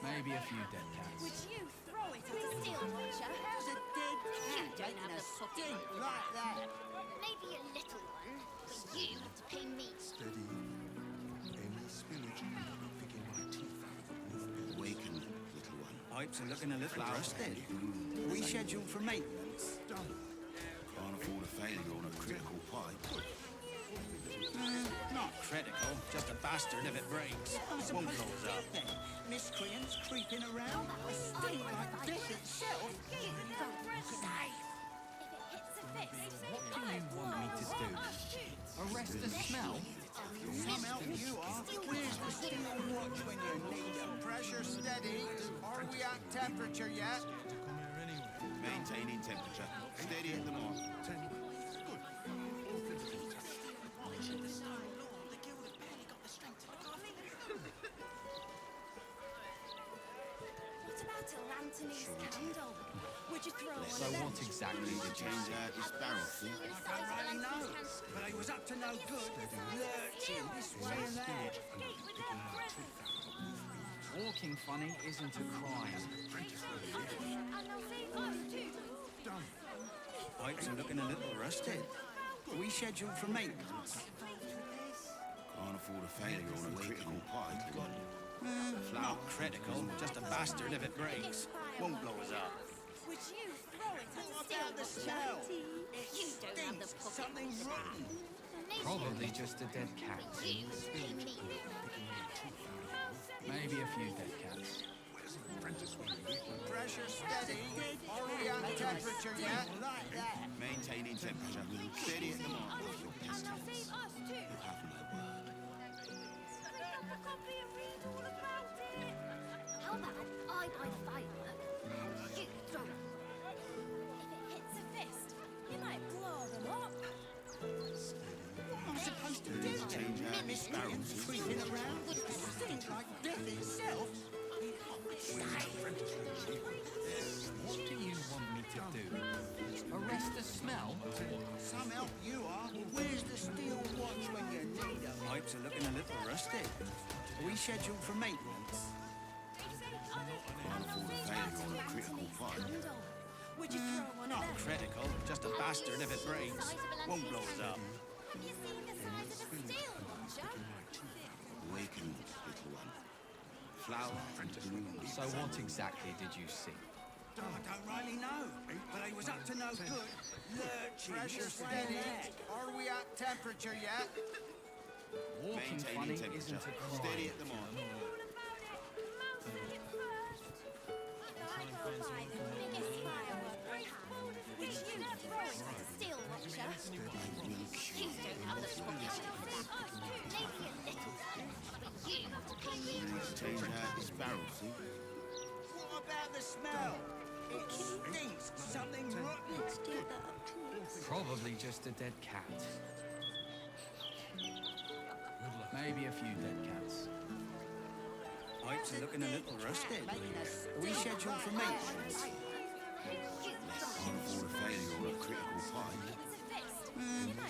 Maybe a few dead cats. Would you throw it at a steel watcher? There's a dead You cat don't making have a the pocket stink money. like that. Maybe a little one, but you have to pay me. Awaken, little one. Pipes are looking a little rusty. Are we scheduled for maintenance? Can't afford a failure on a critical pipe. Not critical, just a bastard if it breaks. Won't blow us up. Miscreants creeping around? A stink like death itself? You don't say. If it hits a fist, What do you want me to do? Arrest the smell? Some help you are. Where's the steel watch when you need it? Pressure steady. Are we at temperature yet? Maintaining temperature. Steady at the moment. What about a Anthony's candle? Would you throw one So of them? what exactly did you Change see? out this barrel. See? The size of an Anthony's candle. But I was up to no good. Lurching this way and that. Walking funny isn't a crime. And they'll save us too. Pipes are looking a little rusty. Are we scheduled for maintenance? Can't afford a failure on a critical pipe. Not critical, just a bastard if it breaks. Won't blow us up. Would you throw it at a What steel about the smell? watcher? You don't have the Stinks. pocket Something for that. rotten. Maybe Probably just a dead cat. you pay me. Maybe a few dead cats. Pressure steady. Are we at temperature yet? Like that. Maintaining temperature. Steady at the moment. And they'll save us too. You have no word. Pick up a copy and read all about it. How about I buy the firework and you throw it? If it hits a fist, you might blow them up. What am I supposed to do Change out then? this barrel. Miscreants See? creeping around? A stink like death itself? What do you want me to do? Arrest the smell? Some help you are. Where's the steel watch when you need it? Pipes are looking a little rusty. Are we scheduled for maintenance? Can't afford a failure on a critical pipe. Would you throw one of Not them? critical, just a bastard if it breaks. Won't blow us up. Have you seen the size of a steel watcher? Awaken, little one. Flour and green. So what exactly did you see? I don't rightly know, but I was up to no good. Lurching. Pressure steady. Are we at temperature yet? Walking funny Maintaining isn't a temperature. crime. Steady at the moment. I go buy the biggest firework they have. Would you throw it at a steel watcher? You don't have the pocket for that. Maybe a little one, but you have to pay We me. need to change out this barrel. See? What about the smell? It stinks. Something rotten. Let's do that. Probably just a dead cat. Maybe a few dead cats. Pipes are looking a little rusted. Are we scheduled for maintenance? For the failure of a critical pipe.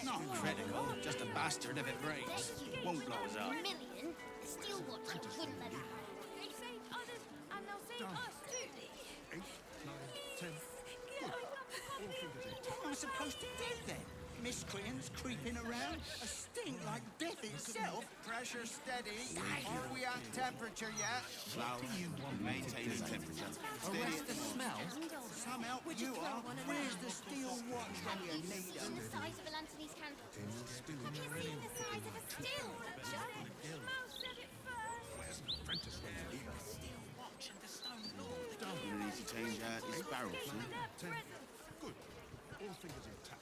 Not critical, just a bastard if it breaks. Won't blow us up. Million, still watching wouldn't let it. They saved others, and they'll save us too. 8, 9, 10. What am I supposed to do then? Miscreants creeping around? A stink like death itself? Pressure steady. Are we at temperature yet? Flour, maintaining temperature. Arrest the smell? Some help you are. Where's the steel watch when you need them? The size of a Anthony's candle. Have you seen the size of a steel watch? Mouse said it first. Steel watch and the stone lord. You need to change out his barrel soon. Good. All fingers intact.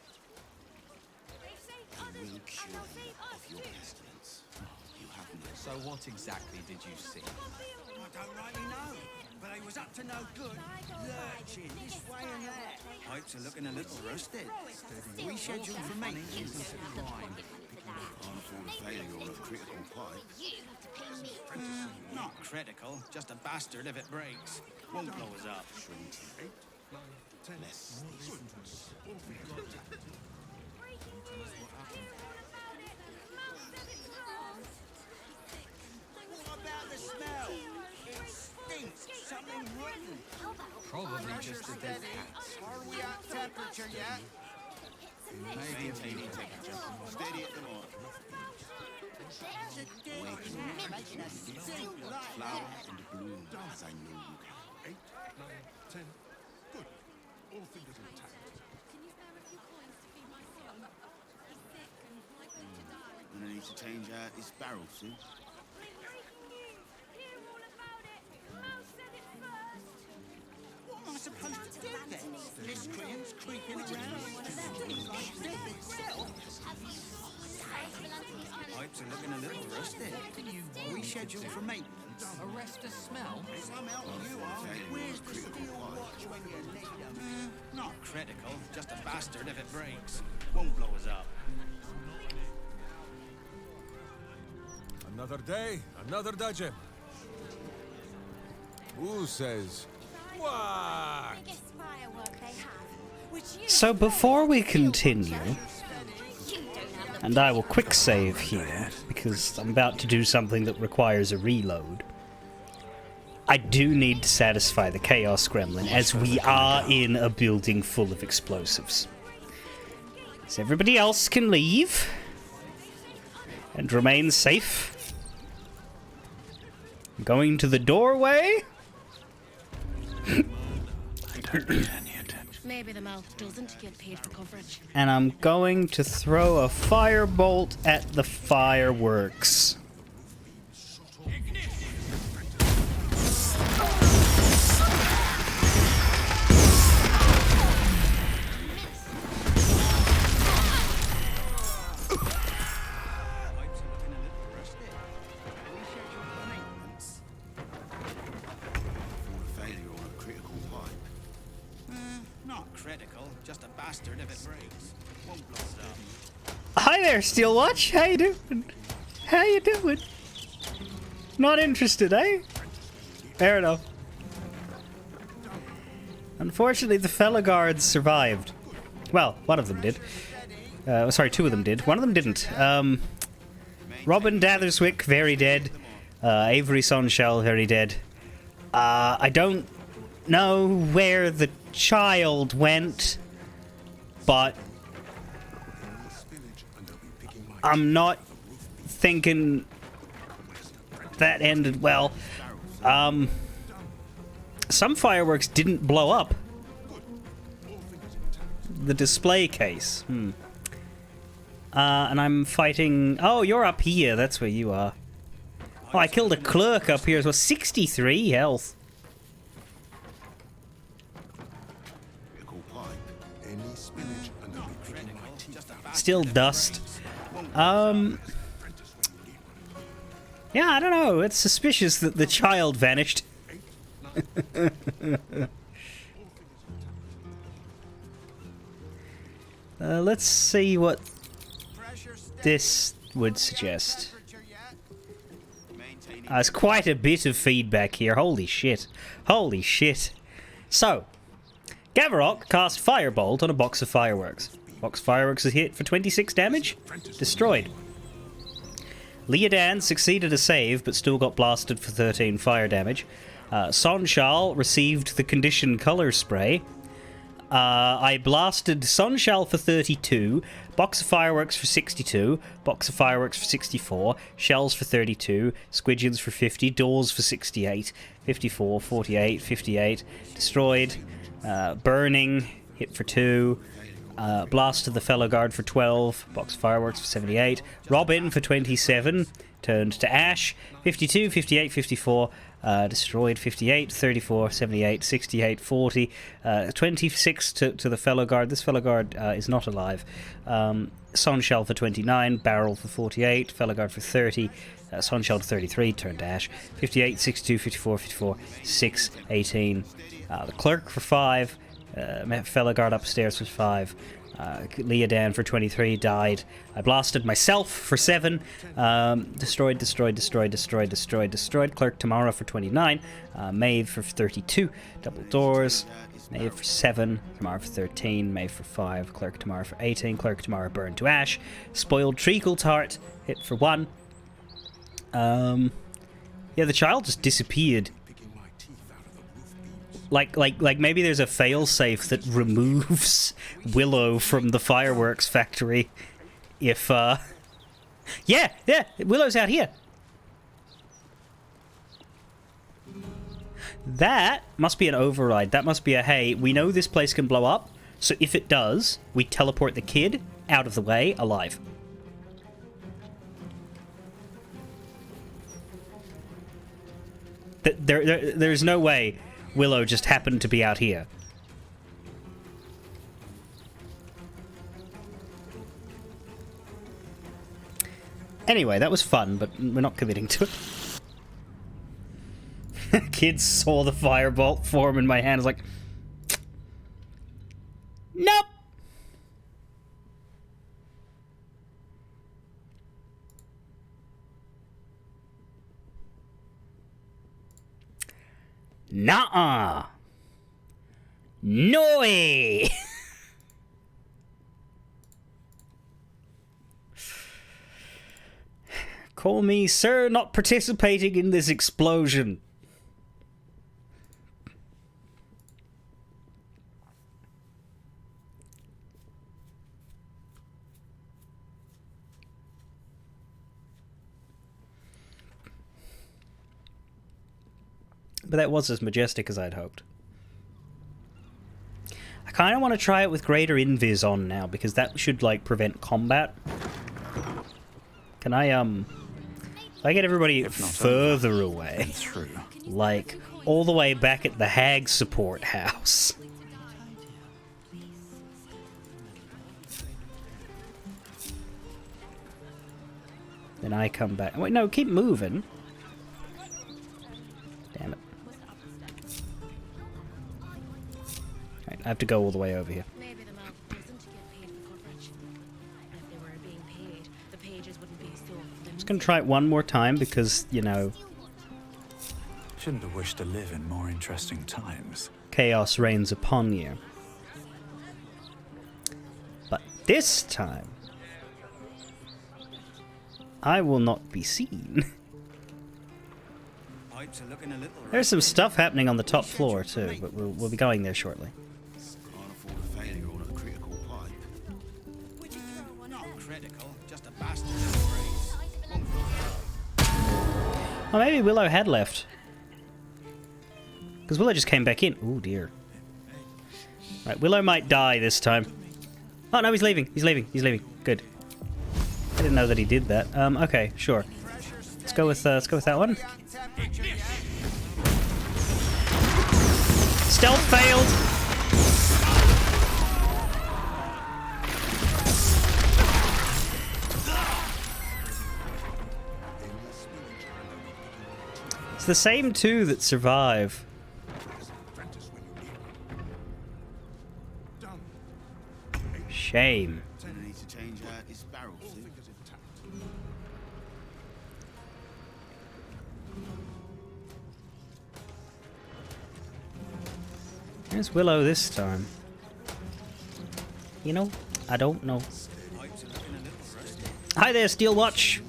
They saved I others, will and cure they'll you save us of your too. pestilence. You have no. So what exactly did you see? I don't rightly know, but I was up to no good. Lurching this way and that. Pipes are looking a little rusted. Are we scheduled for maintenance? On for the failure of a critical pipe. You have to pay me. Not critical, just a bastard if it breaks. Won't blow us up. Shrinking. 8, 9, 10. Less. Good. All fingers intact. Breaking news. Hear all about it. Mouse said it first. What about the smell? It stinks. Something rotten. Probably just a dead cat. Are we at temperature yet? Maintaining temperature. Steady at the mark. Making a stink like Flower and bloom as I know you can. 8, 9, 10. Good. All fingers intact. Can you spare a few coins to feed my son? He's sick and likely to die. Gonna need to change out his barrel soon. Breaking news. Hear all about it. Mouse said it first. What am I supposed to do then? Miscreants creeping around? Stink like death itself. Have you seen the size of a Anthony's candle? Pipes are looking a little rusted. Are we scheduled for maintenance? Arrest the smell? Some help you are. Where's the steel watch when you need them? Not critical, just a bastard if it breaks. Won't blow us up. Another day, another dungeon. Who says? What? Biggest firework they have. Which you So before we continue, you don't have the and I will quick save here, because I'm about to do something that requires a reload. I do need to satisfy the Chaos Gremlin, as we are in a building full of explosives. So everybody else can leave and remain safe. I'm going to the doorway. Maybe the mouth doesn't get paid for coverage. And I'm going to throw a firebolt at the fireworks. Failure on a critical pipe. Not critical, just a bastard if it breaks. Won't blow us up. Hi there, Steelwatch. How you doing? How you doing? Not interested, eh? Fair enough. Unfortunately, the fellow guards survived. Well, one of them did. Sorry, two of them did. One of them didn't. Robin Datherswick, very dead. Avery Sonshell, very dead. I don't know where the child went, but I'm not thinking that ended well. Some fireworks didn't blow up. The display case. And I'm fighting... Oh, you're up here. That's where you are. Oh, I killed a clerk up here as well. 63 health. Still dust. Yeah, I don't know. It's suspicious that the child vanished. Let's see what this would suggest. There's quite a bit of feedback here. Holy shit. Holy shit. So, Gavarok cast Firebolt on a box of fireworks. Box of fireworks is hit for 26 damage. Destroyed. Leodan succeeded a save, but still got blasted for 13 fire damage. Sonshal received the condition color spray. I blasted Sonshal for 32, box of fireworks for 62, box of fireworks for 64, shells for 32, squidgeons for 50, doors for 68, 54, 48, 58, destroyed, burning, hit for 2, blasted the fellow guard for 12, box of fireworks for 78, Robin for 27, turned to ash, 52, 58, 54, destroyed 58, 34, 78, 68, 40, 26 to the fellow guard. This fellow guard is not alive. Sonshell for 29, barrel for 48, fellow guard for 30, Sonshell to 33, turned to ash, 58, 62, 54, 54, 6, 18, the clerk for 5, fellow guard upstairs for 5, Leodan for 23, died. I blasted myself for 7. Destroyed. Clerk Tamara for 29. Maeve for 32. Double doors. Maeve for 7. Tamara for 13. Maeve for 5. Clerk Tamara for 18. Clerk Tamara burned to ash. Spoiled treacle tart. Hit for 1. Yeah, the child just disappeared. Like maybe there's a failsafe that removes Willow from the fireworks factory if, Yeah, Willow's out here. That must be an override. That must be a, hey, we know this place can blow up, so if it does, we teleport the kid out of the way, alive. There's no way Willow just happened to be out here. Anyway, that was fun, but we're not committing to it. Kids saw the firebolt form in my hand. I was like, nope. Nuh-uh. No way. Call me sir, not participating in this explosion. But that was as majestic as I'd hoped. I kind of want to try it with greater invis on now, because that should, like, prevent combat. Can I, if I get everybody further away, like, all the way back at the hag support house. Then I come back. Wait, no, keep moving. Damn it. Right, I have to go all the way over here. Maybe the mob doesn't get paid for coverage. If they were being paid, the pages wouldn't be so flimsy. Just gonna try it one more time because, you know... Shouldn't have wished to live in more interesting times. Chaos reigns upon you. But this time... I will not be seen. There's some stuff happening on the top floor too, but we'll be going there shortly. Can't afford a failure on a critical pipe. Not critical, just a bastard Oh, maybe Willow had left. Because Willow just came back in. Oh dear. Right, Willow might die this time. Oh no, he's leaving. He's leaving. He's leaving. Good. I didn't know that he did that. Okay, sure. Let's go with that one. Stealth failed. It's the same two that survive. Shame. Where's Willow this time? You know, I don't know. Hi there, Steel Watch.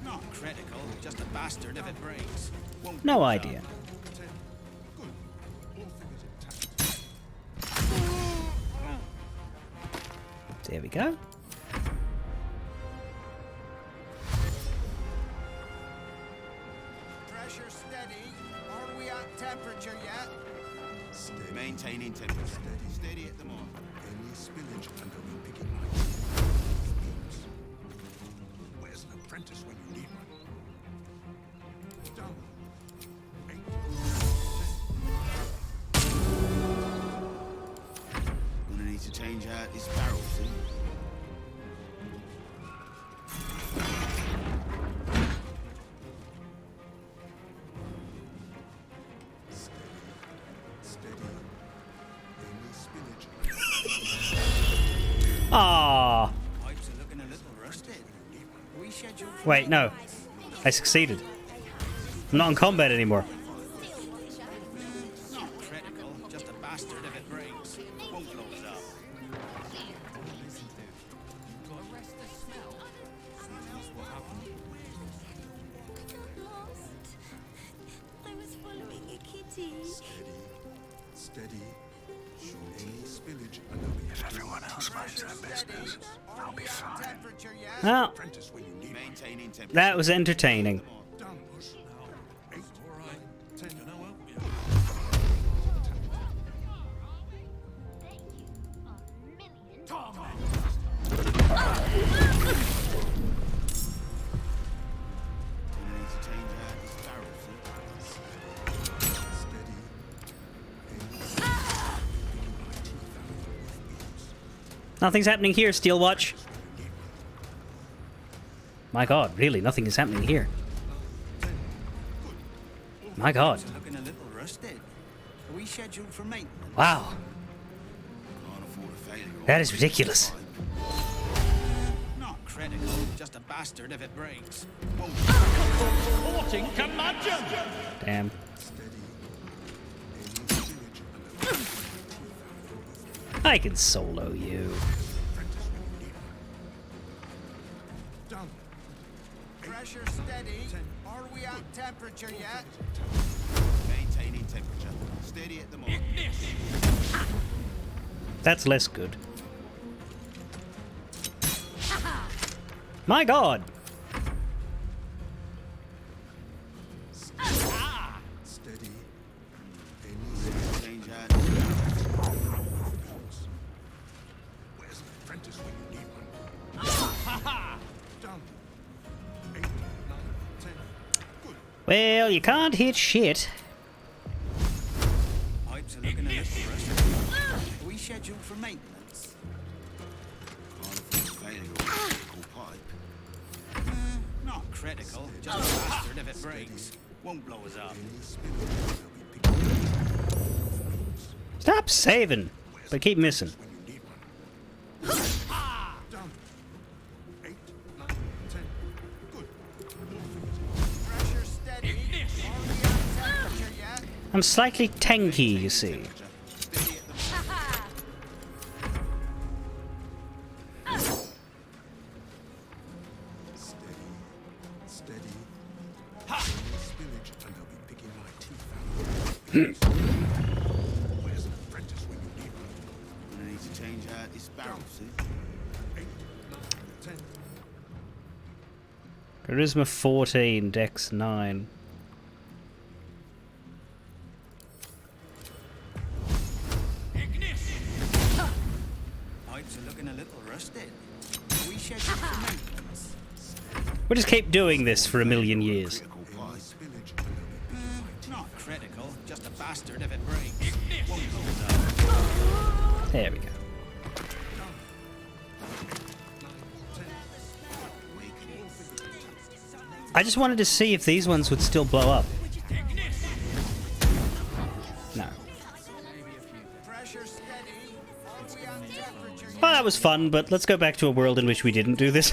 Not critical, just a bastard if it breaks. No idea. There we go. Pressure steady. Are we at temperature yet? Steady. Maintaining temperature. Steady at the mark. Any spillage and I'll be picking my Where's an apprentice when you need one? down. Gonna need to change out this barrel soon. Ah. Pipes are looking a little rusted. We scheduled for Wait, no. I succeeded. I'm not in combat anymore. not critical, just a bastard if it breaks. Won't blow us up. Arrest the smell. What happened? I was following a kitty. Steady. Show any spillage and I'll be If everyone else minds their business, I'll be fine. temperature yet? Well, Apprentice when you need maintaining temperature. that was entertaining. Down push now. 8, all right. 10, and I'll help you. Gonna need to change out this barrel soon. Nothing's happening here, Steel Watch. My god, really, nothing is happening here. My god. Pipes are looking a little rusted. Are we scheduled for maintenance? Wow. Can't afford a failure. That is ridiculous. Not critical, just a bastard if it breaks. Reporting curmudgeon! Damn. I can solo you. Down. Pressure steady. Are we at temperature yet? Maintaining temperature. Steady at the mark. That's less good. My god. Steady. Change out this barrel. Where's an apprentice when you need one? Down. 8, 9, 10. Good. Well, you can't hit shit. Pipes are looking a little rusted. Are we scheduled for maintenance? Can't afford a failure or a critical pipe. Not critical, just a bastard if it breaks. Won't blow us up. Stop saving, but keep missing. Down. 8, 9, 10. Good. Pressure steady. Are we at temperature yet? I'm slightly tanky, you see. Steady. Spillage, and I'll be picking my teeth out. Where's an apprentice when you need one? Gonna need to change out this barrel soon. 8, 9, 10. Charisma 14, Dex 9. Pipes are looking a little rusted. Are we scheduled for maintenance? We'll just keep doing this for a million years. Not critical, just a bastard if it breaks. Won't blow us up. There we go. I just wanted to see if these ones would still blow up. No. Well, that was fun, but let's go back to a world in which we didn't do this.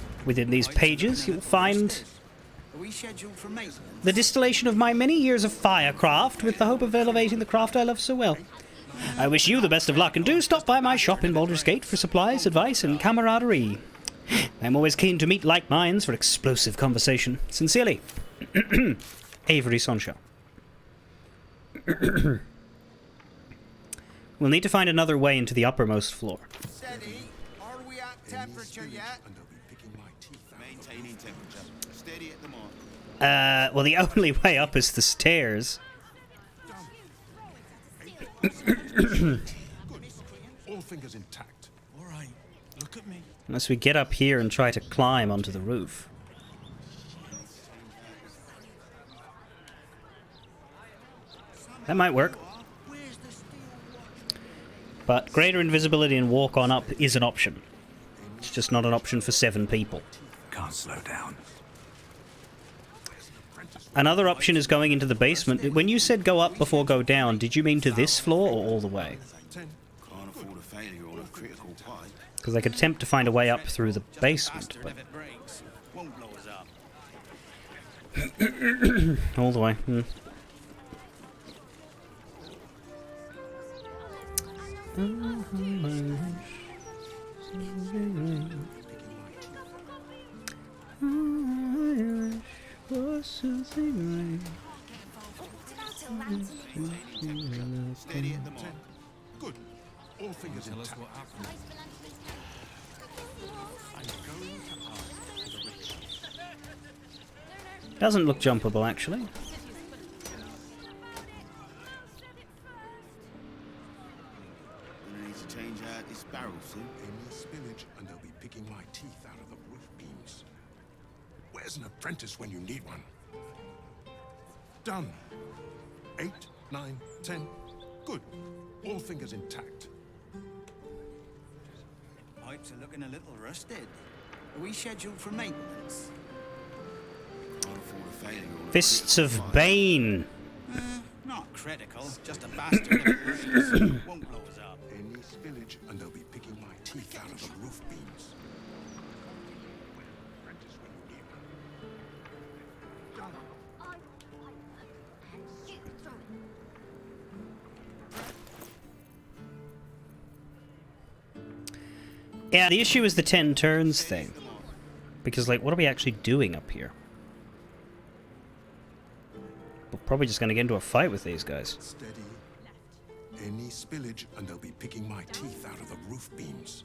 Within these pages, you'll find Are we scheduled for maintenance? the distillation of my many years of firecraft with the hope of elevating the craft I love so well. I wish you the best of luck and do stop by my shop in Baldur's Gate for supplies, advice, and camaraderie. I'm always keen to meet like minds for explosive conversation. Sincerely, Avery Sonshell. We'll need to find another way into the uppermost floor. Steady. Are we at temperature yet? Maintaining temperature. Steady at the mark. Well, the only way up is the stairs. All fingers intact. All right, look at me. Unless we get up here and try to climb onto the roof. That might work. But greater invisibility and walk on up is an option. It's just not an option for 7 people. Can't slow down. Another option is going into the basement. When you said go up before go down, did you mean to this floor or all the way? Can't afford a failure on a critical pipe. Because I could attempt to find a way up through the basement, but... If it breaks, won't blow us up. all the way. Steady at the mark. Good. All fingers Tell us intact. what happened. I'm going to ask for directions. Doesn't look jumpable, actually. Gonna need to change out this barrel soon. Any spillage and they'll be picking my teeth out of the roof beams. Where's an apprentice when you need one? Done. 8, 9, 10. Good. All fingers intact. Pipes are looking a little rusted. Are we scheduled for maintenance? Can't afford a failure on a Fists critical of pipe. Bane. Not critical, just a bastard if it breaks. Won't blow us up. Any spillage and they'll be picking my teeth out of the roof beams. Apprentice when you need one. Done. Yeah, the issue is the 10 turns thing. Because, like, what are we actually doing up here? We're probably just going to get into a fight with these guys. Steady. Any spillage and they'll be picking my teeth out of the roof beams.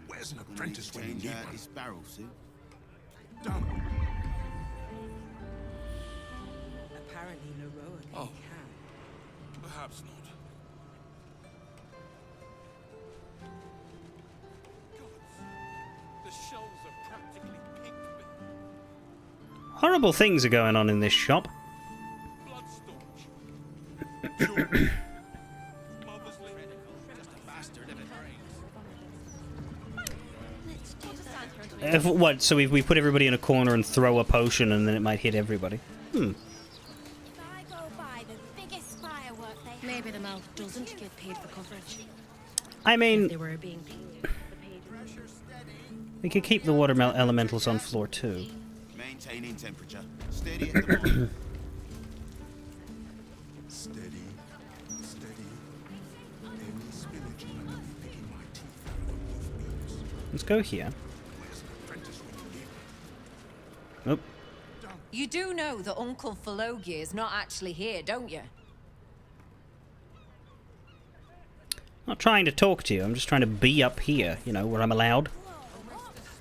Where's an apprentice when you Change need out one? this barrel soon. Done. Apparently Leroy can. Oh. Perhaps not. The shells are practically pink with Horrible things are going on in this shop. blood storage. Mother's lip. Just a bastard if it If, breaks. what, so we put everybody in a corner and throw a potion and then it might hit everybody? If I go by the biggest firework they have. Maybe the mouth doesn't get paid for coverage. I mean, They were being paid. we could keep the water elementals on floor 2. Maintaining temperature. Steady at the mark. Steady. Steady. Any spillage and they'll be picking my teeth out of the roof beams. Let's go here. Where's an apprentice when you need one? Nope. You do know that Uncle Philologia is not actually here, don't you? Not trying to talk to you, I'm just trying to be up here, you know, where I'm allowed.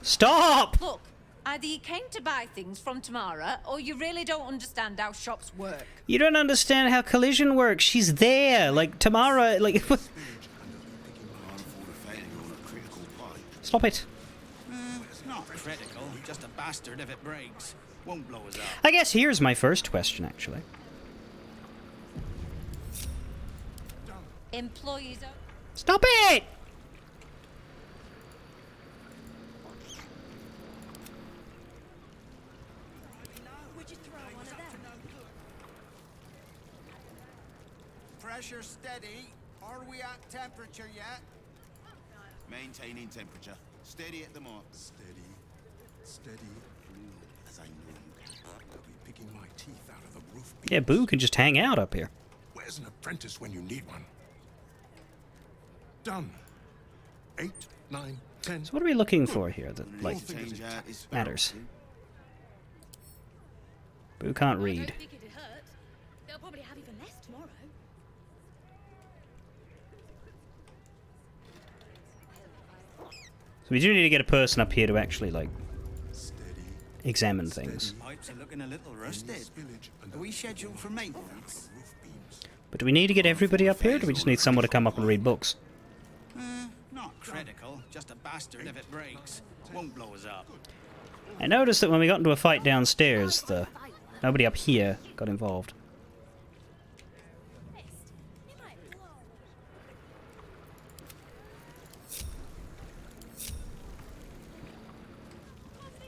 Stop! Look, either you came to buy things from Tamara, or you really don't understand how shops work. You don't understand how collision works. She's there. Like, Tamara, like... Can't afford a failure on a critical pipe. Stop it. It's not critical, just a bastard if it breaks. Won't blow us up. I guess here's my first question, actually. Employees... Stop it! Would you throw one of them? Pressure steady. Are we at temperature yet? Maintaining temperature. Steady at the mark. Steady. Steady, as I know you can. I'll be picking my teeth out of the roof. Yeah, Boo can just hang out up here. Where's an apprentice when you need one? Done. 8, 9, 10. So what are we looking for here that, like, matters? Boo can't read. I don't think it'd hurt. They'll probably have even less tomorrow. So we do need to get a person up here to actually, like, examine things. Pipes are looking a little rusted. Are we scheduled for maintenance? But do we need to get everybody up here, or do we just need someone to come up and read books? Not critical. Just a bastard if it breaks. Won't blow us up. I noticed that when we got into a fight downstairs, nobody up here got involved.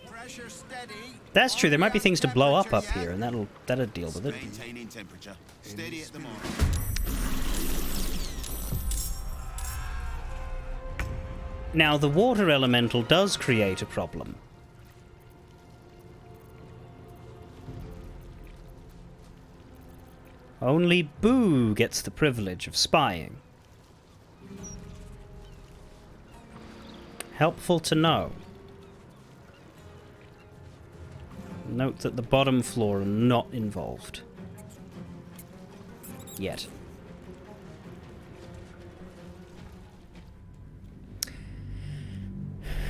Pressure steady. That's true. There might be things to blow up here, and that'll deal with it. Maintaining temperature. Steady at the moment. Now, the water elemental does create a problem. Only Boo gets the privilege of spying. Helpful to know. Note that the bottom floor are not involved. Yet.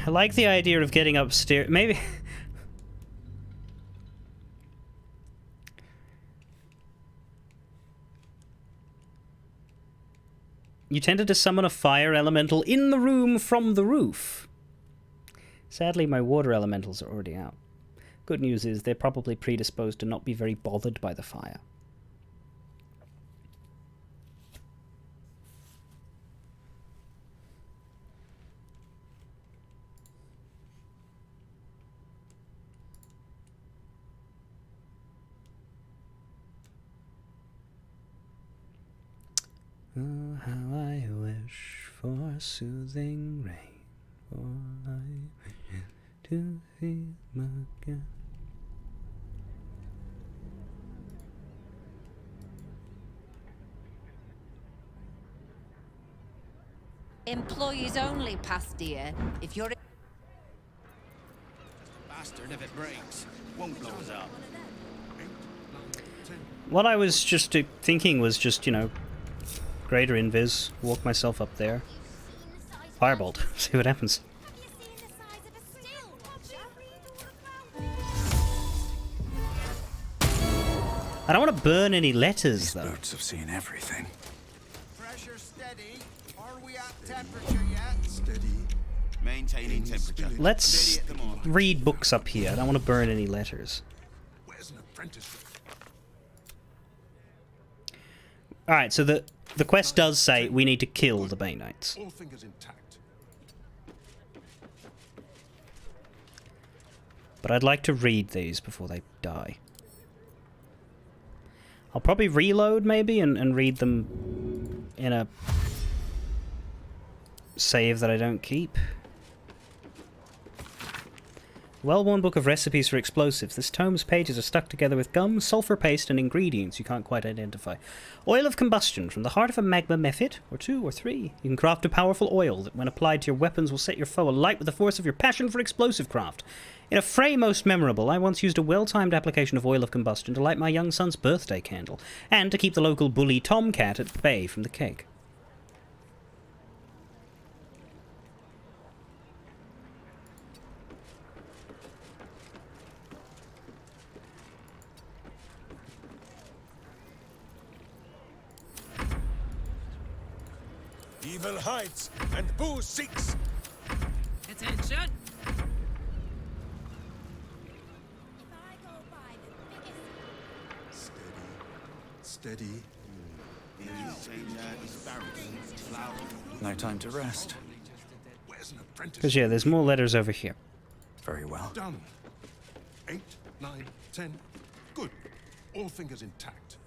I like the idea of getting upstairs. Maybe... You tended to summon a fire elemental in the room from the roof. Sadly, my water elementals are already out. Good news is they're probably predisposed to not be very bothered by the fire. Oh, how I wish for soothing rain, for I wish to see again. Employees only, Pastia. If you're... Bastard if it breaks. Won't blow us up. What I was just thinking was just, you know, greater invis, walk myself up there. Firebolt, see what happens. I don't want to burn any letters, though. Boots have seen everything. Pressure steady. Are we at temperature yet? Steady. Maintaining temperature. Let's read books up here. I don't want to burn any letters. Where's an apprentice? Alright, so the quest does say we need to kill the Bay Knights. All fingers intact. But I'd like to read these before they die. I'll probably reload, maybe, and read them in a save that I don't keep. Well-worn book of recipes for explosives. This tome's pages are stuck together with gum, sulfur paste, and ingredients you can't quite identify. Oil of combustion. From the heart of a magma mephit, or 2 or 3, you can craft a powerful oil that, when applied to your weapons, will set your foe alight with the force of your passion for explosive craft. In a fray most memorable, I once used a well-timed application of oil of combustion to light my young son's birthday candle, and to keep the local bully tomcat at bay from the cake. Evil hides and Boo seeks. Attention! Steady. No time to rest. Where's an apprentice? Because, yeah, there's more letters over here. Very well. Done. 8, 9, 10. Good. All fingers intact.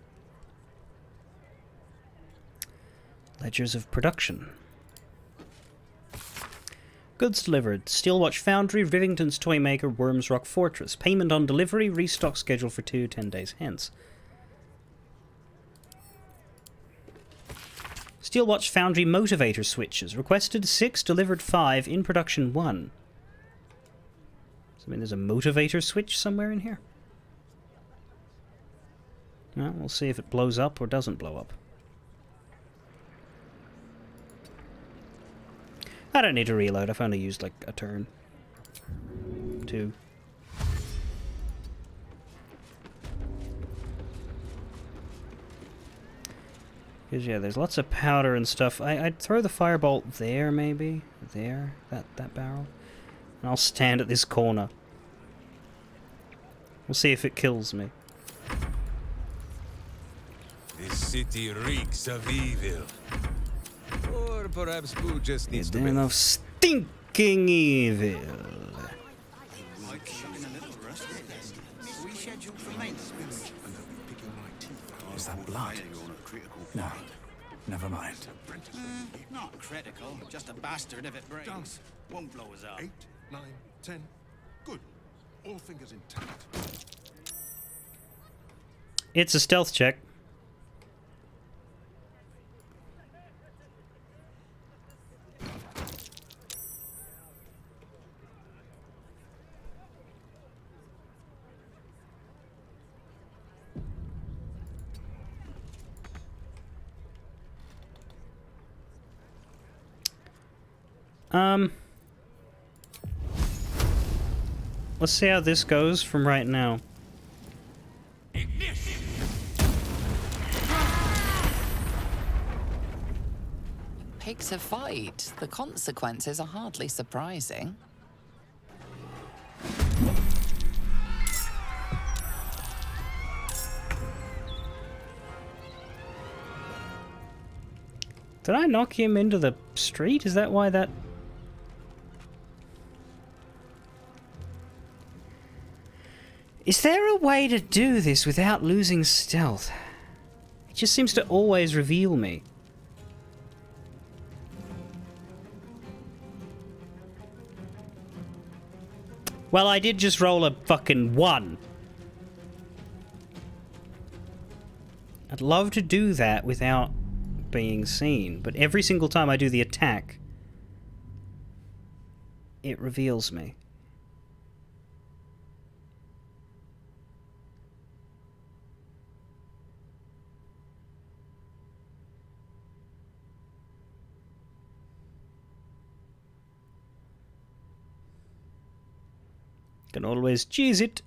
Ledgers of production. Goods delivered. Steelwatch Foundry, Rivington's Toymaker, Worms Rock Fortress. Payment on delivery. Restock scheduled for 10 days hence. Steelwatch Foundry Motivator Switches. Requested 6, delivered 5, in production 1. So, I mean, there's a motivator switch somewhere in here. Well, we'll see if it blows up or doesn't blow up. I don't need to reload. I've only used like a turn. 2. Because, yeah, there's lots of powder and stuff. I'd throw the firebolt there, maybe. There. That barrel. And I'll stand at this corner. We'll see if it kills me. This city reeks of evil. Or perhaps Boo just needs to be Of stinking evil. Is that blood? No, never mind. Not critical, just a bastard if it breaks. Won't blow us up. 8, 9, 10. Good. All fingers intact. It's a stealth check. Let's see how this goes from right now. Picks a fight. The consequences are hardly surprising. Did I knock him into the street? Is that why that... Is there a way to do this without losing stealth? It just seems to always reveal me. Well, I did just roll a fucking 1. I'd love to do that without being seen, but every single time I do the attack, it reveals me. Can always cheese it.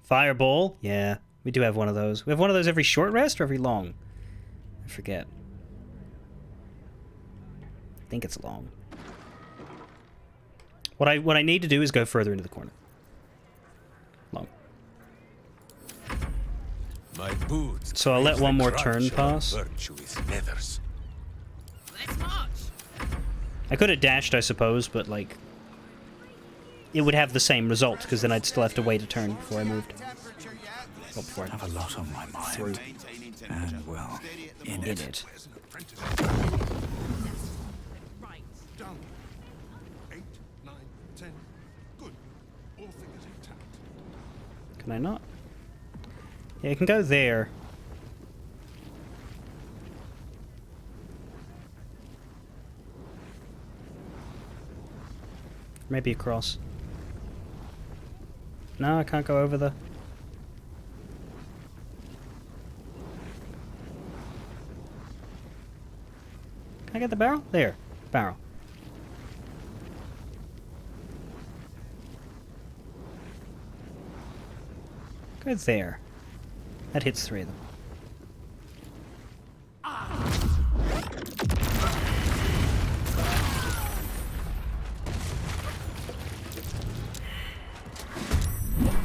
Fireball? Yeah, we do have one of those. We have one of those every short rest or every long? I forget. I think it's long. What I need to do is go further into the corner. Long. My boots. So I'll let one more crunch turn of pass. Virtuous leathers. Let's march. I could have dashed, I suppose, but like it would have the same result because then I'd still have to wait a turn before I moved. Well, before I have a lot on my mind. Through. And well, in it. Done. 8, 9, 10. Good. All fingers intact. Can I not? Yeah, it can go there. Maybe across. No, I can't go over the... Can I get the barrel? There. Barrel. Go there. That hits 3 of them.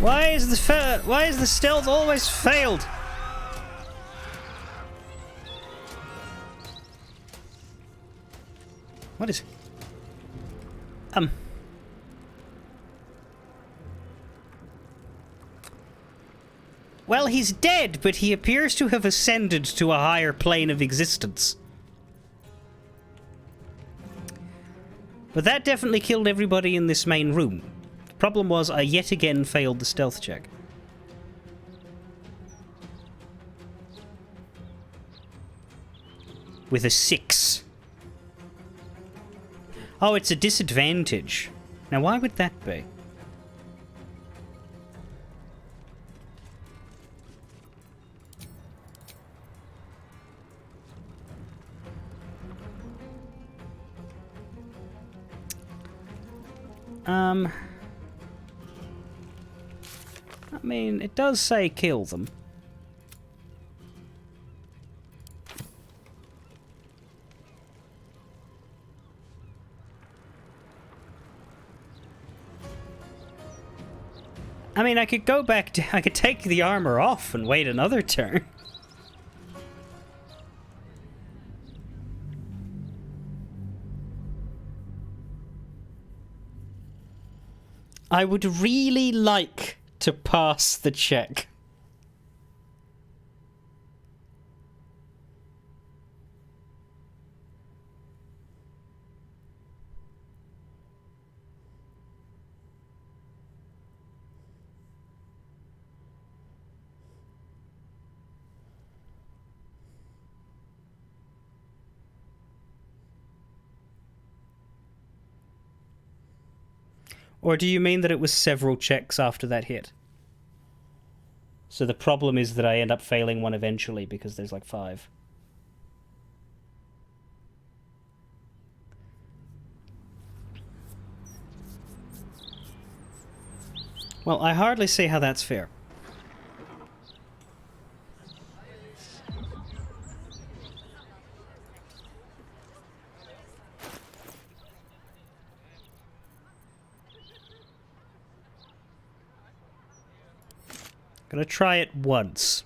Why is the stealth always failed? What is... Well, he's dead, but he appears to have ascended to a higher plane of existence. But that definitely killed everybody in this main room. The problem was I yet again failed the stealth check. With a 6. Oh, it's a disadvantage. Now, why would that be? I mean, it does say kill them. I mean, I could go back to... I could take the armor off and wait another turn. I would really like to pass the check. Or do you mean that it was several checks after that hit? So the problem is that I end up failing one eventually because there's like 5. Well, I hardly see how that's fair. Gonna try it once.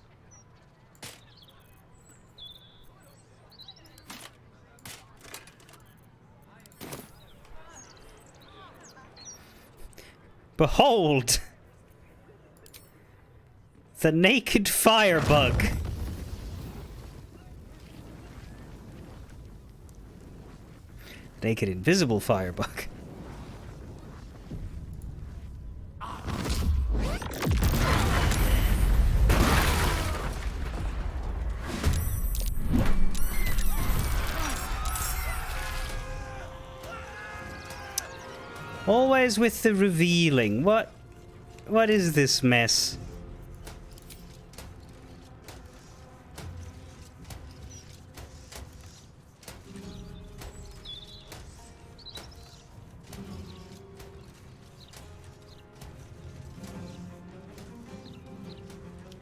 Behold! The naked firebug. Naked invisible firebug. Always with the revealing. What is this mess?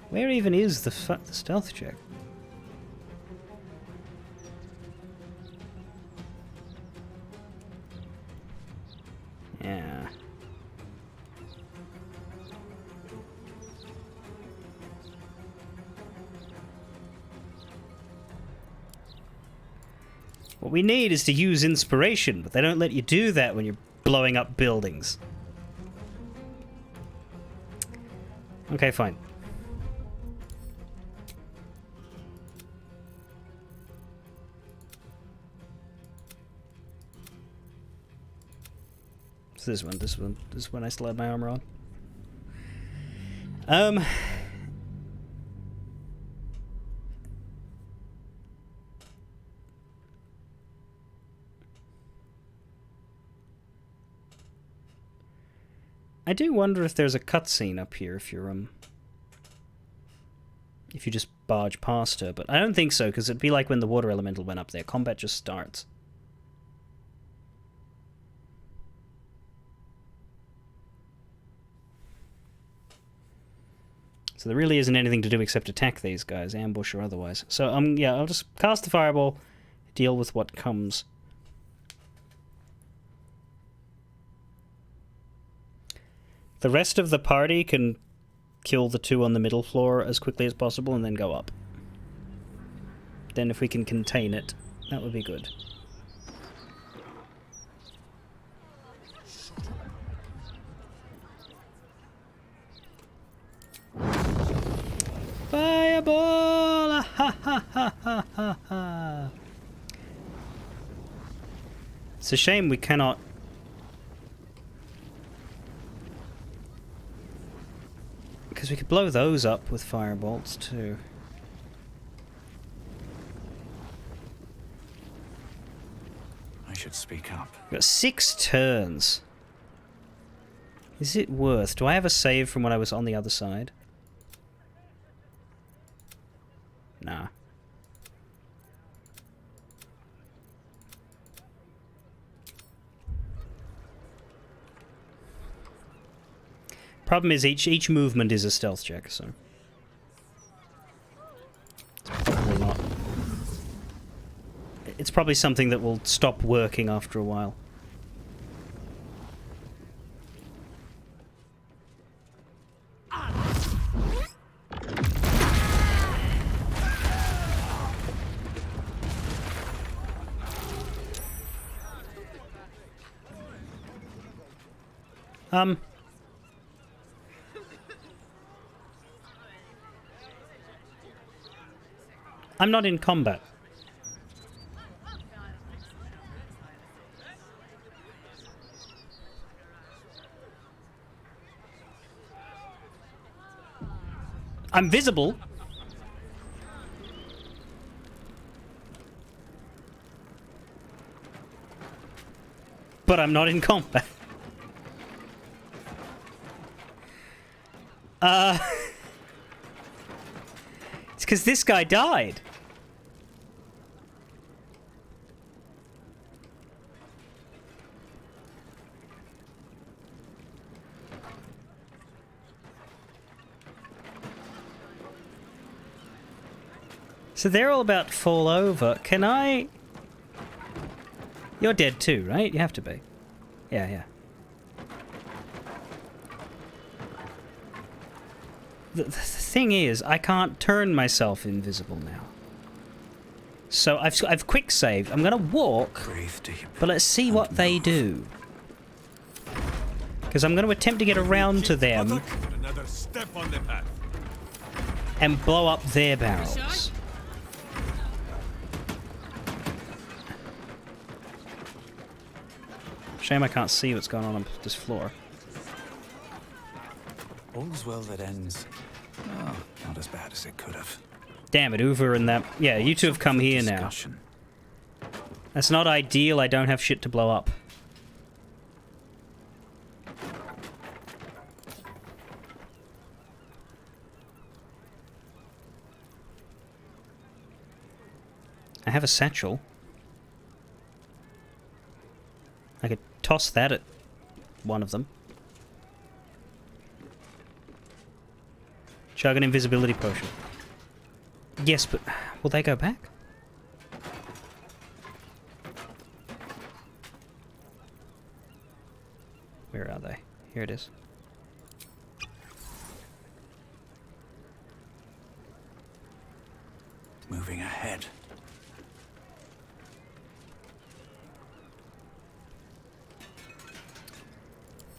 Where even is the stealth check? Yeah. What we need is to use inspiration, but they don't let you do that when you're blowing up buildings. Okay, fine. This one I still have my armor on. I do wonder if there's a cutscene up here if you're if you just barge past her, but I don't think so, because it'd be like when the water elemental went up there. Combat just starts. So there really isn't anything to do except attack these guys, ambush or otherwise. So, yeah, I'll just cast the fireball, deal with what comes. The rest of the party can kill the 2 on the middle floor as quickly as possible and then go up. Then if we can contain it, that would be good. Fireball! Ha ha ha ha ha ha. It's a shame we cannot. Because we could blow those up with firebolts too. I should speak up. We've got 6 turns. Is it worth? Do I have a save from when I was on the other side? Nah. Problem is each movement is a stealth check, so it's probably not. It's probably something that will stop working after a while. I'm not in combat. I'm visible. But I'm not in combat. It's because this guy died. So they're all about to fall over. Can I... You're dead too, right? You have to be. Yeah, yeah. The thing is, I can't turn myself invisible now. So I've quick saved. I'm gonna walk, but let's see what they do. Because I'm gonna attempt to get around to them and blow up their barrels. Shame I can't see what's going on this floor. All's well that ends. Oh, not as bad as it could have. Damn it, Uber and that... Yeah, you two have come here now. That's not ideal, I don't have shit to blow up. I have a satchel. I could toss that at one of them. Chug an invisibility potion. Yes, but will they go back? Where are they? Here it is. Moving ahead.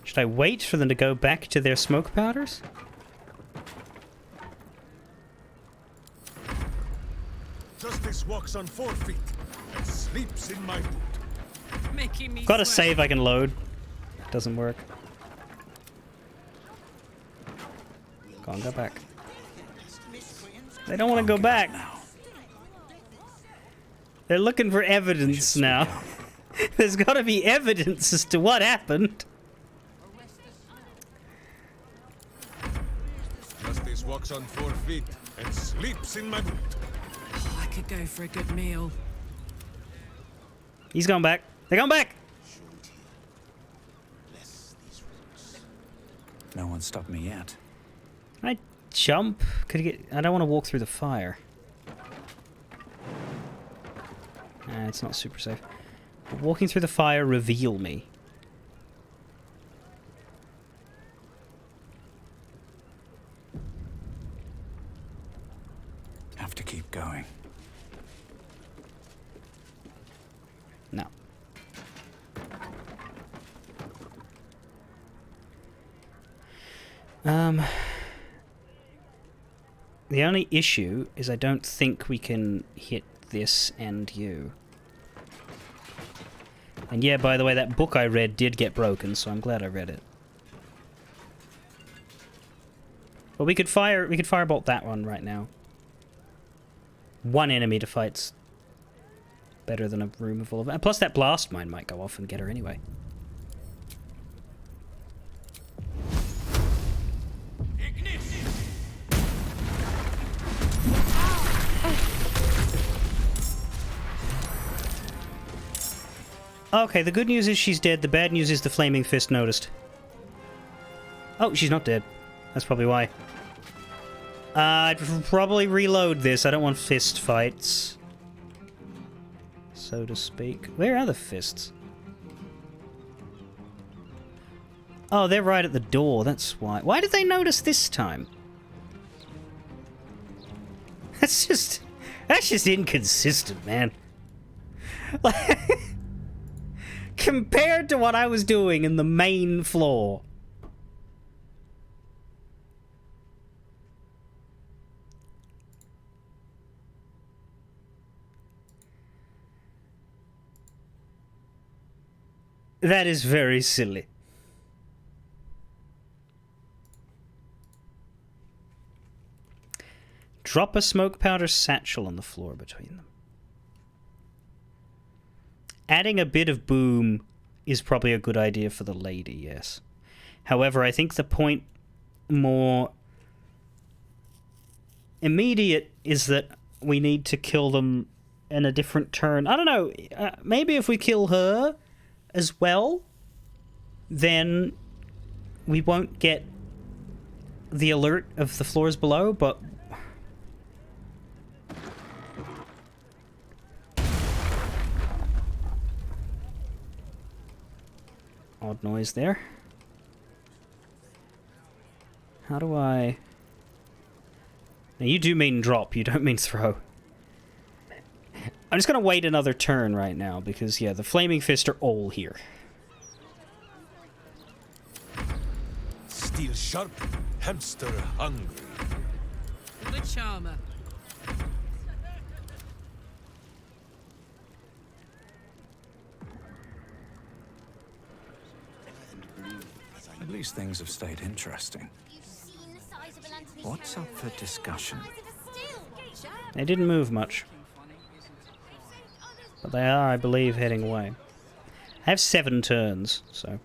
Should I wait for them to go back to their smoke powders? Justice walks on 4 feet and sleeps in my boot. Making me Got a sweat. save I can load. Doesn't work. Go on, go back. They don't want to go back. They're looking for evidence now. There's got to be evidence as to what happened. Justice walks on 4 feet and sleeps in my boot. Oh, I could go for a good meal. He's gone back. They're going back. No one stopped me yet. Can I jump? Could I get? I don't want to walk through the fire. It's not super safe. Walking through the fire reveal me. Have to keep going. No. The only issue is I don't think we can hit this and you. And yeah, by the way, that book I read did get broken, so I'm glad I read it. But we could firebolt that one right now. One enemy to fight's better than a room full of... And plus that blast mine might go off and get her anyway. Okay, the good news is she's dead. The bad news is the flaming fist noticed. Oh, she's not dead. That's probably why. I'd probably reload this. I don't want fist fights, so to speak. Where are the fists? Oh, they're right at the door. That's why. Why did they notice this time? That's just inconsistent, man. Compared to what I was doing in the main floor. That is very silly. Drop a smoke powder satchel on the floor between them. Adding a bit of boom is probably a good idea for the lady, yes. However, I think the point more immediate is that we need to kill them in a different turn. I don't know, maybe if we kill her as well, then we won't get the alert of the floors below, but... Odd noise there. How do I... Now you do mean drop, you don't mean throw. I'm just gonna wait another turn right now, because yeah, the Flaming Fist are all here. Steel sharp, hamster hungry. The charmer. At least things have stayed interesting. What's up for discussion? They didn't move much. But they are, I believe, heading away. I have 7 turns, so...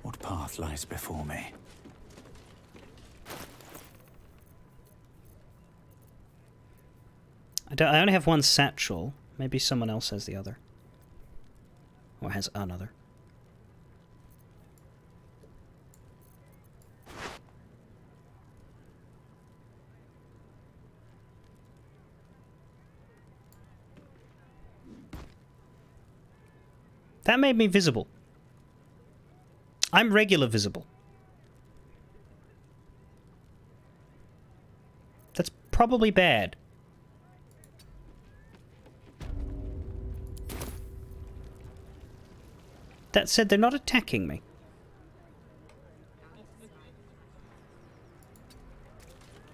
What path lies before me? I only have 1 satchel. Maybe someone else has the other. Or has another. That made me visible. I'm regular visible. That's probably bad. That said, they're not attacking me.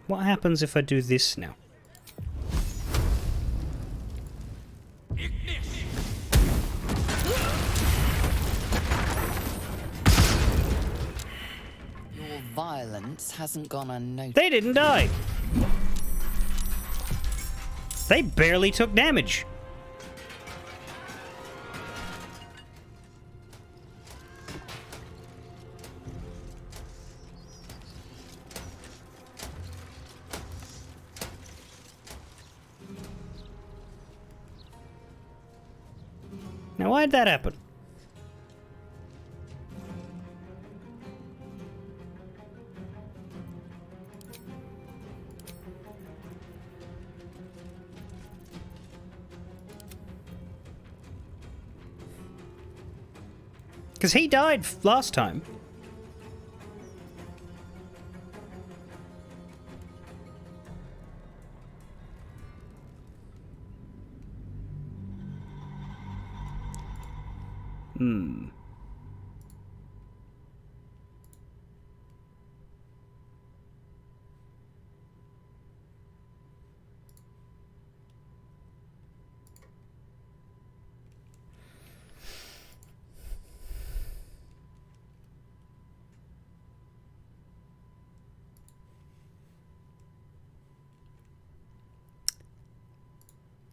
What happens if I do this now? Your violence hasn't gone unnoticed. They didn't die. They barely took damage. Now, why'd that happen? Because he died last time.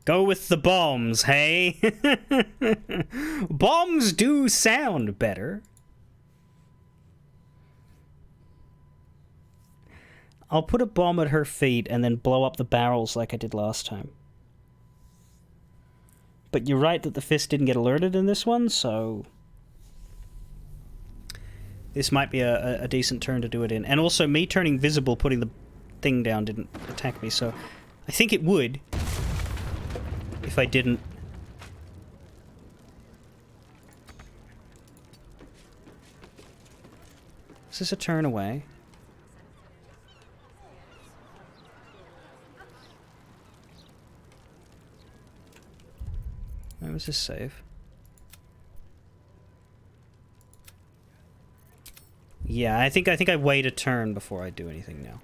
Go with the bombs, hey? Bombs do sound better. I'll put a bomb at her feet and then blow up the barrels like I did last time. But you're right that the fist didn't get alerted in this one, so... This might be a decent turn to do it in. And also, me turning visible, putting the thing down, didn't attack me, so... I think it would. If I didn't. Is this a turn away? Where was this save? Yeah, I think I wait a turn before I do anything now.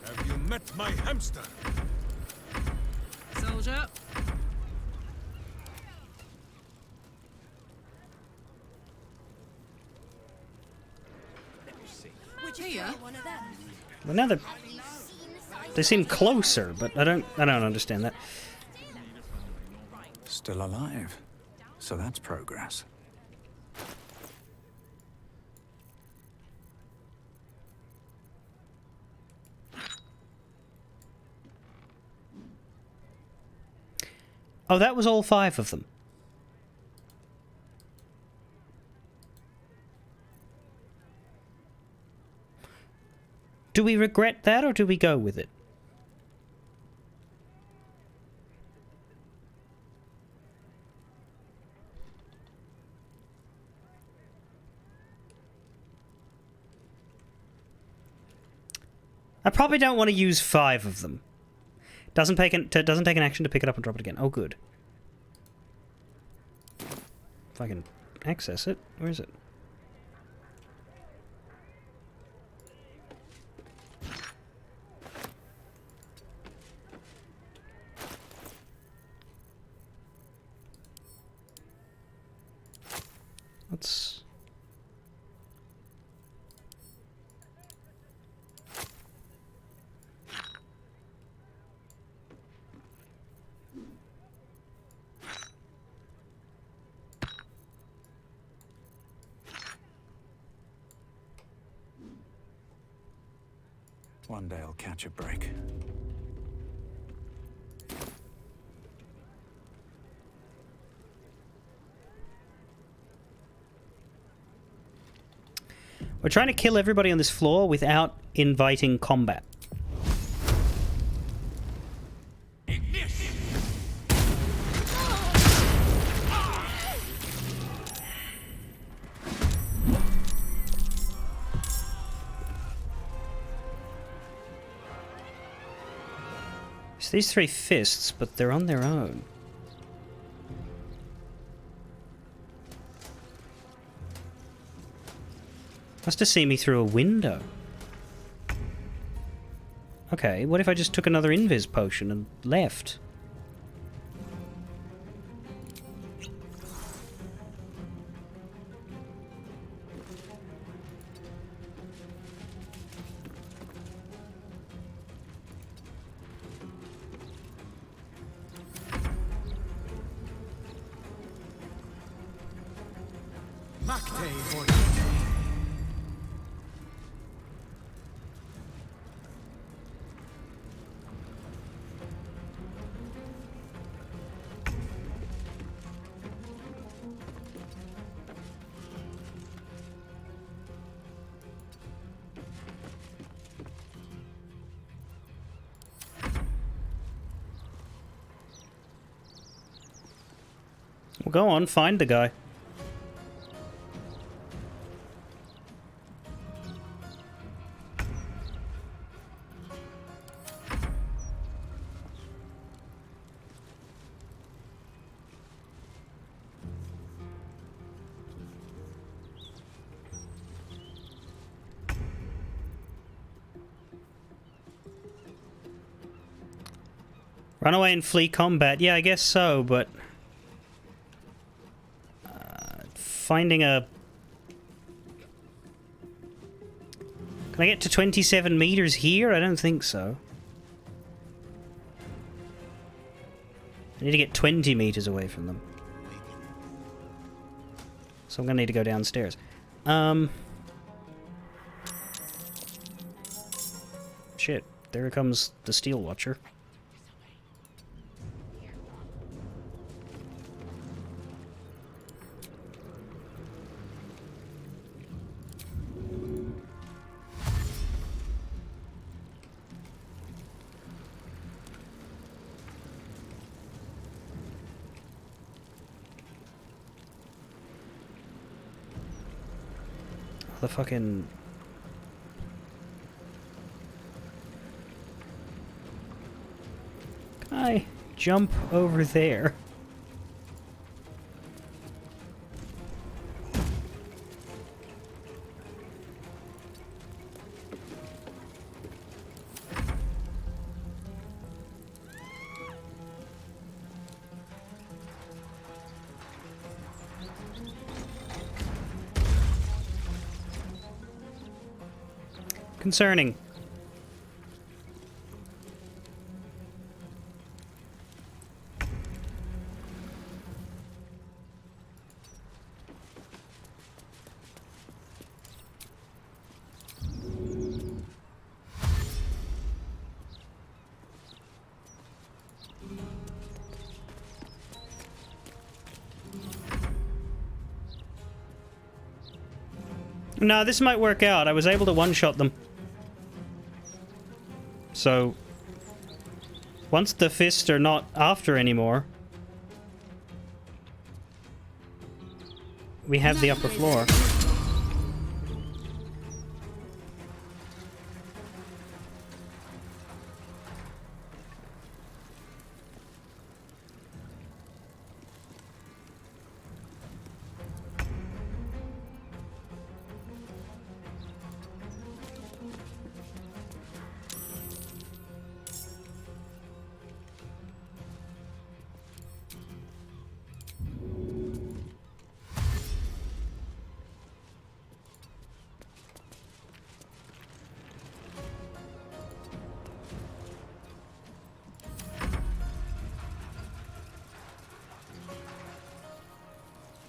Have you met my hamster? Soldier. Here. Well, now they seem closer, but I don't understand that. Still alive. So that's progress. Oh, that was all 5 of them. Do we regret that, or do we go with it? I probably don't want to use 5 of them. Doesn't take an action to pick it up and drop it again. Oh, good. If I can access it. Where is it? Let's... One day I'll catch a break. We're trying to kill everybody on this floor without inviting combat. It's these 3 fists, but they're on their own. Must have seen me through a window. Okay, what if I just took another invis potion and left? Well, go on, find the guy. Run away and flee combat. Yeah, I guess so, but... finding a... Can I get to 27 meters here? I don't think so. I need to get 20 meters away from them. So I'm gonna need to go downstairs. Shit, there comes the Steel Watcher. The fucking... Can I jump over there? Concerning. No, this might work out. I was able to one-shot them. So, once the fists are not after anymore, we have the upper floor.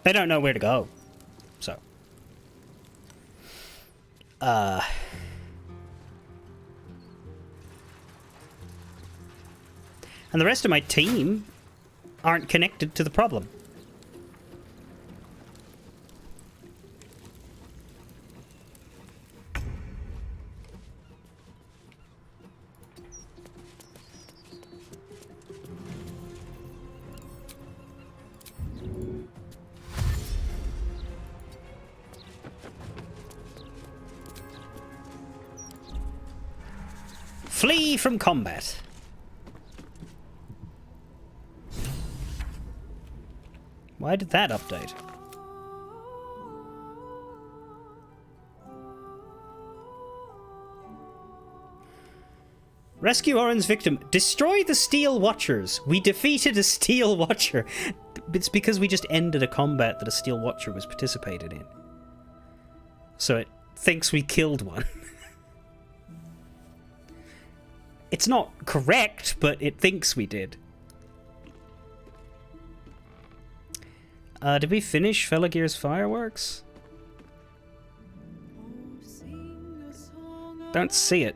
They don't know where to go, so. And the rest of my team aren't connected to the problem. Flee from combat. Why did that update? Rescue Orin's victim. Destroy the Steel Watchers. We defeated a Steel Watcher. It's because we just ended a combat that a Steel Watcher was participated in. So it thinks we killed one. It's not correct, but it thinks we did. Did we finish Felagir's fireworks? Don't see it.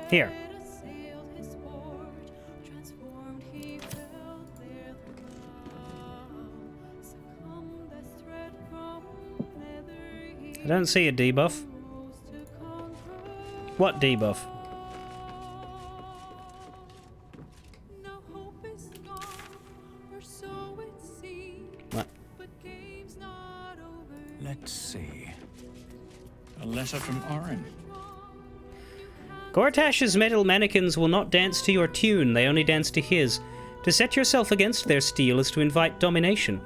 Here. I don't see a debuff. What debuff? What? Let's see. A letter from Orin. Gortash's metal mannequins will not dance to your tune, they only dance to his. To set yourself against their steel is to invite domination.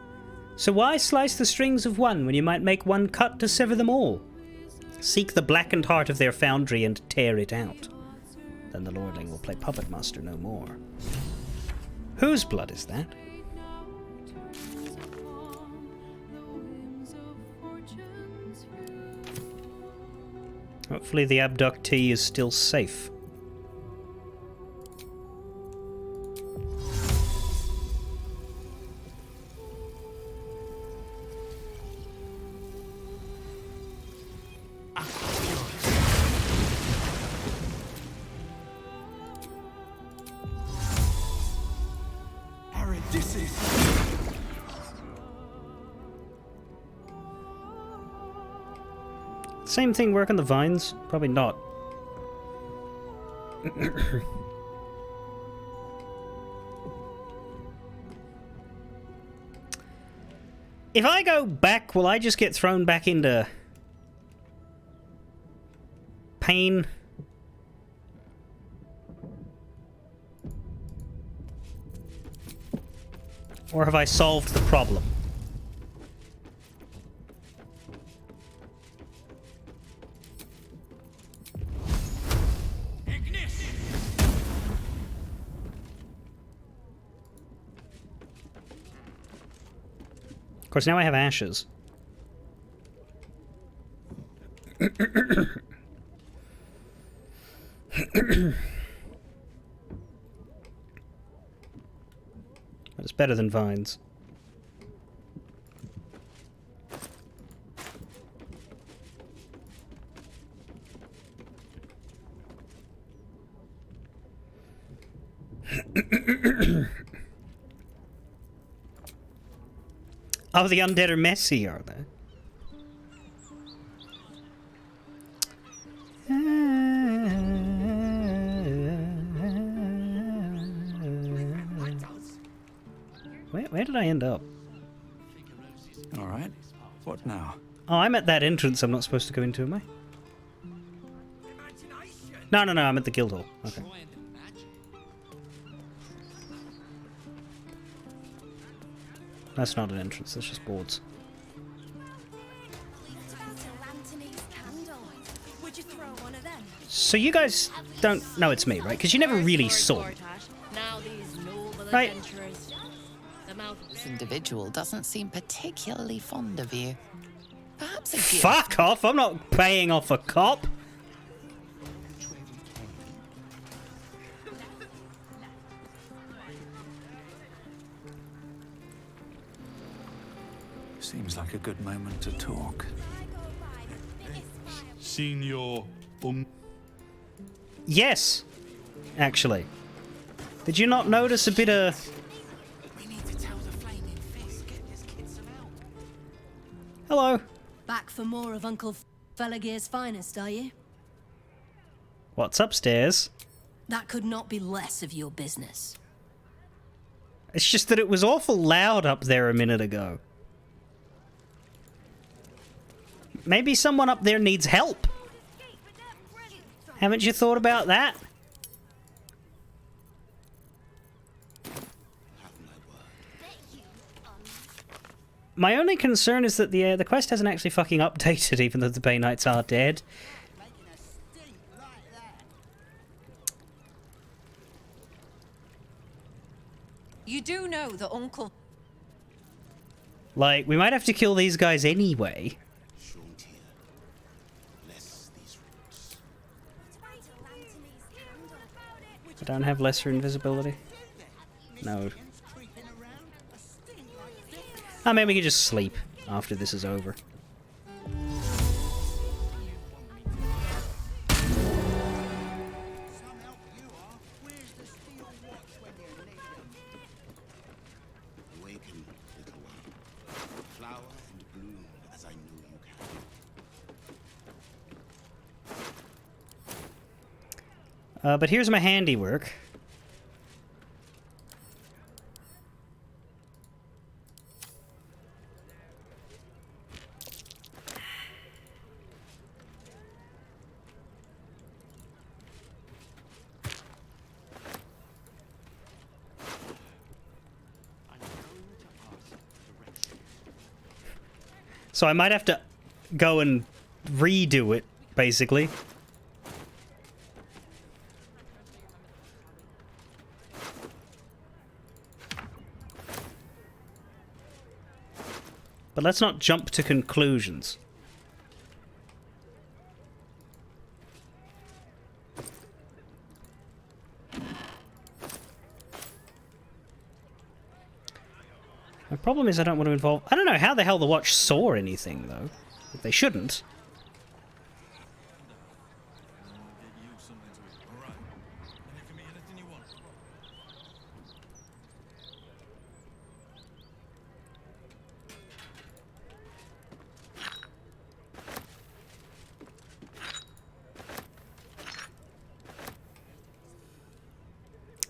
So why slice the strings of one when you might make one cut to sever them all? Seek the blackened heart of their foundry and tear it out. Then the lordling will play puppet master no more. Whose blood is that? Hopefully the abductee is still safe. Same thing work on the vines? Probably not. If I go back, will I just get thrown back into pain? Or have I solved the problem? Of course, now I have ashes. But it's better than vines. Oh, the undead are messy, are they? Where did I end up? All right. What now? Oh, I'm at that entrance I'm not supposed to go into, am I? No, I'm at the guild hall. Okay. That's not an entrance, that's just boards. So you guys don't know it's me, right? Because you never really saw me. Right? This individual doesn't seem particularly fond of you. Perhaps a gift. Fuck off! I'm not paying off a cop! Seems like a good moment to talk. Signor Yes! Actually. Did you not notice a bit of... Hello. Back for more of Uncle Felagir's finest, are you? What's upstairs? That could not be less of your business. It's just that it was awful loud up there a minute ago. Maybe someone up there needs help. Haven't you thought about that? My only concern is that the quest hasn't actually fucking updated, even though the Bay Knights are dead. You do know that Uncle... Like, we might have to kill these guys anyway. I don't have lesser invisibility. No. Oh, maybe we can just sleep after this is over. Awaken, little one. Flower and bloom as I knew you can. But here's my handiwork. So I might have to go and redo it, basically. But let's not jump to conclusions. The problem is I don't want to involve... I don't know how the hell the watch saw anything, though. They shouldn't.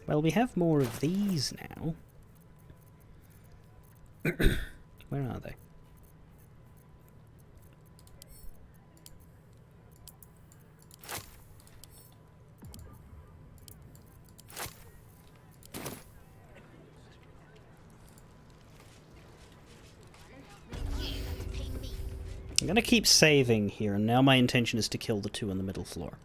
Well, we have more of these now. Where are they? I'm gonna keep saving here, and now my intention is to kill the two on the middle floor.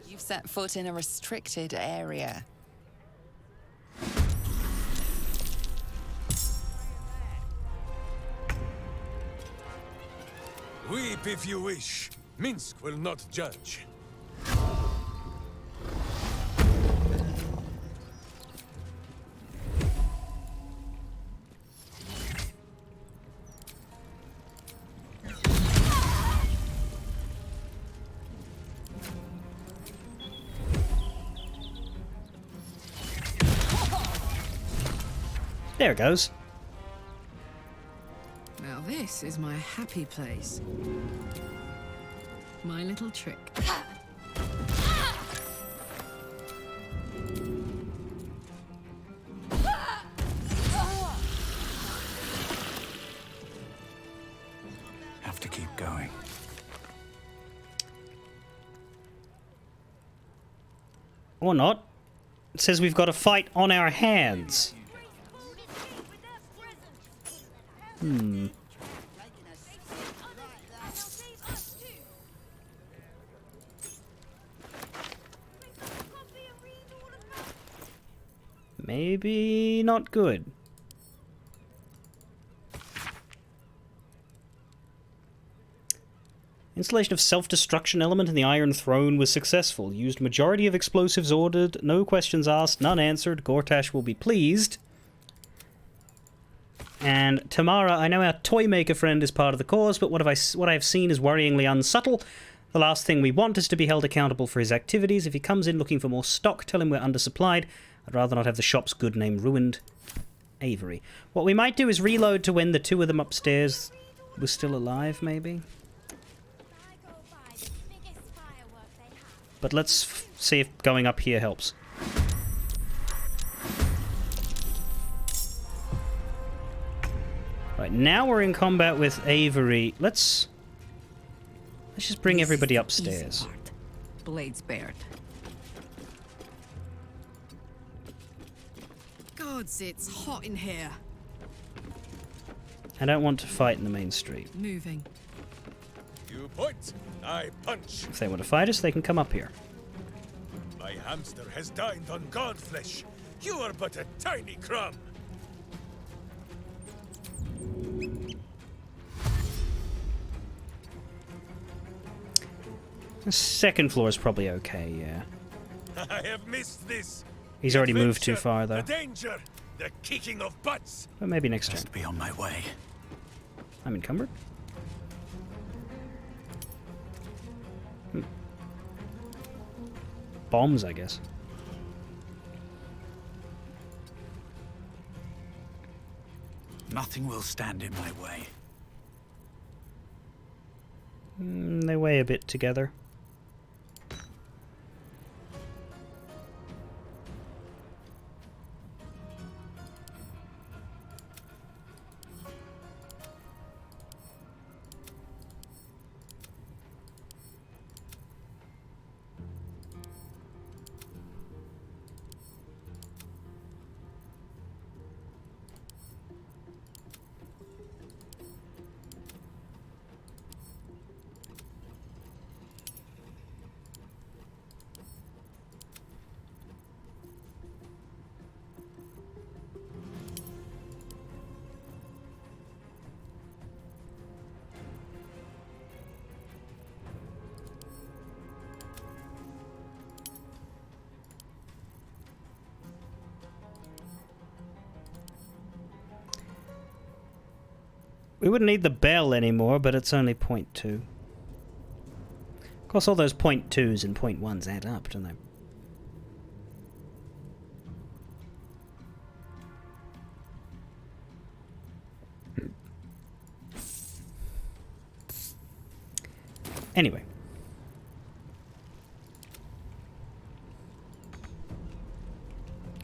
You've set foot in a restricted area. Weep if you wish. Minsk will not judge. There it goes. Now this is my happy place. My little trick. Have to keep going. Or not. It says we've got a fight on our hands. Maybe not good. Installation of self-destruction element in the Iron Throne was successful. Used majority of explosives ordered. No questions asked, none answered. Gortash will be pleased. And Tamara, I know our toy maker friend is part of the cause, but what I've seen is worryingly unsubtle. The last thing we want is to be held accountable for his activities. If he comes in looking for more stock, tell him we're undersupplied. I'd rather not have the shop's good name ruined. Avery. What we might do is reload to when the two of them upstairs were still alive, maybe? But let's see if going up here helps. Right, now we're in combat with Avery. Let's just bring everybody upstairs. Blades bared. Gods, it's hot in here. I don't want to fight in the main street. Moving. You point, I punch. If they want to fight us, they can come up here. My hamster has dined on god flesh. You are but a tiny crumb. The second floor is probably okay, yeah. I have missed this. He's already moved too far, though. The danger, the kicking of butts. But maybe next turn. Be on my way. I'm encumbered. Bombs, I guess. Nothing will stand in my way. They weigh a bit together. We wouldn't need the bell anymore, but it's only 0.2. Of course, all those 0.2s and 0.1s add up, don't they? Anyway.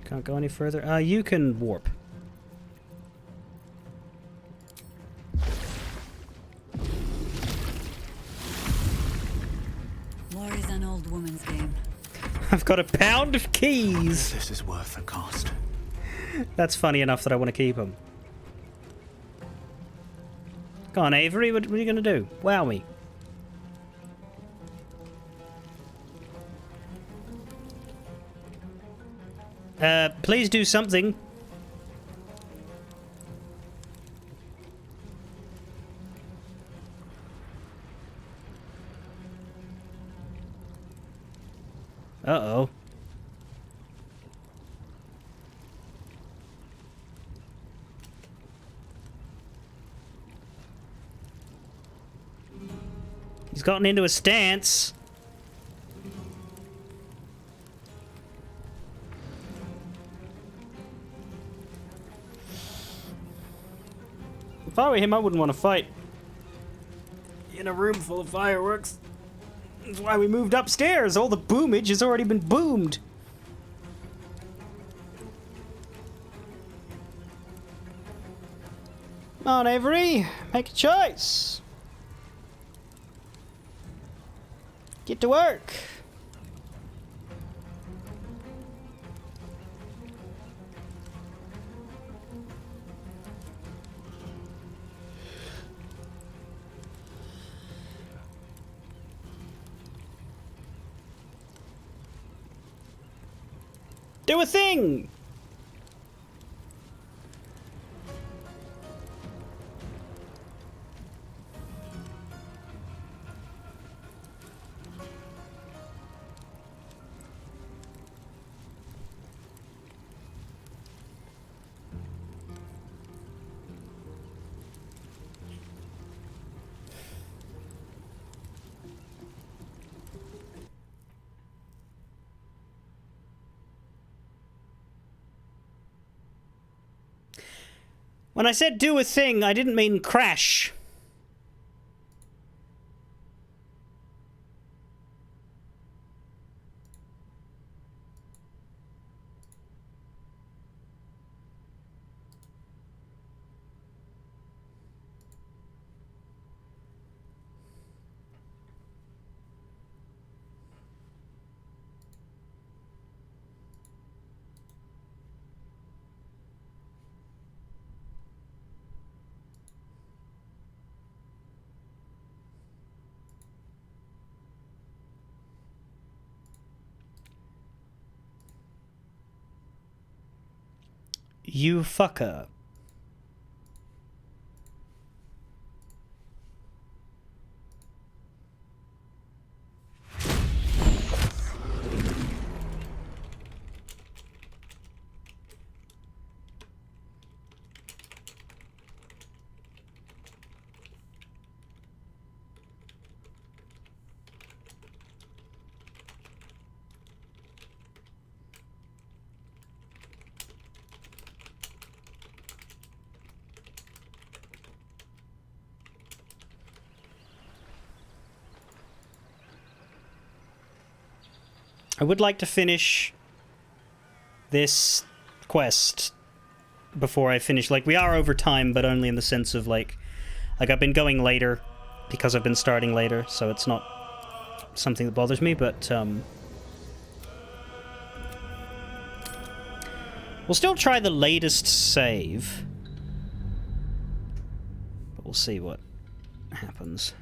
Can't go any further. You can warp. War is an old woman's game. I've got a pound of keys. This is worth the cost. That's funny enough that I want to keep them. Go on, Avery. What are you going to do? Wow me. Please do something. Uh-oh. He's gotten into a stance. If I were him, I wouldn't want to fight in a room full of fireworks. That's why we moved upstairs. All the boomage has already been boomed. Come on, Avery. Make a choice. Get to work. Do a thing! When I said do a thing, I didn't mean crash. You fucker. I would like to finish this quest before I finish. Like, we are over time, but only in the sense of, like I've been going later because I've been starting later, so it's not something that bothers me, but, we'll still try the latest save. But we'll see what happens.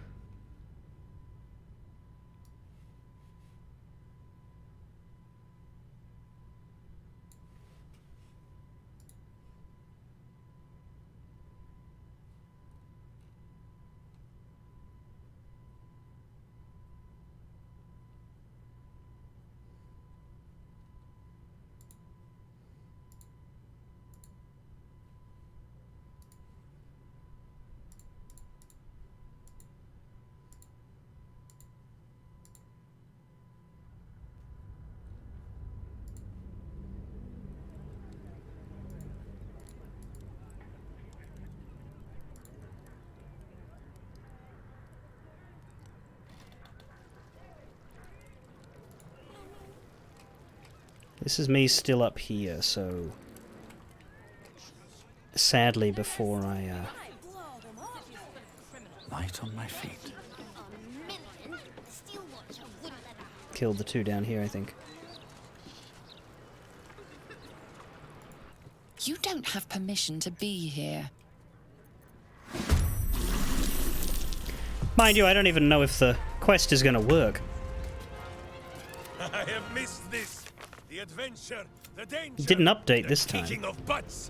This is me still up here, so sadly before I Light on my feet. killed the two down here, I think. You don't have permission to be here. Mind you, I don't even know if the quest is going to work. I have missed this. The adventure, the danger. It didn't update this the kicking time. of butts.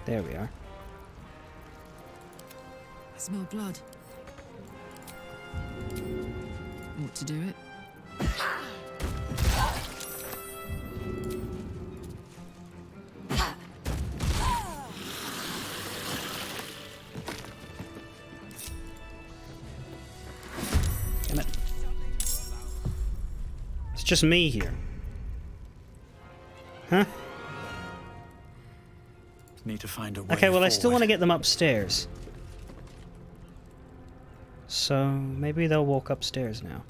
There we are. I smell blood. Ought to do it. Damn it. It's just me here. Huh? Need to find a way Okay, well, I still forward. want to get them upstairs. So, maybe they'll walk upstairs now.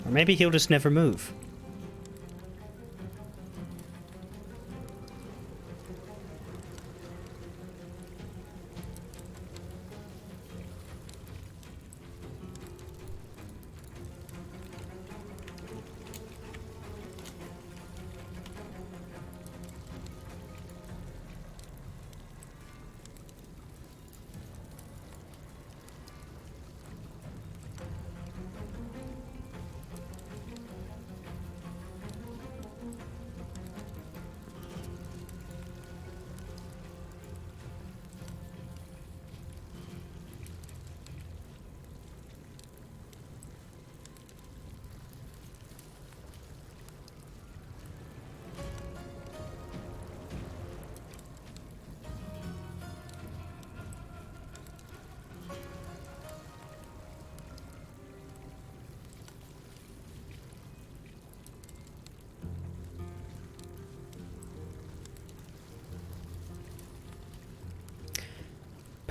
Or maybe he'll just never move.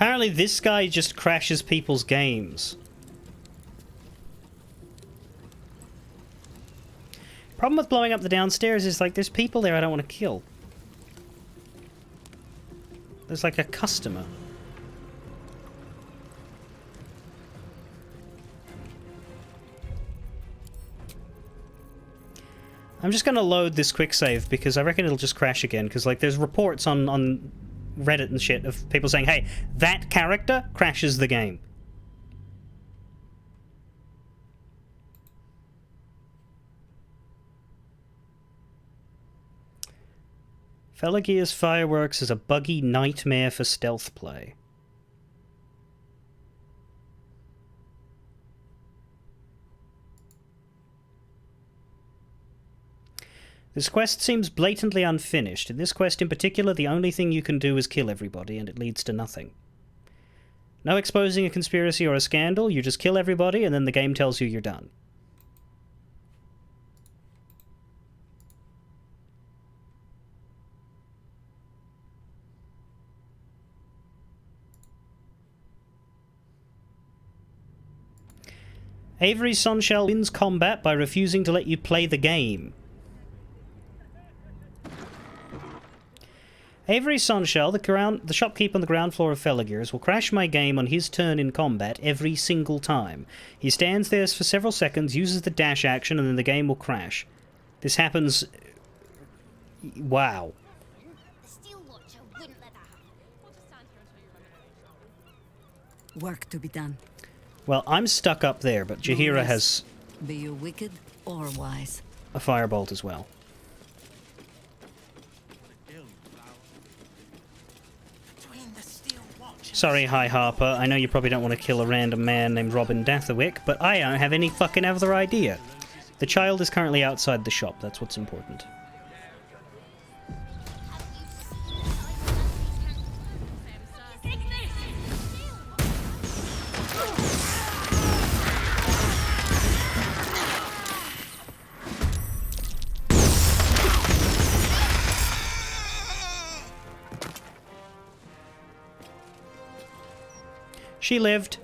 Apparently this guy just crashes people's games. Problem with blowing up the downstairs is, like, there's people there I don't want to kill. There's like a customer. I'm just gonna load this quick save because I reckon it'll just crash again, because, like, there's reports on Reddit and shit of people saying, hey, that character crashes the game. Felagir's Fireworks is a buggy nightmare for stealth play. This quest seems blatantly unfinished. In this quest in particular, the only thing you can do is kill everybody, and it leads to nothing. No exposing a conspiracy or a scandal, you just kill everybody, and then the game tells you you're done. Avery Sonshell wins combat by refusing to let you play the game. Avery Sonshell, the shopkeeper on the ground floor of Felagir's, will crash my game on his turn in combat every single time. He stands there for several seconds, uses the dash action, and then the game will crash. This happens... Wow. Work to be done. Well, I'm stuck up there, but Jaheira has... Be you wicked or wise? A firebolt as well. Sorry, High Harper, I know you probably don't want to kill a random man named Robin Datherwick, but I don't have any fucking other idea. The child is currently outside the shop, that's what's important. She lived.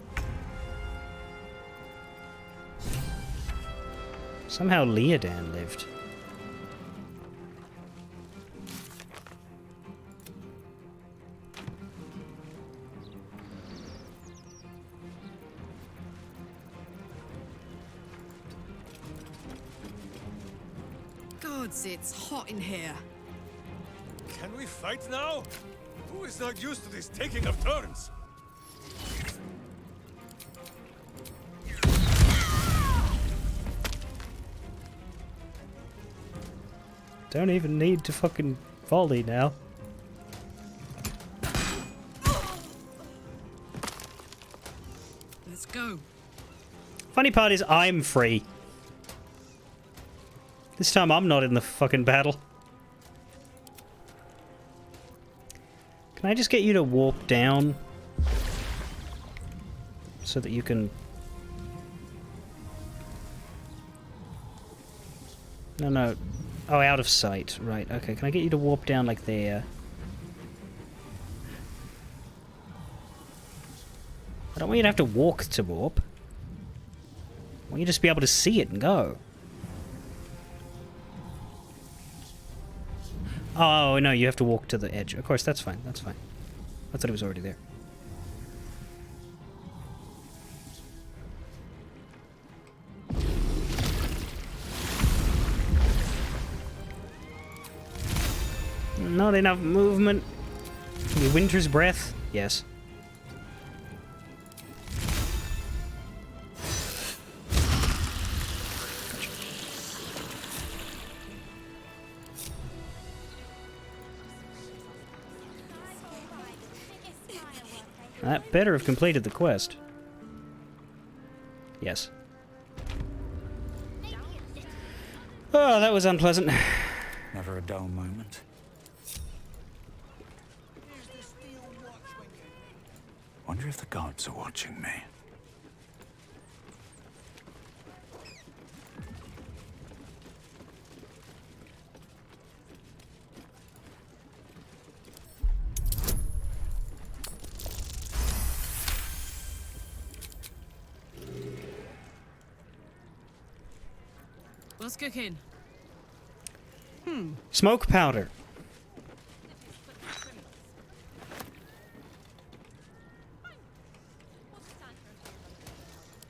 Somehow Leodan lived. Gods, it's hot in here. Can we fight now? Who is not used to this taking of turns? Don't even need to fucking volley now. Let's go. Funny part is I'm free. This time I'm not in the fucking battle. Can I just get you to warp down? So that you can... No, no. Oh, out of sight. Right, okay. Can I get you to warp down like there? I don't want you to have to walk to warp. I want you to just be able to see it and go. Oh, no, you have to walk to the edge. Of course, that's fine. That's fine. I thought it was already there. Not enough movement. Your winter's breath? Yes. That better have completed the quest. Yes. Oh, that was unpleasant. Never a dull moment. Wonder if the gods are watching me. What's cooking? Smoke powder.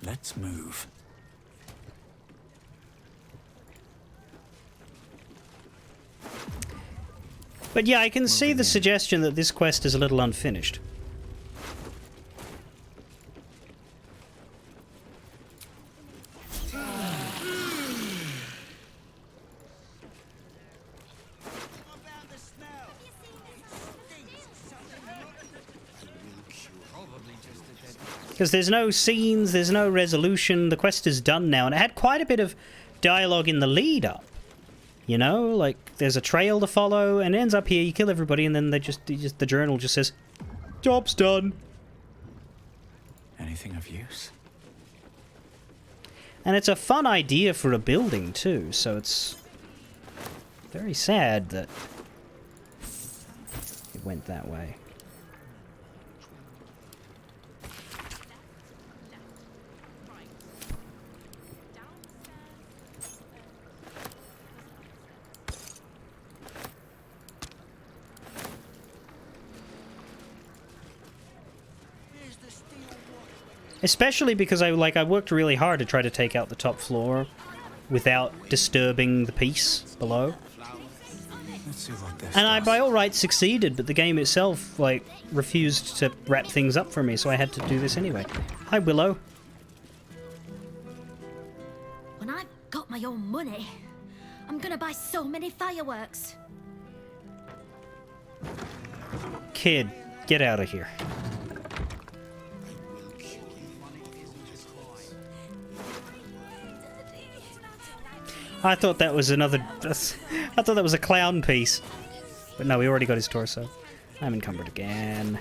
Let's move. But yeah, I can see the suggestion that this quest is a little unfinished. Because there's no scenes, there's no resolution, the quest is done now, and it had quite a bit of dialogue in the lead up. You know, like, there's a trail to follow, and it ends up here, you kill everybody, and then the journal just says, job's done. Anything of use? And it's a fun idea for a building, too, so it's very sad that it went that way. Especially because I worked really hard to try to take out the top floor without disturbing the piece below. Let's see what this And I, does. by all rights, succeeded, but the game itself, like, refused to wrap things up for me, so I had to do this anyway. Hi, Willow. When I've got my own money, I'm gonna buy so many fireworks. Kid, get out of here. I thought that was another... I thought that was a clown piece. But no, we already got his torso. I'm encumbered again.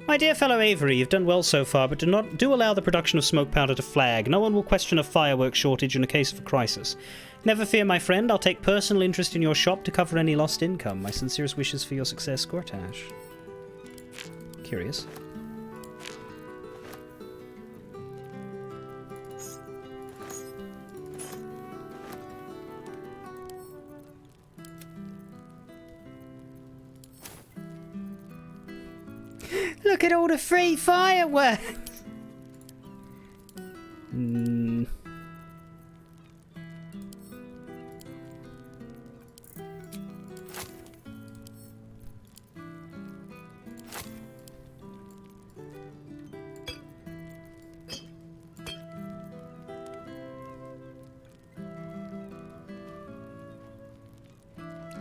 My dear fellow Avery, you've done well so far, but do allow the production of smoke powder to flag. No one will question a fireworks shortage in a case of a crisis. Never fear, my friend. I'll take personal interest in your shop to cover any lost income. My sincerest wishes for your success, Gortash. Curious. Look at all the free fireworks!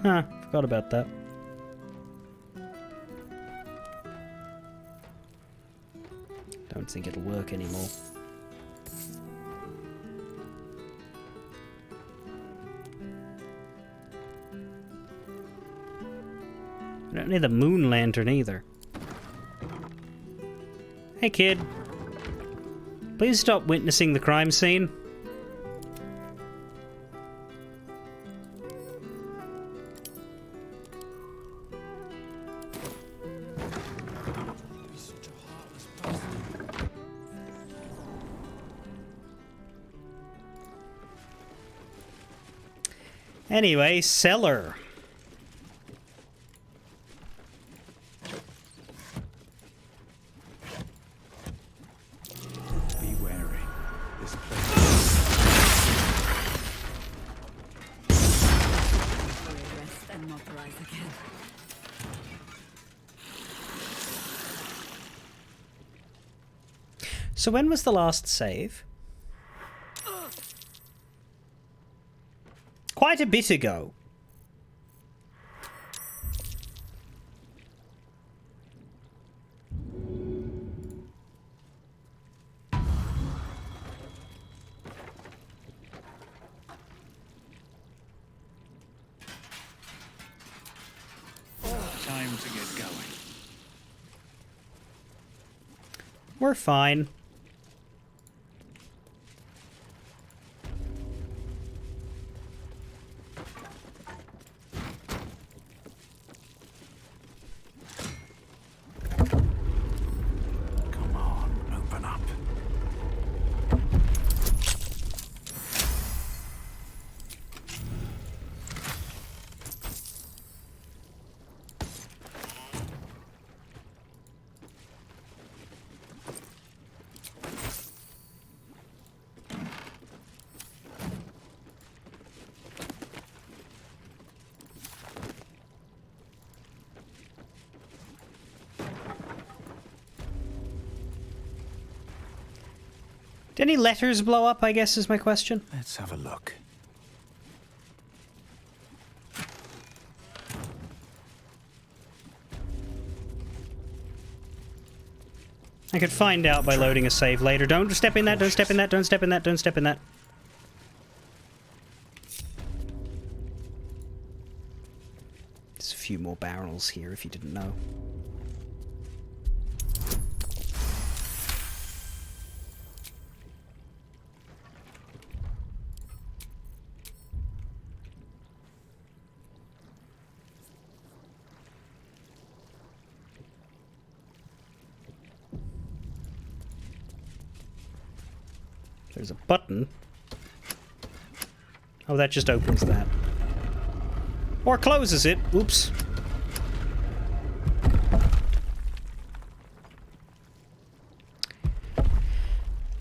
Huh, forgot about that. Don't think it'll work anymore. I don't need the moon lantern either. Hey kid. Please stop witnessing the crime scene. Anyway, cellar. Be wary. This place. Rest and not rise again. So when was the last save? Quite a bit ago. Time to get going. We're fine. Did any letters blow up, I guess, is my question? Let's have a look. I could find out by loading a save later. Don't step in that, don't step in that, don't step in that, don't step in that. There's a few more barrels here if you didn't know. There's a button. Oh, that just opens that. Or closes it. Oops.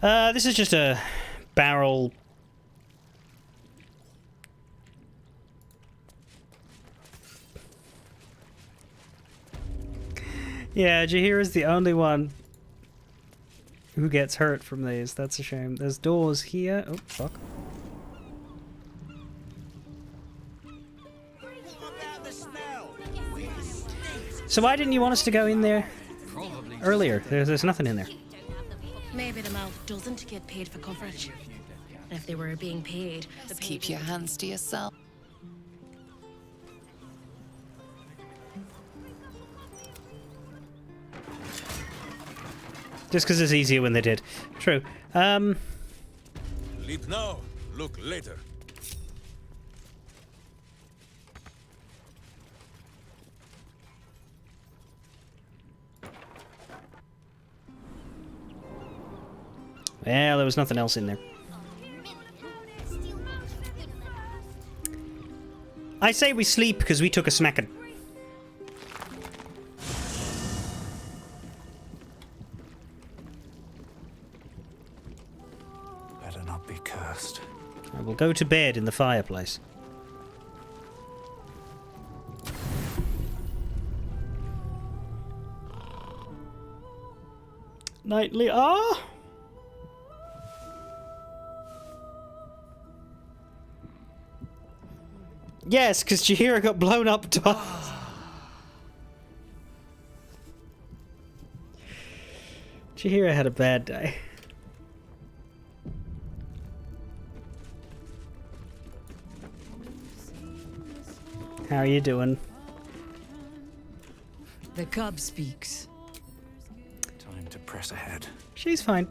This is just a barrel. Yeah, Jahira's the only one who gets hurt from these. That's a shame. There's doors here. Oh, fuck. So why didn't you want us to go in there earlier? There's nothing in there. Maybe the mouth doesn't get paid for coverage. If they were being paid, Keep your hands to yourself. Just because it's easier when they did. True. Leap now, look later. Well, there was nothing else in there. I say we sleep because we took a smacking. Better not be cursed. I will go to bed in the fireplace. Nightly. Ah! Yes, because Chihira got blown up twice. Chihira had a bad day. How are you doing? The cub speaks. Time to press ahead. She's fine.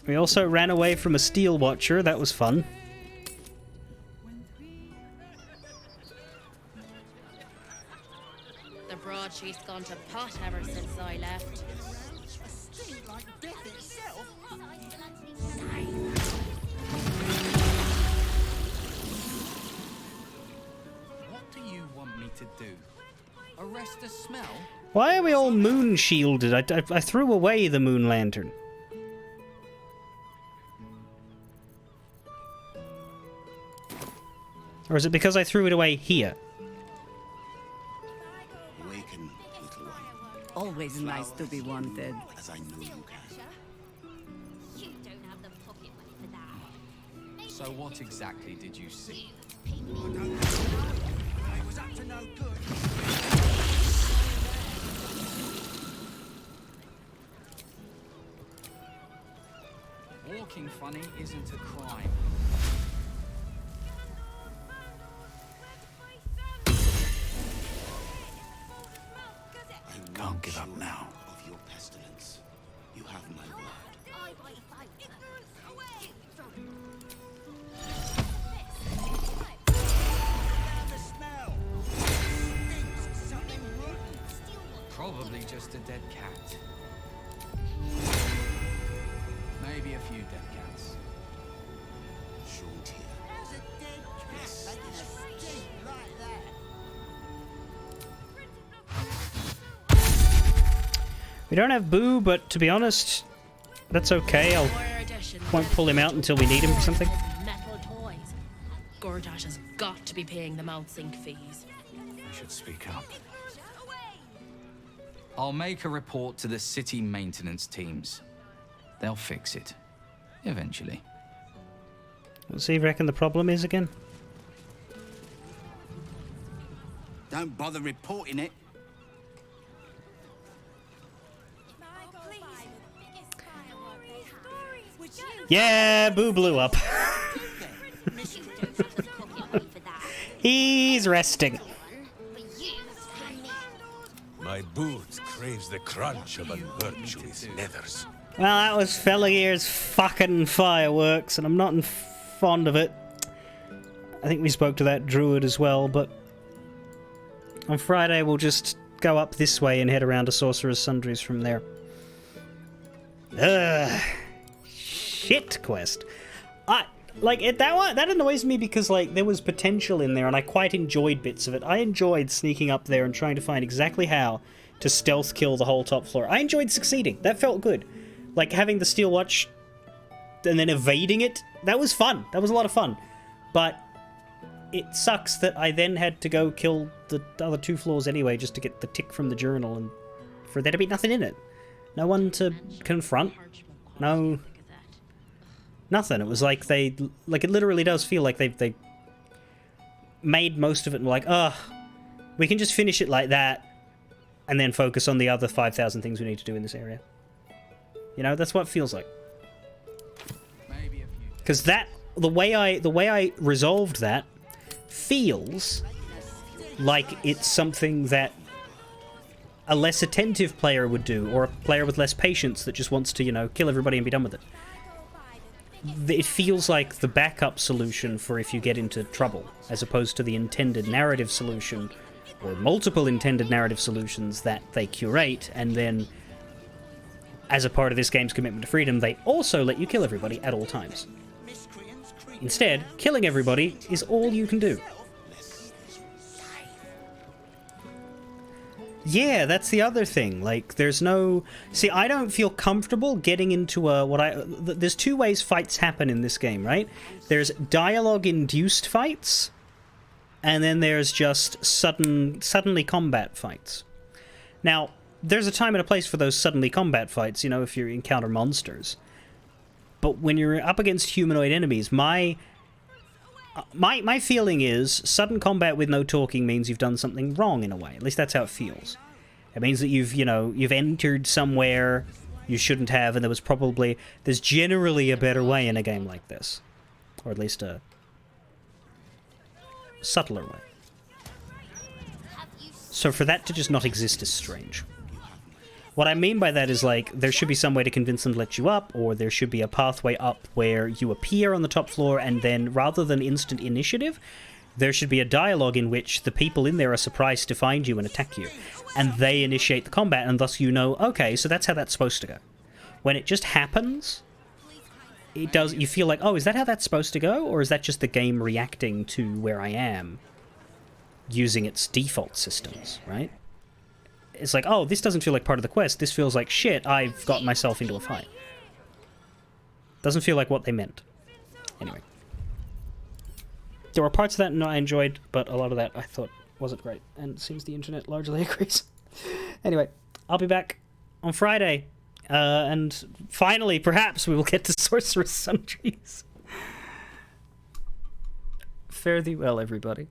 We also ran away from a steel watcher. That was fun. The broadsheet's gone to pot ever since I left. What do you want me to do? Arrest the smell? Why are we all moon shielded? I threw away the moon lantern. Or is it because I threw it away here? Awaken, little one. Always nice to be wanted. As I know you can. You don't have the pocket money for that. So what exactly did you see? I was up to no good. Walking funny isn't a crime. Can't give up now. Of your pestilence. You have my word. Probably just a dead cat. Maybe a few dead cats. Short here. There's a dead cat making a stink like that. We don't have Boo, but to be honest, that's okay. I won't pull him out until we need him for something. Metal toys. Gordash has got to be paying them out sync fees. I should speak up. I'll make a report to the city maintenance teams. They'll fix it. Eventually. What's he reckon the problem is again? Don't bother reporting it. Yeah, Boo blew up. He's resting. My boot craves the crunch of unvirtuous leathers. Well, that was Felagir's fucking fireworks, and I'm not fond of it. I think we spoke to that druid as well, but on Friday we'll just go up this way and head around to Sorcerer's Sundries from there. Shit quest. That annoys me because there was potential in there and I quite enjoyed bits of it. I enjoyed sneaking up there and trying to find exactly how to stealth kill the whole top floor. I enjoyed succeeding. That felt good. Like having the steel watch and then evading it, that was fun. That was a lot of fun. But it sucks that I then had to go kill the other 2 floors anyway just to get the tick from the journal and for there to be nothing in it. No one to confront. No. Nothing. It was like it literally does feel like they made most of it and were like, we can just finish it like that and then focus on the other 5,000 things we need to do in this area. You know, that's what it feels like. Because the way I resolved that feels like it's something that a less attentive player would do, or a player with less patience that just wants to, you know, kill everybody and be done with it. It feels like the backup solution for if you get into trouble, as opposed to the intended narrative solution, or multiple intended narrative solutions that they curate, and then, as a part of this game's commitment to freedom, they also let you kill everybody at all times. Instead, killing everybody is all you can do. Yeah, that's the other thing. Like, there's no... See, I don't feel comfortable getting into a... There's two ways fights happen in this game, right? There's dialogue-induced fights, and then there's just suddenly combat fights. Now, there's a time and a place for those suddenly combat fights, you know, if you encounter monsters. But when you're up against humanoid enemies, my feeling is sudden combat with no talking means you've done something wrong in a way. At least that's how it feels. It means that you've entered somewhere you shouldn't have, and there's generally a better way in a game like this. Or at least a subtler way. So for that to just not exist is strange. What I mean by that is, like, there should be some way to convince them to let you up, or there should be a pathway up where you appear on the top floor, and then, rather than instant initiative, there should be a dialogue in which the people in there are surprised to find you and attack you, and they initiate the combat, and thus you know, okay, so that's how that's supposed to go. When it just happens, you feel like, oh, is that how that's supposed to go, or is that just the game reacting to where I am, using its default systems, right? It's like, oh, this doesn't feel like part of the quest. This feels like, shit, I've got myself into a fight. Doesn't feel like what they meant. Anyway. There were parts of that I enjoyed, but a lot of that I thought wasn't great. And it seems the internet largely agrees. Anyway, I'll be back on Friday. And finally, perhaps, we will get to Sorcerer's Sundries. Fare thee well, everybody.